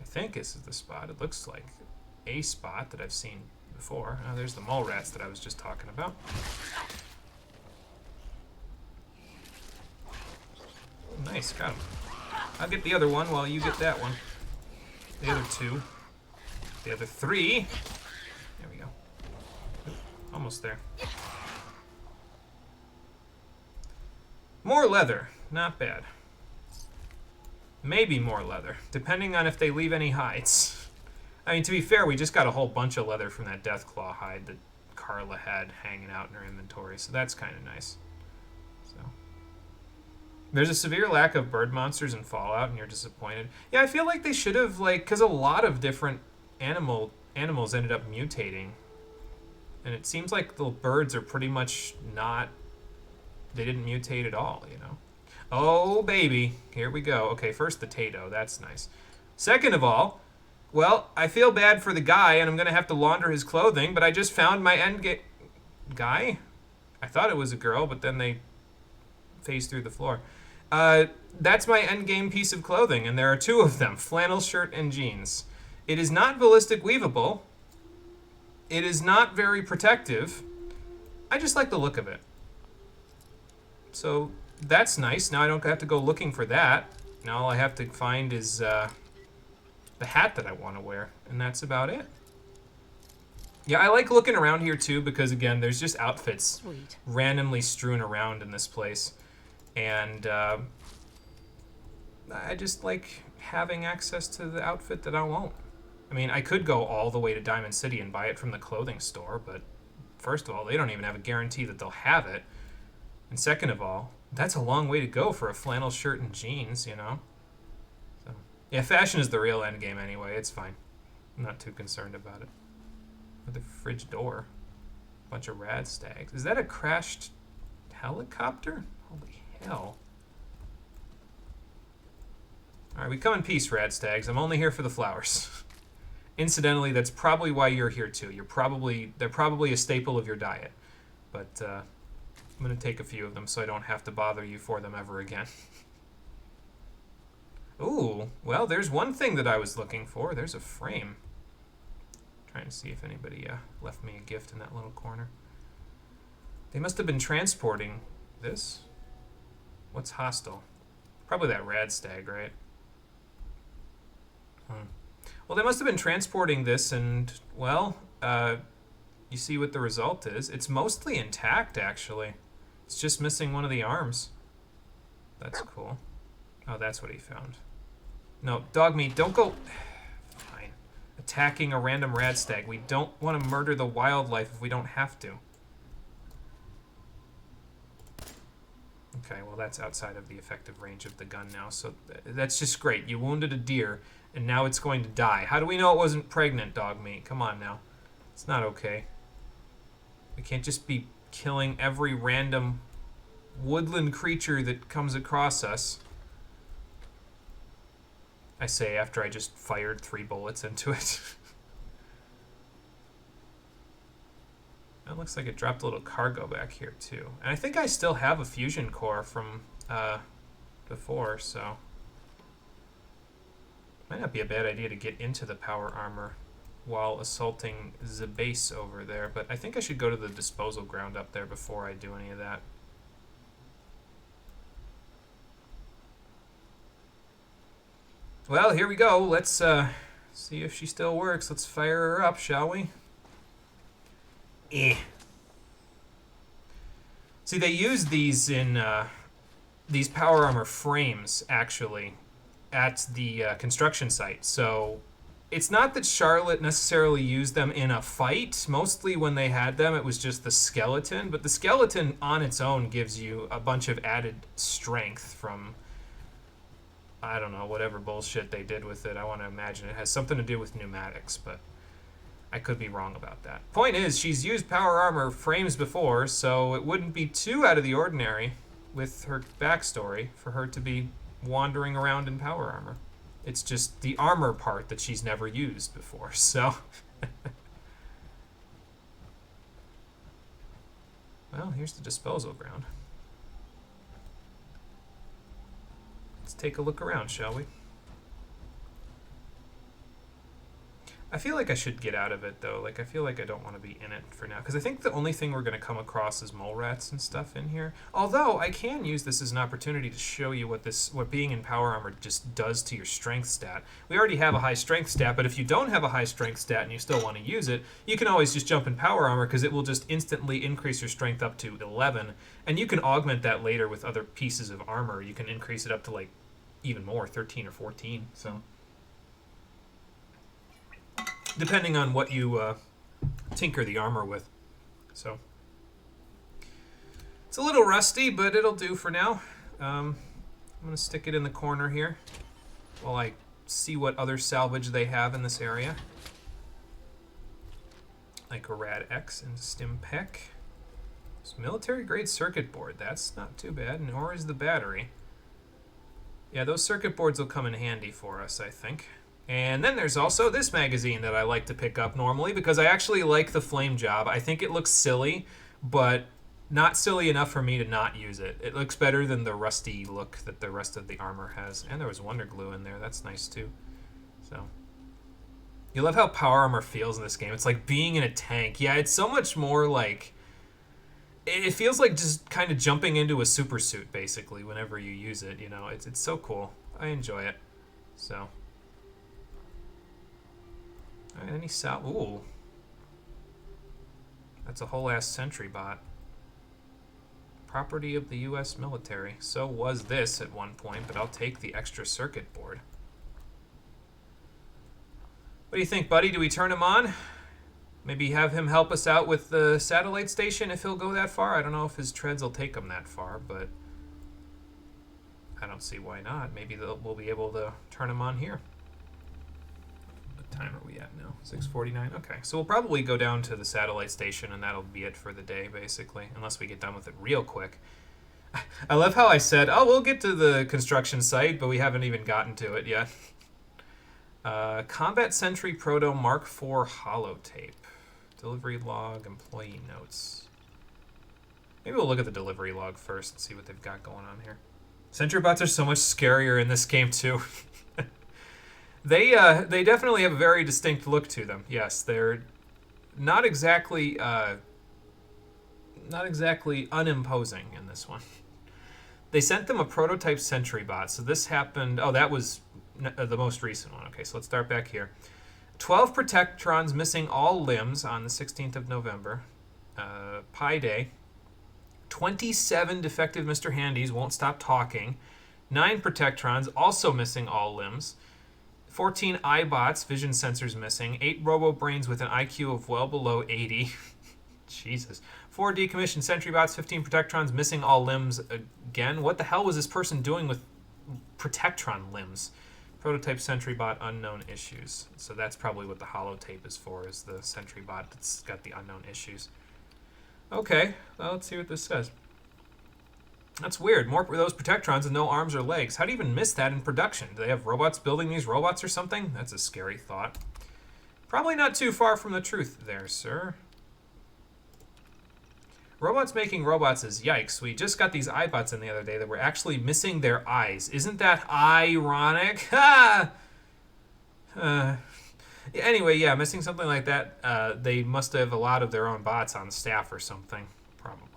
I think this is the spot. It looks like a spot that I've seen before. Oh, there's the mole rats that I was just talking about. Nice, got him. I'll get the other one while you get that one. The other 2. The other 3. There we go. Oop, almost there. More leather. Not bad. Maybe more leather, depending on if they leave any hides. I mean, to be fair, we just got a whole bunch of leather from that Deathclaw hide that Carla had hanging out in her inventory, so that's kind of nice. So, there's a severe lack of bird monsters in Fallout, and you're disappointed. Yeah, I feel like they should have, like, because a lot of different animals ended up mutating, and it seems like the birds are pretty much not. They didn't mutate at all, you know. Oh baby, here we go. Okay, first the Tato, that's nice. Second of all. Well, I feel bad for the guy, and I'm going to have to launder his clothing, but I just found my guy? I thought it was a girl, but then they phased through the floor. That's my endgame piece of clothing, and there are 2 of them, flannel shirt and jeans. It is not ballistic weavable. It is not very protective. I just like the look of it. So that's nice. Now I don't have to go looking for that. Now all I have to find is the hat that I want to wear, and that's about it. Yeah, I like looking around here too because, again, there's just outfits randomly strewn around in this place, and I just like having access to the outfit that I want. I mean, I could go all the way to Diamond City and buy it from the clothing store, but first of all, they don't even have a guarantee that they'll have it, and second of all, that's a long way to go for a flannel shirt and jeans, you know? So, yeah, fashion is the real end game anyway. It's fine. I'm not too concerned about it. With the fridge door. Bunch of rad stags. Is that a crashed helicopter? Holy hell. Alright, we come in peace, rad stags. I'm only here for the flowers. Incidentally, that's probably why you're here too. They're probably a staple of your diet. But I'm going to take a few of them so I don't have to bother you for them ever again. Ooh, well, there's one thing that I was looking for. There's a frame. Trying to see if anybody left me a gift in that little corner. They must have been transporting this. What's hostile? Probably that rad stag, right? Well, they must have been transporting this, and, well, you see what the result is. It's mostly intact, actually. It's just missing one of the arms. That's cool. Oh, that's what he found. No, Dogmeat, don't go... Fine. Attacking a random rad stag. We don't want to murder the wildlife if we don't have to. Okay, well, that's outside of the effective range of the gun now, so that's just great. You wounded a deer, and now it's going to die. How do we know it wasn't pregnant, Dogmeat? Come on now. It's not okay. We can't just be killing every random woodland creature that comes across us. I say after I just fired 3 bullets into it. It looks like it dropped a little cargo back here too. And I think I still have a fusion core from before, so might not be a bad idea to get into the power armor while assaulting the base over there, but I think I should go to the disposal ground up there before I do any of that. Well, here we go. Let's see if she still works. Let's fire her up, shall we? See, they use these in these power armor frames, actually, at the construction site. So it's not that Charlotte necessarily used them in a fight. Mostly when they had them, it was just the skeleton. But the skeleton on its own gives you a bunch of added strength from, I don't know, whatever bullshit they did with it. I want to imagine it has something to do with pneumatics, but I could be wrong about that. Point is, she's used power armor frames before, so it wouldn't be too out of the ordinary with her backstory for her to be wandering around in power armor. It's just the armor part that she's never used before, so... Well, here's the disposal ground. Let's take a look around, shall we? I feel like I should get out of it, though. Like, I feel like I don't want to be in it for now. Because I think the only thing we're going to come across is mole rats and stuff in here. Although, I can use this as an opportunity to show you what being in power armor just does to your strength stat. We already have a high strength stat, but if you don't have a high strength stat and you still want to use it, you can always just jump in power armor because it will just instantly increase your strength up to 11. And you can augment that later with other pieces of armor. You can increase it up to, like, even more, 13 or 14, so... Depending on what you tinker the armor with. So it's a little rusty, but it'll do for now. I'm going to stick it in the corner here while I see what other salvage they have in this area. Like a Rad X and Stim Peck. This military grade circuit board, that's not too bad, nor is the battery. Yeah, those circuit boards will come in handy for us, I think. And then there's also this magazine that I like to pick up normally because I actually like the flame job. I think it looks silly, but not silly enough for me to not use it. It looks better than the rusty look that the rest of the armor has. And there was Wonder Glue in there. That's nice too. So you love how power armor feels in this game. It's like being in a tank. Yeah, it's so much more like... It feels like just kind of jumping into a super suit, basically, whenever you use it. You know, it's so cool. I enjoy it. So... Alright, any ooh. That's a whole ass sentry bot. Property of the US military. So was this at one point, but I'll take the extra circuit board. What do you think, buddy? Do we turn him on? Maybe have him help us out with the satellite station if he'll go that far? I don't know if his treads will take him that far, but I don't see why not. Maybe we'll be able to turn him on here. Time are we at now? 6:49. Okay, so we'll probably go down to the satellite station and that'll be it for the day, basically, unless we get done with it real quick. I love how I said, oh, we'll get to the construction site, but we haven't even gotten to it yet. Combat Sentry Proto Mark IV holotape. Delivery log, employee notes. Maybe we'll look at the delivery log first and see what they've got going on here. Sentry bots are so much scarier in this game too. They definitely have a very distinct look to them. Yes, they're not exactly unimposing in this one. They sent them a prototype sentry bot. So this happened. Oh, that was the most recent one. Okay, so let's start back here. 12 Protectrons missing all limbs on the 16th of November. Pi Day. 27 defective Mr. Handys won't stop talking. 9 Protectrons also missing all limbs. 14 iBots, vision sensors missing. 8 Robo-Brains with an IQ of well below 80. Jesus. 4 decommissioned sentry bots, 15 Protectrons missing all limbs again. What the hell was this person doing with Protectron limbs? Prototype sentry bot, unknown issues. So that's probably what the holotape is for, is the sentry bot that's got the unknown issues. Okay, well, let's see what this says. That's weird. More of those Protectrons with no arms or legs. How do you even miss that in production? Do they have robots building these robots or something? That's a scary thought. Probably not too far from the truth there, sir. Robots making robots is yikes. We just got these iBots in the other day that were actually missing their eyes. Isn't that ironic? Ha! Anyway, yeah, missing something like that. They must have a lot of their own bots on staff or something, probably.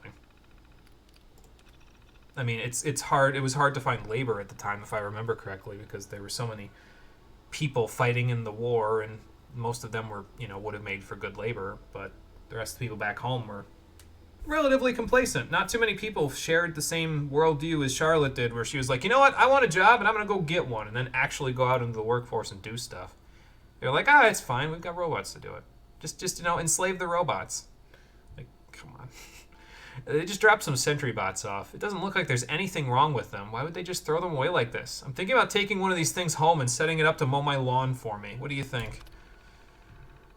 I mean, it's hard. It was hard to find labor at the time, if I remember correctly, because there were so many people fighting in the war, and most of them were, would have made for good labor, but the rest of the people back home were relatively complacent. Not too many people shared the same worldview as Charlotte did, where she was like, you know what, I want a job and I'm going to go get one, and then actually go out into the workforce and do stuff. They're like, it's fine, we've got robots to do it. Just enslave the robots. Like, come on. They just dropped some sentry bots off. It doesn't look like there's anything wrong with them. Why would they just throw them away like this? I'm thinking about taking one of these things home and setting it up to mow my lawn for me. What do you think?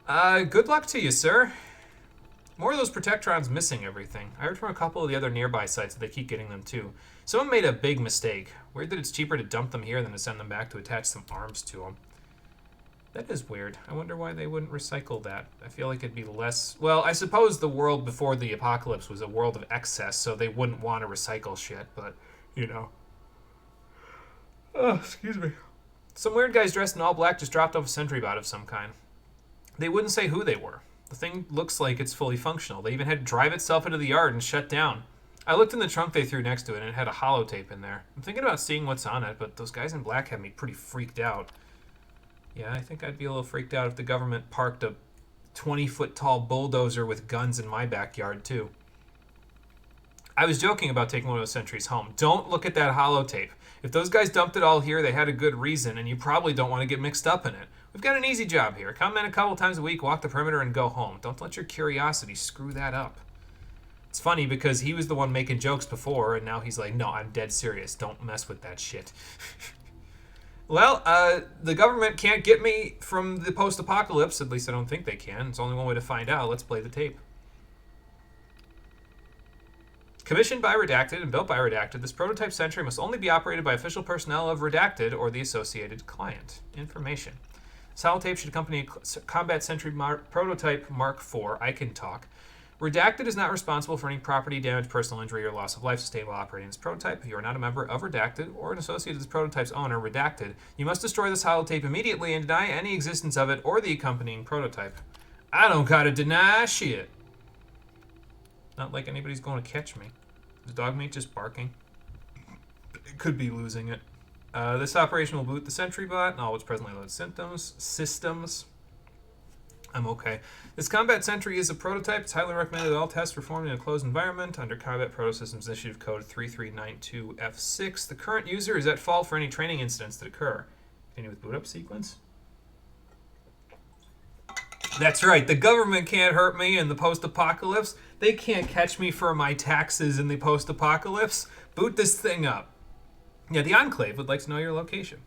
Good luck to you, sir. More of those Protectrons missing everything. I heard from a couple of the other nearby sites that they keep getting them too. Someone made a big mistake. Weird that it's cheaper to dump them here than to send them back to attach some arms to them. That is weird. I wonder why they wouldn't recycle that. I feel like it'd be less... Well, I suppose the world before the apocalypse was a world of excess, so they wouldn't want to recycle shit, but, Oh, excuse me. Some weird guys dressed in all black just dropped off a sentry bot of some kind. They wouldn't say who they were. The thing looks like it's fully functional. They even had to drive itself into the yard and shut down. I looked in the trunk they threw next to it, and it had a holotape in there. I'm thinking about seeing what's on it, but those guys in black had me pretty freaked out. Yeah, I think I'd be a little freaked out if the government parked a 20-foot-tall bulldozer with guns in my backyard, too. I was joking about taking one of those sentries home. Don't look at that holotape. If those guys dumped it all here, they had a good reason, and you probably don't want to get mixed up in it. We've got an easy job here. Come in a couple times a week, walk the perimeter, and go home. Don't let your curiosity screw that up. It's funny because he was the one making jokes before, and now he's like, no, I'm dead serious. Don't mess with that shit. Well, the government can't get me from the post-apocalypse. At least I don't think they can. It's only one way to find out. Let's play the tape. Commissioned by Redacted and built by Redacted, this prototype sentry must only be operated by official personnel of Redacted or the associated client. Information. This holotape should accompany a combat sentry prototype Mark IV. I can talk. Redacted is not responsible for any property damage, personal injury, or loss of life sustained while operating this prototype. If you are not a member of Redacted or an associate of this prototype's owner, Redacted, you must destroy this holotape immediately and deny any existence of it or the accompanying prototype. I don't gotta deny shit. Not like anybody's going to catch me. Is Dogmeat just barking? It could be losing it. This operation will boot the sentry bot and all its presently loaded systems. I'm okay. This combat sentry is a prototype. It's highly recommended that all tests were performed in a closed environment under Combat Proto Systems Initiative Code 3392F6. The current user is at fault for any training incidents that occur. Continue with boot up sequence. That's right. The government can't hurt me in the post-apocalypse. They can't catch me for my taxes in the post-apocalypse. Boot this thing up. Yeah, the Enclave would like to know your location.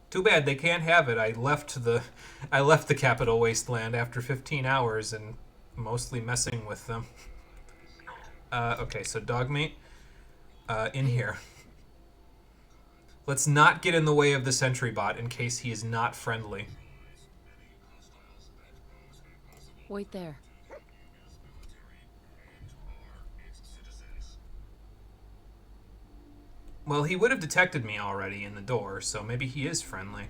Too bad they can't have it. I left the capital Wasteland after 15 hours and mostly messing with them. Okay, so Dogmeat, in here. Let's not get in the way of the sentry bot in case he is not friendly. Wait there. Well, he would have detected me already in the door, so maybe he is friendly.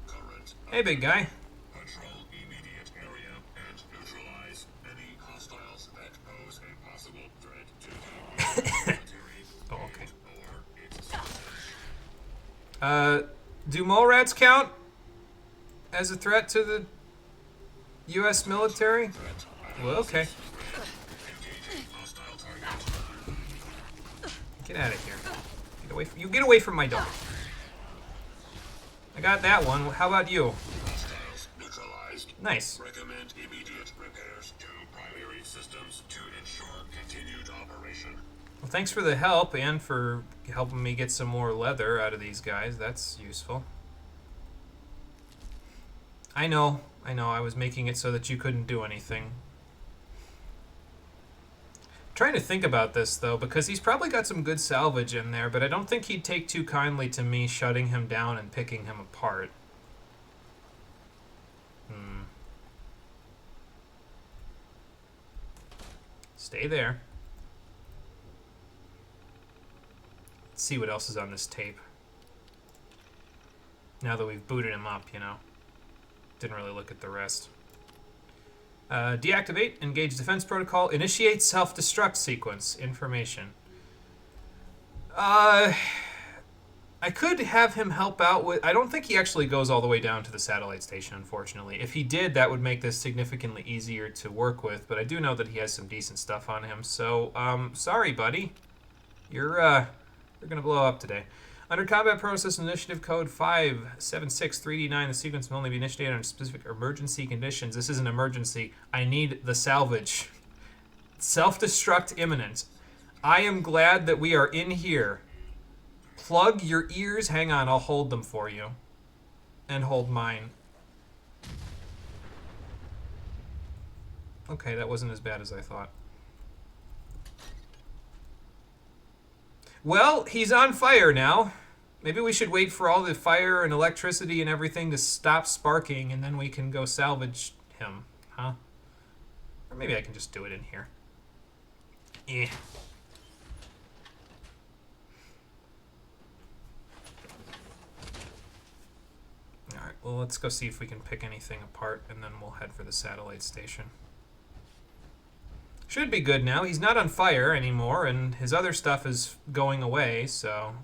Current Hey, big guy. Patrol immediate area and neutralize any hostiles that pose a possible threat to the military Oh, okay. or its citizens. Do mole rats count as a threat to the U.S. military? Well, okay. Engaging hostile target. Get out of here. Get away from, you get away from my dog. I got that one. How about you? Hostiles neutralized. Nice. Recommend immediate repairs to primary systems to ensure continued operation. Well, thanks for the help and for helping me get some more leather out of these guys. That's useful. I know. I was making it so that you couldn't do anything. Trying to think about this, though, because he's probably got some good salvage in there, but I don't think he'd take too kindly to me shutting him down and picking him apart. Stay there. Let's see what else is on this tape. Now that we've booted him up, you know. Didn't really look at the rest. Deactivate, engage defense protocol, initiate self-destruct sequence, information. I could have him help out with... I don't think he actually goes all the way down to the satellite station, unfortunately. If he did, that would make this significantly easier to work with, but I do know that he has some decent stuff on him, so, sorry, buddy. You're gonna blow up today. Under Combat Process Initiative Code 5763D9, the sequence will only be initiated under specific emergency conditions. This is an emergency. I need the salvage. Self-destruct imminent. I am glad that we are in here. Plug your ears. Hang on, I'll hold them for you. And hold mine. Okay, that wasn't as bad as I thought. Well, he's on fire now. Maybe we should wait for all the fire and electricity and everything to stop sparking, and then we can go salvage him, huh? Or maybe I can just do it in here. Eh. Alright, well, let's go see if we can pick anything apart, and then we'll head for the satellite station. Should be good now. He's not on fire anymore, and his other stuff is going away, so...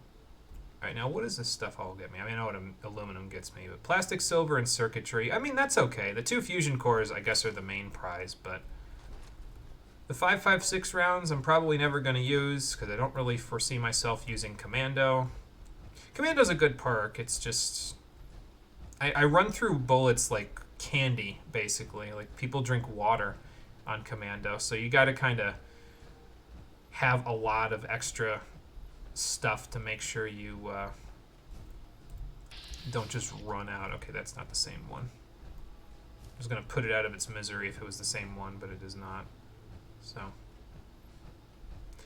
Alright, now what does this stuff all get me? I mean, I know what aluminum gets me, but plastic, silver, and circuitry. I mean, that's okay. The 2 fusion cores, I guess, are the main prize, but... The 5.56 rounds I'm probably never going to use, because I don't really foresee myself using Commando. Commando's a good perk. It's just... I run through bullets like candy, basically. Like, people drink water on Commando, so you got to kind of have a lot of extra stuff to make sure you don't just run out. Okay, that's not the same one. I was going to put it out of its misery if it was the same one, but it is not. So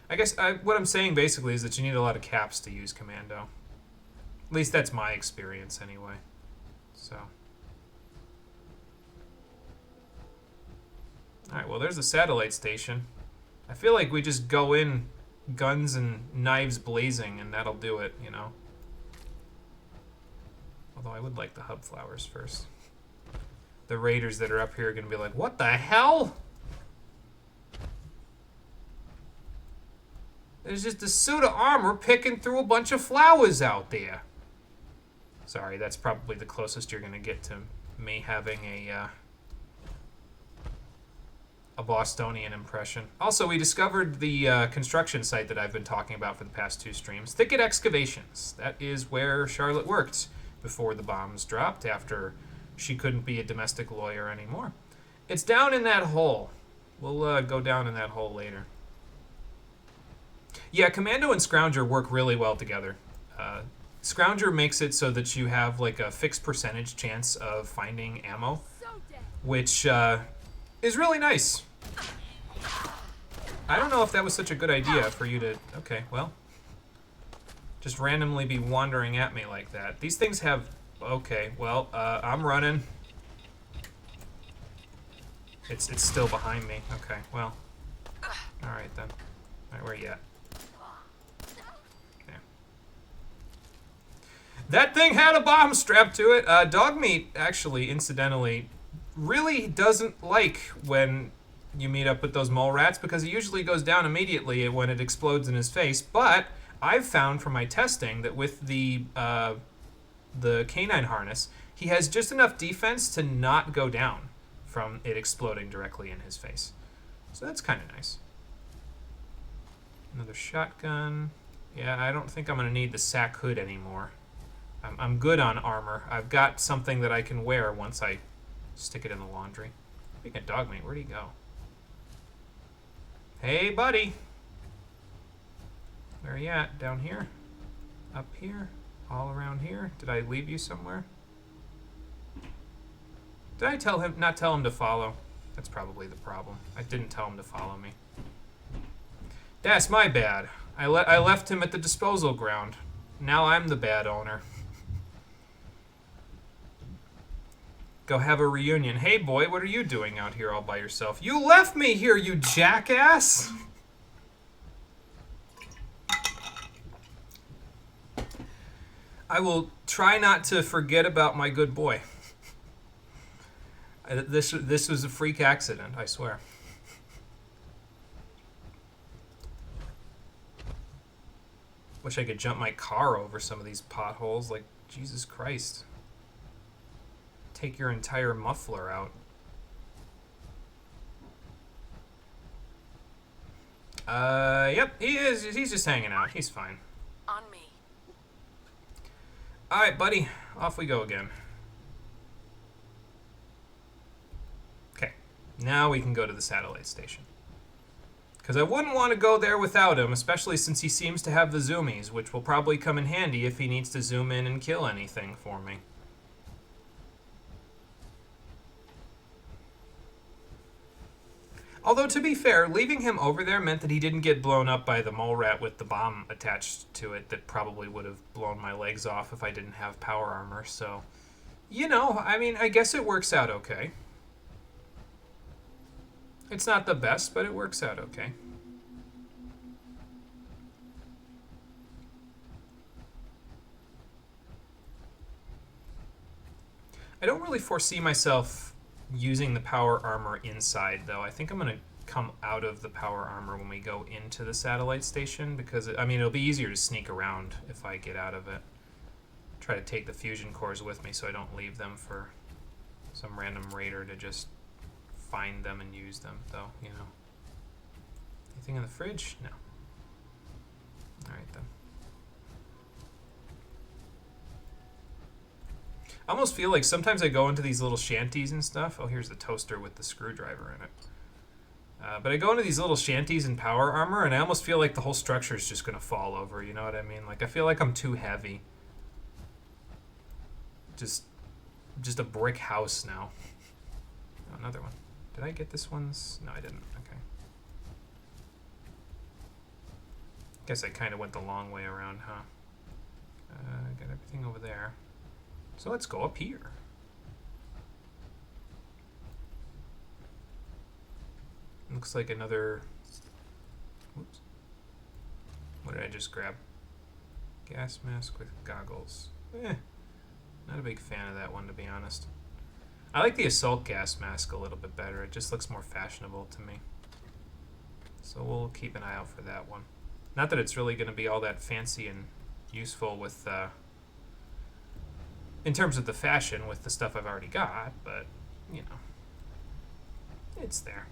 I guess what I'm saying basically is that you need a lot of caps to use Commando. At least that's my experience anyway. So alright, well, there's the satellite station. I feel like we just go in guns and knives blazing, and that'll do it, you know? Although I would like the hub flowers first. The raiders that are up here are going to be like, what the hell? There's just a suit of armor picking through a bunch of flowers out there. Sorry, that's probably the closest you're going to get to me having a Bostonian impression. Also, we discovered the construction site that I've been talking about for the past 2 streams. Thicket Excavations. That is where Charlotte worked before the bombs dropped, after she couldn't be a domestic lawyer anymore. It's down in that hole. We'll go down in that hole later. Yeah, Commando and Scrounger work really well together. Scrounger makes it so that you have like a fixed percentage chance of finding ammo, which is really nice. I don't know if that was such a good idea for you to... Okay, well. Just randomly be wandering at me like that. These things have... Okay, well, I'm running. It's still behind me. Okay, well. Alright then. Alright, where you at? That thing had a bomb strapped to it. Dogmeat, actually, incidentally, really doesn't like when you meet up with those mole rats because he usually goes down immediately when it explodes in his face. But I've found from my testing that with the canine harness, he has just enough defense to not go down from it exploding directly in his face. So that's kind of nice. Another shotgun. Yeah, I don't think I'm going to need the sack hood anymore. I'm good on armor. I've got something that I can wear once I stick it in the laundry. Speaking of Dogmeat, where'd he go? Hey, buddy. Where are you at? Down here? Up here? All around here? Did I leave you somewhere? Did I not tell him to follow? That's probably the problem. I didn't tell him to follow me. That's my bad. I left him at the disposal ground. Now I'm the bad owner. Go have a reunion. Hey, boy, what are you doing out here all by yourself? You left me here, you jackass! I will try not to forget about my good boy. This was a freak accident, I swear. Wish I could jump my car over some of these potholes. Like, Jesus Christ. Take your entire muffler out. Yep, he is. He's just hanging out. He's fine. On me. Alright, buddy. Off we go again. Okay. Now we can go to the satellite station. Because I wouldn't want to go there without him, especially since he seems to have the zoomies, which will probably come in handy if he needs to zoom in and kill anything for me. Although, to be fair, leaving him over there meant that he didn't get blown up by the mole rat with the bomb attached to it that probably would have blown my legs off if I didn't have power armor, so... You know, I mean, I guess it works out okay. It's not the best, but it works out okay. I don't really foresee myself using the power armor inside, though. I think I'm going to come out of the power armor when we go into the satellite station, because, I mean, it'll be easier to sneak around if I get out of it. Try to take the fusion cores with me so I don't leave them for some random raider to just find them and use them, though, you know. Anything in the fridge? No. Alright, then. I almost feel like sometimes I go into these little shanties and stuff. Oh, here's the toaster with the screwdriver in it. But I go into these little shanties in power armor, and I almost feel like the whole structure is just going to fall over, you know what I mean? Like, I feel like I'm too heavy. Just a brick house now. Oh, another one. Did I get this one's? No, I didn't. Okay. Guess I kind of went the long way around, huh? Got everything over there. So let's go up here. Looks like another... Whoops. What did I just grab? Gas mask with goggles. Not a big fan of that one, to be honest. I like the assault gas mask a little bit better. It just looks more fashionable to me. So we'll keep an eye out for that one. Not that it's really going to be all that fancy and useful with... in terms of the fashion with the stuff I've already got, but, you know, it's there.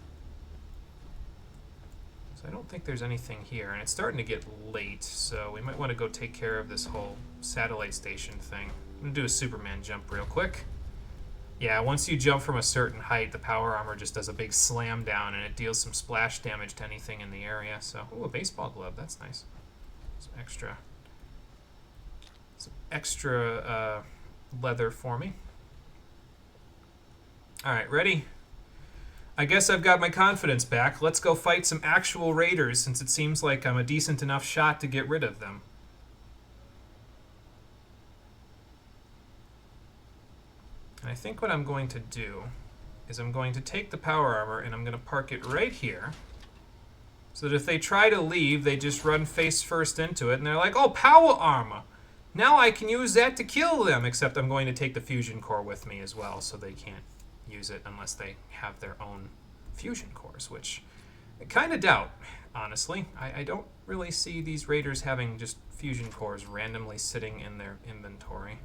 So I don't think there's anything here, and it's starting to get late, so we might want to go take care of this whole satellite station thing. I'm going to do a Superman jump real quick. Yeah, once you jump from a certain height, the power armor just does a big slam down, and it deals some splash damage to anything in the area, so... Ooh, a baseball glove, that's nice. Some extra leather for me. Alright, ready? I guess I've got my confidence back. Let's go fight some actual raiders, since it seems like I'm a decent enough shot to get rid of them. And I think what I'm going to do is I'm going to take the power armor and I'm going to park it right here, so that if they try to leave, they just run face first into it, and they're like, oh, power armor! Now I can use that to kill them, except I'm going to take the fusion core with me as well, so they can't use it unless they have their own fusion cores, which I kind of doubt, honestly. I don't really see these raiders having just fusion cores randomly sitting in their inventory.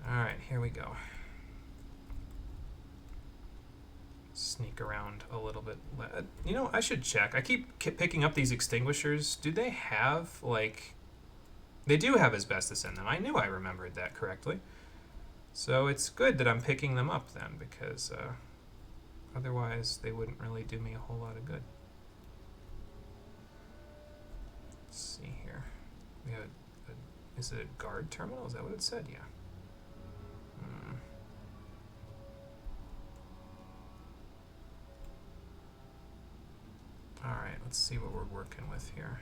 Alright, here we go. Sneak around a little bit. You know, I should check. I keep picking up these extinguishers. Do they have, like... They do have asbestos in them. I knew I remembered that correctly. So it's good that I'm picking them up then, because otherwise they wouldn't really do me a whole lot of good. Let's see here. We have is it a guard terminal? Is that what it said? Yeah. Alright, let's see what we're working with here.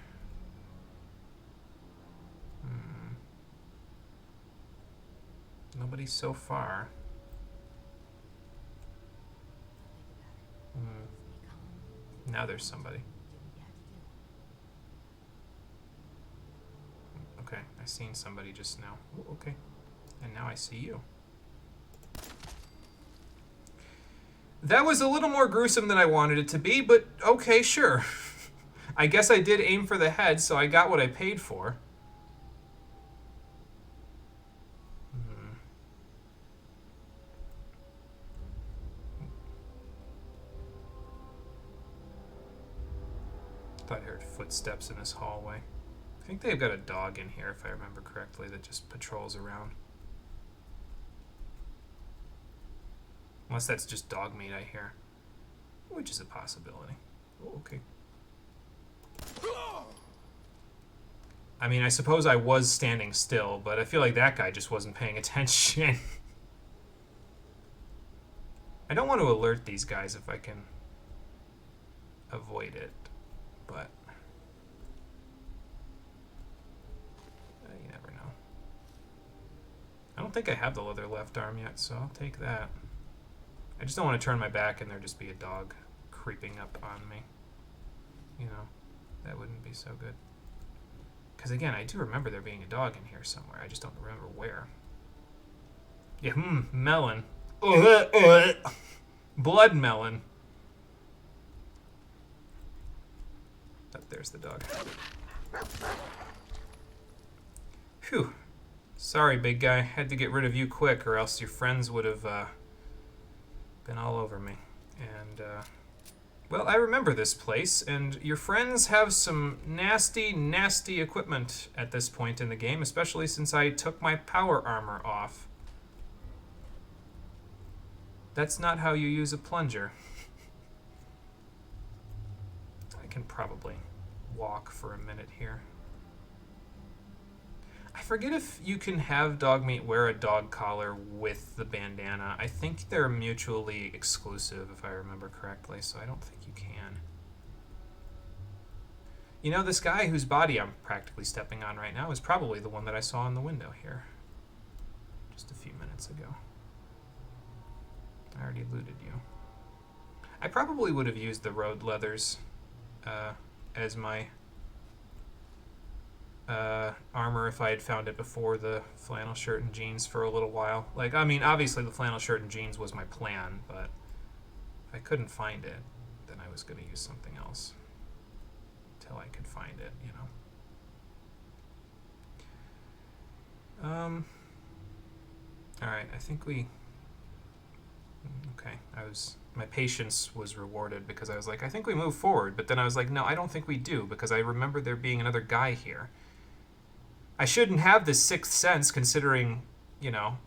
Nobody so far. Now there's somebody. Okay, I seen somebody just now. Ooh, okay. And now I see you. That was a little more gruesome than I wanted it to be, but okay, sure. I guess I did aim for the head, so I got what I paid for. Thought I heard footsteps in this hallway. I think they've got a dog in here, if I remember correctly, that just patrols around. Unless that's just Dogmeat I hear. Which is a possibility. Oh, okay. I mean, I suppose I was standing still, but I feel like that guy just wasn't paying attention. I don't want to alert these guys if I can avoid it, but you never know. I don't think I have the leather left arm yet, so I'll take that. I just don't want to turn my back and there just be a dog creeping up on me. You know, that wouldn't be so good. Because again, I do remember there being a dog in here somewhere. I just don't remember where. Yeah, melon. Blood melon. Oh, there's the dog. Phew. Sorry, big guy. Had to get rid of you quick, or else your friends would have been all over me. And, well, I remember this place, and your friends have some nasty, nasty equipment at this point in the game, especially since I took my power armor off. That's not how you use a plunger. I can probably walk for a minute here. I forget if you can have Dogmeat wear a dog collar with the bandana. I think they're mutually exclusive, if I remember correctly, so I don't think you can. You know, this guy whose body I'm practically stepping on right now is probably the one that I saw in the window here just a few minutes ago. I already looted you. I probably would have used the road leathers as my armor if I had found it before the flannel shirt and jeans for a little while. Like, I mean, obviously the flannel shirt and jeans was my plan, but if I couldn't find it, then I was going to use something else until I could find it, you know. Alright, I think we... Okay, my patience was rewarded because I was like, I think we move forward, but then I was like, no, I don't think we do, because I remember there being another guy here. I shouldn't have this sixth sense, considering, you know,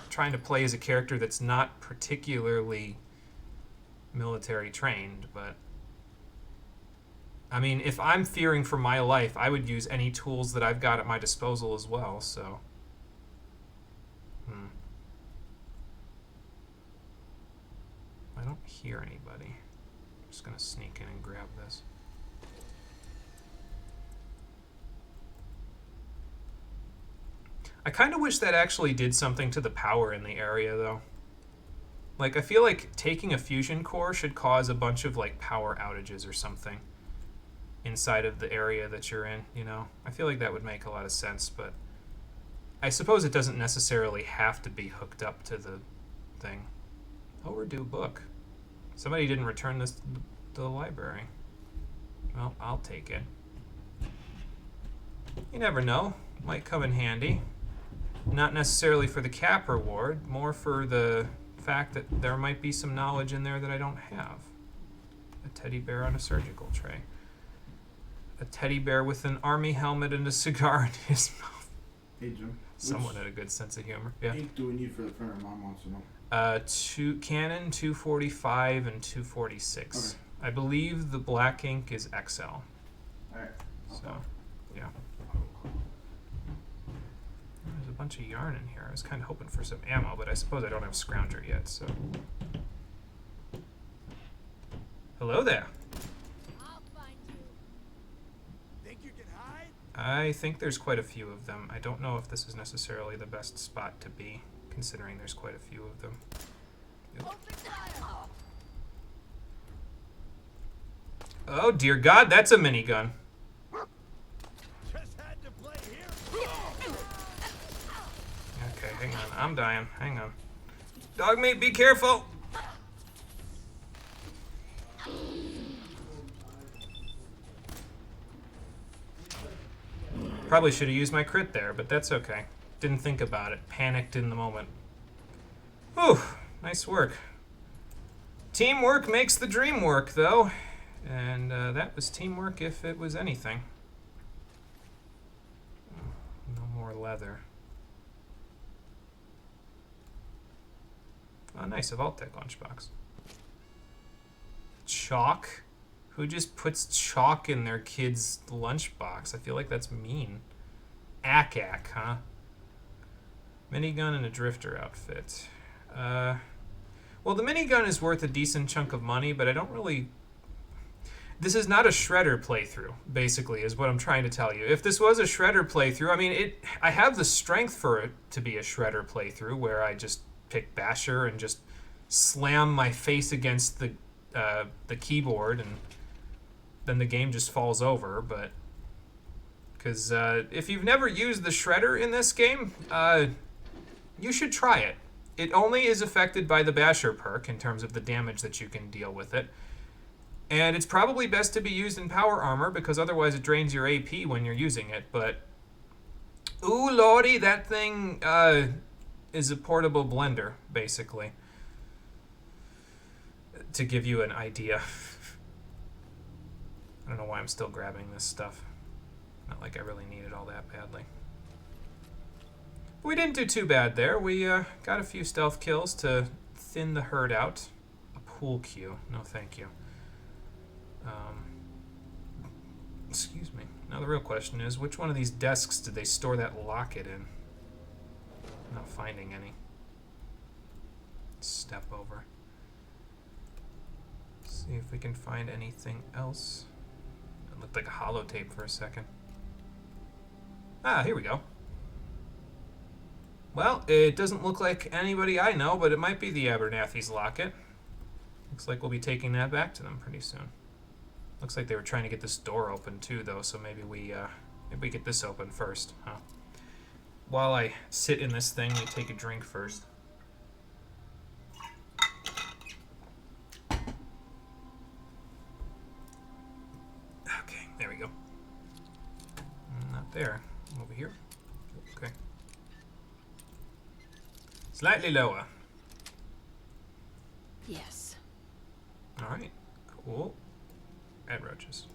trying to play as a character that's not particularly military trained, but I mean, if I'm fearing for my life, I would use any tools that I've got at my disposal as well, so... I don't hear anybody. I'm just gonna sneak in and grab this. I kind of wish that actually did something to the power in the area, though. Like, I feel like taking a fusion core should cause a bunch of, like, power outages or something. inside of the area that you're in, you know? I feel like that would make a lot of sense, but I suppose it doesn't necessarily have to be hooked up to the thing. Overdue book. Somebody didn't return this to the library. Well, I'll take it. You never know. Might come in handy. Not necessarily for the cap reward, more for the fact that there might be some knowledge in there that I don't have. A teddy bear on a surgical tray. A teddy bear with an army helmet and a cigar in his mouth. Hey, Jim. Someone had a good sense of humor. Yeah. Ink do we need for the printer? Mom wants to know. Canon 245 and 246. Okay. I believe the black ink is XL. All right. So, yeah. There's a bunch of yarn in here. I was kind of hoping for some ammo, but I suppose I don't have Scrounger yet, so. Hello there. I'll find you. Think you can hide? I think there's quite a few of them. I don't know if this is necessarily the best spot to be, considering there's quite a few of them. Yep. Oh dear God, that's a minigun. Just had to play here. Okay, hang on. I'm dying. Hang on. Dogmeat, be careful! Probably should have used my crit there, but that's okay. Didn't think about it. Panicked in the moment. Whew, nice work. Teamwork makes the dream work, though. And that was teamwork if it was anything. No more leather. Oh, nice, a Vault-Tec lunchbox. Chalk? Who just puts chalk in their kid's lunchbox? I feel like that's mean. Ack, huh? Minigun and a drifter outfit. Well, the minigun is worth a decent chunk of money, but I don't really... This is not a Shredder playthrough, basically, is what I'm trying to tell you. If this was a Shredder playthrough, I mean, I have the strength for it to be a Shredder playthrough, where I just pick Basher and just slam my face against the keyboard, and then the game just falls over, but... Because if you've never used the Shredder in this game, you should try it. It only is affected by the Basher perk in terms of the damage that you can deal with it. And it's probably best to be used in power armor, because otherwise it drains your AP when you're using it, but... Ooh, lordy, that thing is a portable blender, basically. To give you an idea. I don't know why I'm still grabbing this stuff. Not like I really need it all that badly. We didn't do too bad there. We got a few stealth kills to thin the herd out. A pool cue. No, thank you. Excuse me. Now the real question is, which one of these desks did they store that locket in? Not finding any. Step over. See if we can find anything else. It looked like a holotape for a second. Ah, here we go. Well, it doesn't look like anybody I know, but it might be the Abernathy's locket. Looks like we'll be taking that back to them pretty soon. Looks like they were trying to get this door open too, though, so maybe we get this open first, huh? While I sit in this thing, we take a drink first. Okay, there we go. Not there. Over here. Okay. Slightly lower. Yes. Alright, cool. Add roaches.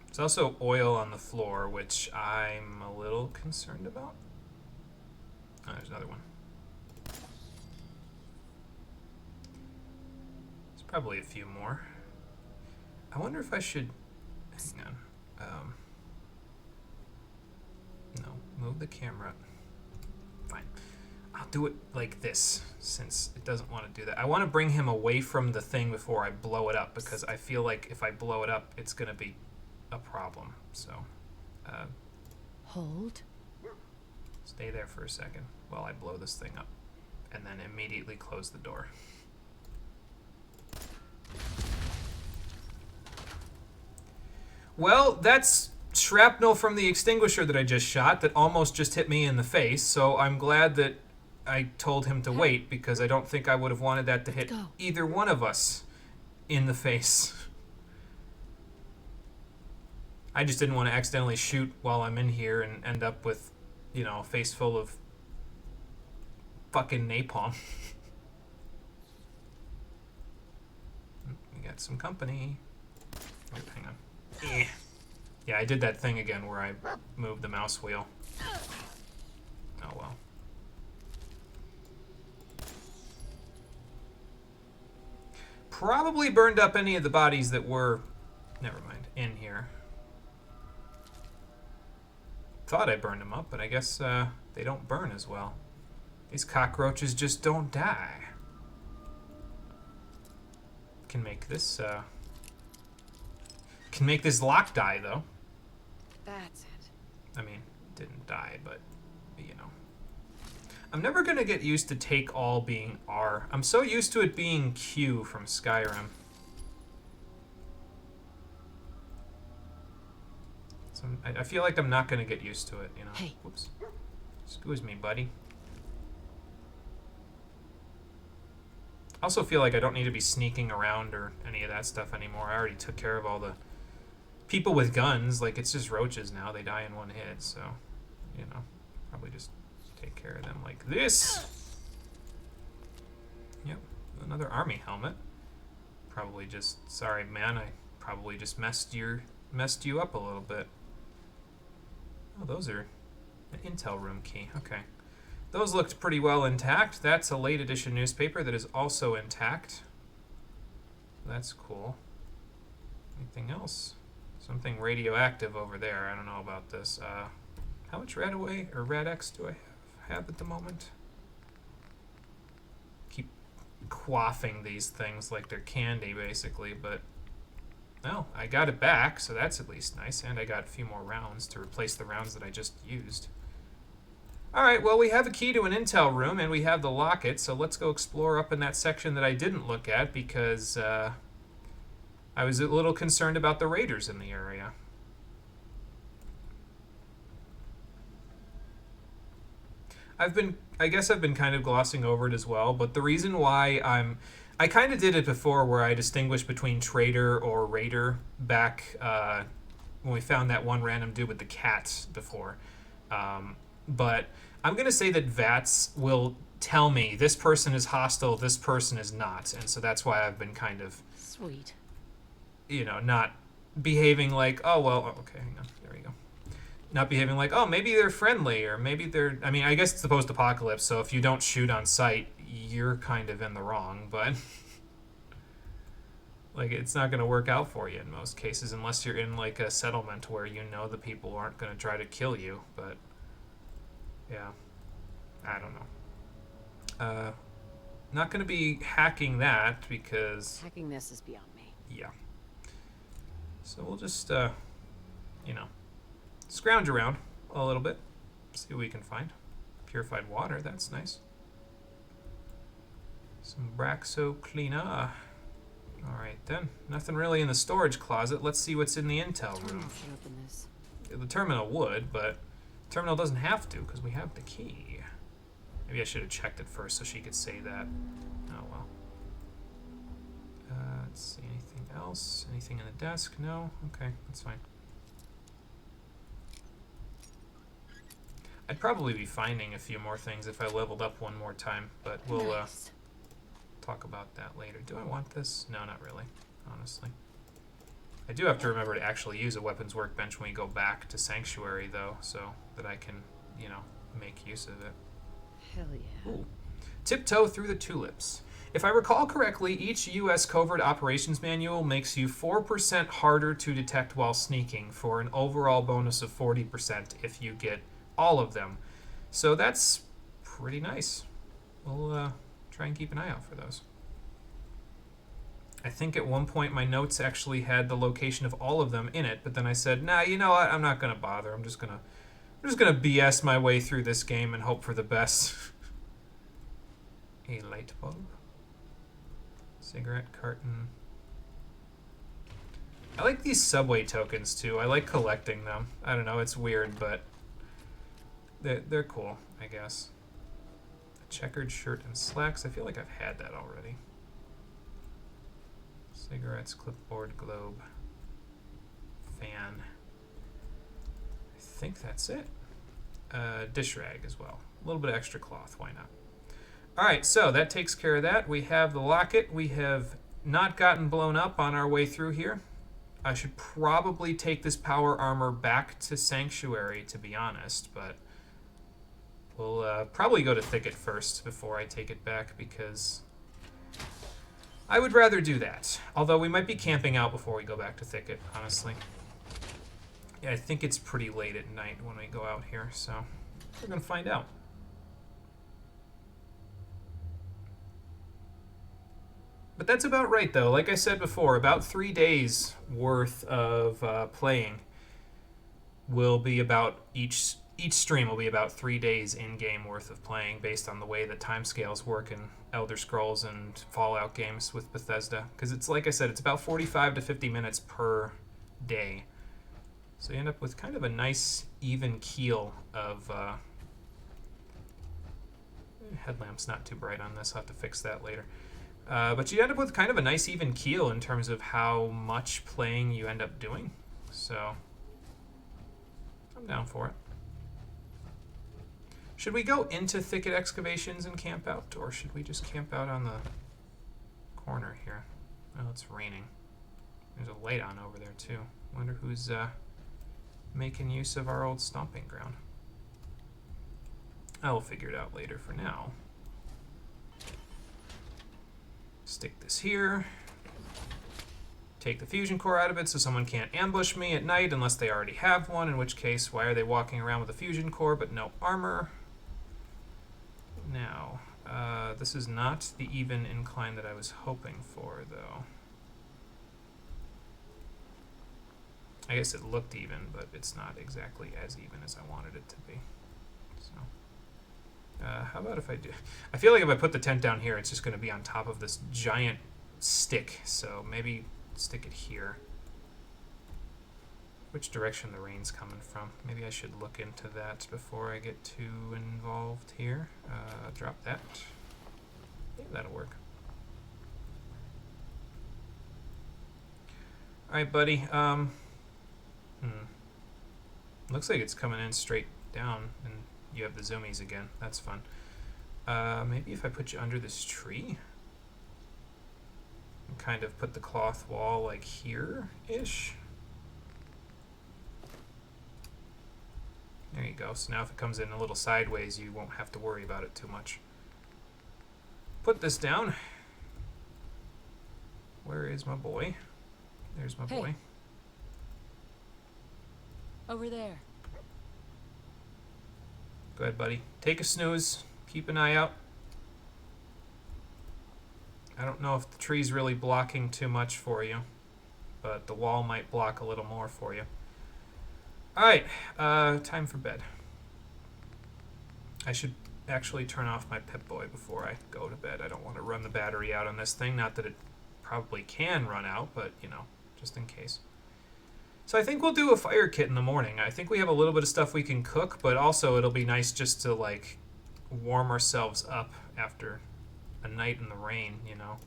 There's also oil on the floor, which I'm a little concerned about. Oh, there's another one. There's probably a few more. I wonder if I should... Hang on. No, move the camera. Fine. I'll do it like this, since it doesn't want to do that. I want to bring him away from the thing before I blow it up, because I feel like if I blow it up, it's going to be a problem. So, Hold. stay there for a second while I blow this thing up, and then immediately close the door. Well, that's shrapnel from the extinguisher that I just shot that almost just hit me in the face, so I'm glad that I told him to wait, because I don't think I would have wanted that to hit either one of us in the face. I just didn't want to accidentally shoot while I'm in here and end up with, you know, a face full of fucking napalm. We got some company. Oh, hang on. Yeah, I did that thing again where I moved the mouse wheel. Oh well. Probably burned up any of the bodies that were, never mind, in here. Thought I burned them up, but I guess they don't burn as well. These cockroaches just don't die. Can make this lock die though. That's it. I mean, didn't die, but you know. I'm never gonna get used to take all being R. I'm so used to it being Q from Skyrim. So I feel like I'm not gonna get used to it, you know. Hey. Whoops. Excuse me, buddy. I also feel like I don't need to be sneaking around or any of that stuff anymore. I already took care of all the people with guns. Like, it's just roaches now. They die in one hit, so, you know, probably just take care of them like this. Yep, another army helmet. Probably just, sorry man, I probably just messed you up a little bit. Oh, those are an intel room key. Okay. Those looked pretty well intact. That's a late edition newspaper that is also intact. That's cool. Anything else? Something radioactive over there. I don't know about this. How much Radaway or Radex do I have at the moment? Keep quaffing these things like they're candy, basically, but well, I got it back, so that's at least nice, and I got a few more rounds to replace the rounds that I just used. Alright, well, we have a key to an intel room, and we have the locket, so let's go explore up in that section that I didn't look at, because I was a little concerned about the raiders in the area. I guess I've been kind of glossing over it as well, but the reason why I kind of did it before where I distinguished between trader or raider back when we found that one random dude with the cat before. But I'm going to say that VATS will tell me this person is hostile, this person is not. And so that's why I've been kind of, Sweet. you know, not behaving like, oh, well, okay, hang on, there we go. Not behaving like, oh, maybe they're friendly, or maybe they're, I mean, I guess it's the post-apocalypse, so if you don't shoot on sight, you're kind of in the wrong, but like, it's not going to work out for you in most cases unless you're in like a settlement where you know the people aren't going to try to kill you, but yeah, I don't know. Not going to be hacking that because Hacking this is beyond me. yeah. So we'll just, you know, scrounge around a little bit, see what we can find. Purified water, that's nice. Some Braxo cleaner. Alright then, nothing really in the storage closet. Let's see what's in the intel room. Terminal should open this. The terminal would, but the terminal doesn't have to because we have the key. Maybe I should have checked it first so she could say that. Oh well. Let's see, anything else? Anything in the desk? No? Okay, that's fine. I'd probably be finding a few more things if I leveled up one more time, but we'll Nice. talk about that later. Do I want this? No, not really, honestly. I do have to remember to actually use a weapons workbench when we go back to Sanctuary, though, so that I can, you know, make use of it. Hell yeah. Ooh. Tiptoe through the tulips. If I recall correctly, each U.S. Covert Operations Manual makes you 4% harder to detect while sneaking for an overall bonus of 40% if you get all of them. So that's pretty nice. We'll try and keep an eye out for those. I think at one point my notes actually had the location of all of them in it, but then I said, nah, you know what? I'm not going to bother. I'm just gonna BS my way through this game and hope for the best. A light bulb. Cigarette carton. I like these subway tokens too. I like collecting them. I don't know, it's weird, but they're cool, I guess. A checkered shirt and slacks. I feel like I've had that already. Cigarettes, clipboard, globe, fan. I think that's it. Dish rag as well. A little bit of extra cloth, why not? Alright, so that takes care of that. We have the locket. We have not gotten blown up on our way through here. I should probably take this power armor back to Sanctuary, to be honest, but we'll probably go to Thicket first before I take it back, because I would rather do that. Although we might be camping out before we go back to Thicket, honestly. Yeah, I think it's pretty late at night when we go out here, so we're going to find out. But that's about right, though. Like I said before, about 3 days worth of playing will be about each stream will be about 3 days in-game worth of playing, based on the way that timescales work in Elder Scrolls and Fallout games with Bethesda. Because it's, like I said, it's about 45 to 50 minutes per day. So you end up with kind of a nice, even keel of... headlamp's not too bright on this. I'll have to fix that later. But you end up with kind of a nice even keel in terms of how much playing you end up doing. So, I'm down for it. Should we go into Thicket excavations and camp out? Or should we just camp out on the corner here? Oh, it's raining. There's a light on over there, too. Wonder who's making use of our old stomping ground. I will figure it out later. For now, stick this here. Take the fusion core out of it so someone can't ambush me at night unless they already have one, in which case, why are they walking around with a fusion core but no armor? Now, this is not the even incline that I was hoping for, though. I guess it looked even, but it's not exactly as even as I wanted it to be. So, how about if I do... I feel like if I put the tent down here, it's just going to be on top of this giant stick. So maybe stick it here. Which direction the rain's coming from? Maybe I should look into that before I get too involved here. Drop that. Yeah, that'll work. Alright, buddy. Looks like it's coming in straight down, and you have the zoomies again. That's fun. Maybe if I put you under this tree and kind of put the cloth wall like here-ish. There you go. So now if it comes in a little sideways, you won't have to worry about it too much. Put this down. Where is my boy? There's my boy. Over there. Go ahead, buddy. Take a snooze. Keep an eye out. I don't know if the tree's really blocking too much for you, but the wall might block a little more for you. Alright, time for bed. I should actually turn off my Pipboy before I go to bed. I don't want to run the battery out on this thing. Not that it probably can run out, but, you know, just in case. So I think we'll do a fire kit in the morning. I think we have a little bit of stuff we can cook, but also it'll be nice just to, like, warm ourselves up after a night in the rain, you know.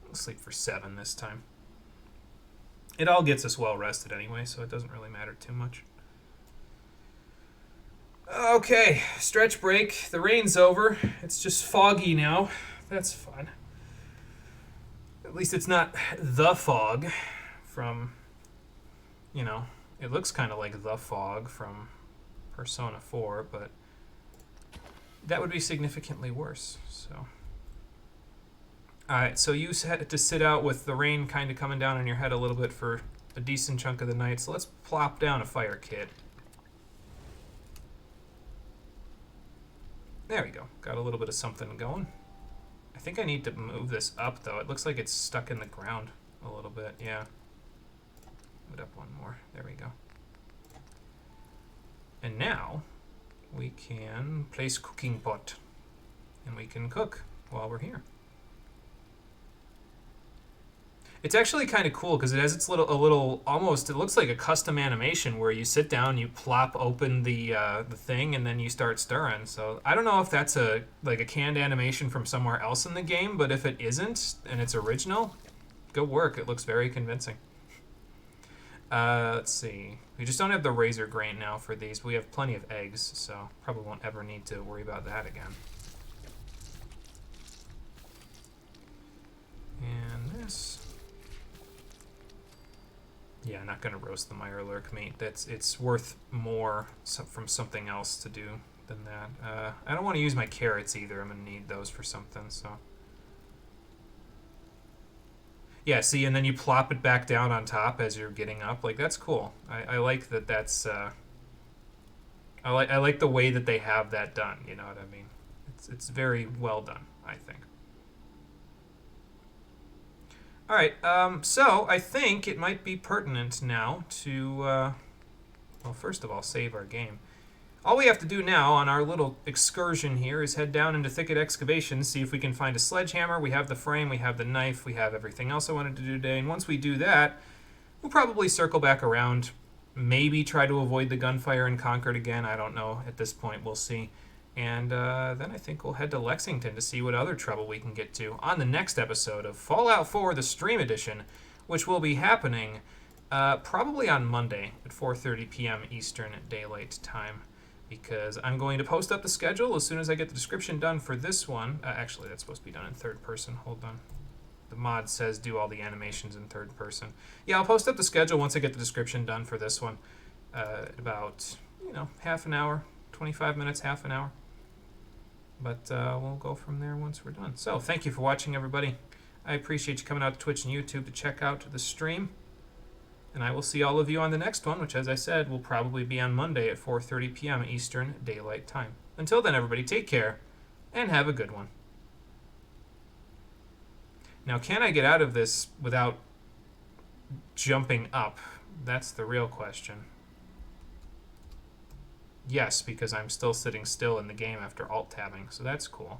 I'll sleep for 7 this time. It all gets us well rested anyway, so it doesn't really matter too much. Okay, stretch break. The rain's over. It's just foggy now. That's fun. At least it's not the fog from, you know, it looks kind of like the fog from Persona 4, but that would be significantly worse, so. Alright, so you had to sit out with the rain kind of coming down on your head a little bit for a decent chunk of the night, so let's plop down a fire kit. There we go. Got a little bit of something going. I think I need to move this up, though. It looks like it's stuck in the ground a little bit. Yeah. Move it up one more. There we go. And now we can place cooking pot. And we can cook while we're here. It's actually kind of cool because it has its little almost, it looks like a custom animation where you sit down, you plop open the thing, and then you start stirring. So I don't know if that's a canned animation from somewhere else in the game, but if it isn't and it's original, good work. It looks very convincing. Let's see. We just don't have the razor grain now for these. We have plenty of eggs, so probably won't ever need to worry about that again. And this. Yeah, not gonna roast the Mirelurk meat. It's worth more from something else to do than that. I don't want to use my carrots either. I'm gonna need those for something. So yeah, see, and then you plop it back down on top as you're getting up. Like, that's cool. I like that. That's I like the way that they have that done. You know what I mean? It's very well done, I think. All right, so I think it might be pertinent now to, well, first of all, save our game. All we have to do now on our little excursion here is head down into Thicket Excavations, see if we can find a sledgehammer. We have the frame, we have the knife, we have everything else I wanted to do today. And once we do that, we'll probably circle back around, maybe try to avoid the gunfire in Concord again. I don't know. At this point, we'll see. And then I think we'll head to Lexington to see what other trouble we can get to on the next episode of Fallout 4, the Stream Edition, which will be happening probably on Monday at 4:30 p.m. Eastern Daylight Time, because I'm going to post up the schedule as soon as I get the description done for this one. Actually, that's supposed to be done in third person. Hold on. The mod says do all the animations in third person. Yeah, I'll post up the schedule once I get the description done for this one. About, half an hour, 25 minutes, half an hour. But we'll go from there once we're done. So thank you for watching, everybody. I appreciate you coming out to Twitch and YouTube to check out the stream. And I will see all of you on the next one, which, as I said, will probably be on Monday at 4:30 p.m. Eastern Daylight Time. Until then, everybody, take care and have a good one. Now, can I get out of this without jumping up? That's the real question. Yes, because I'm still sitting still in the game after alt-tabbing, so that's cool.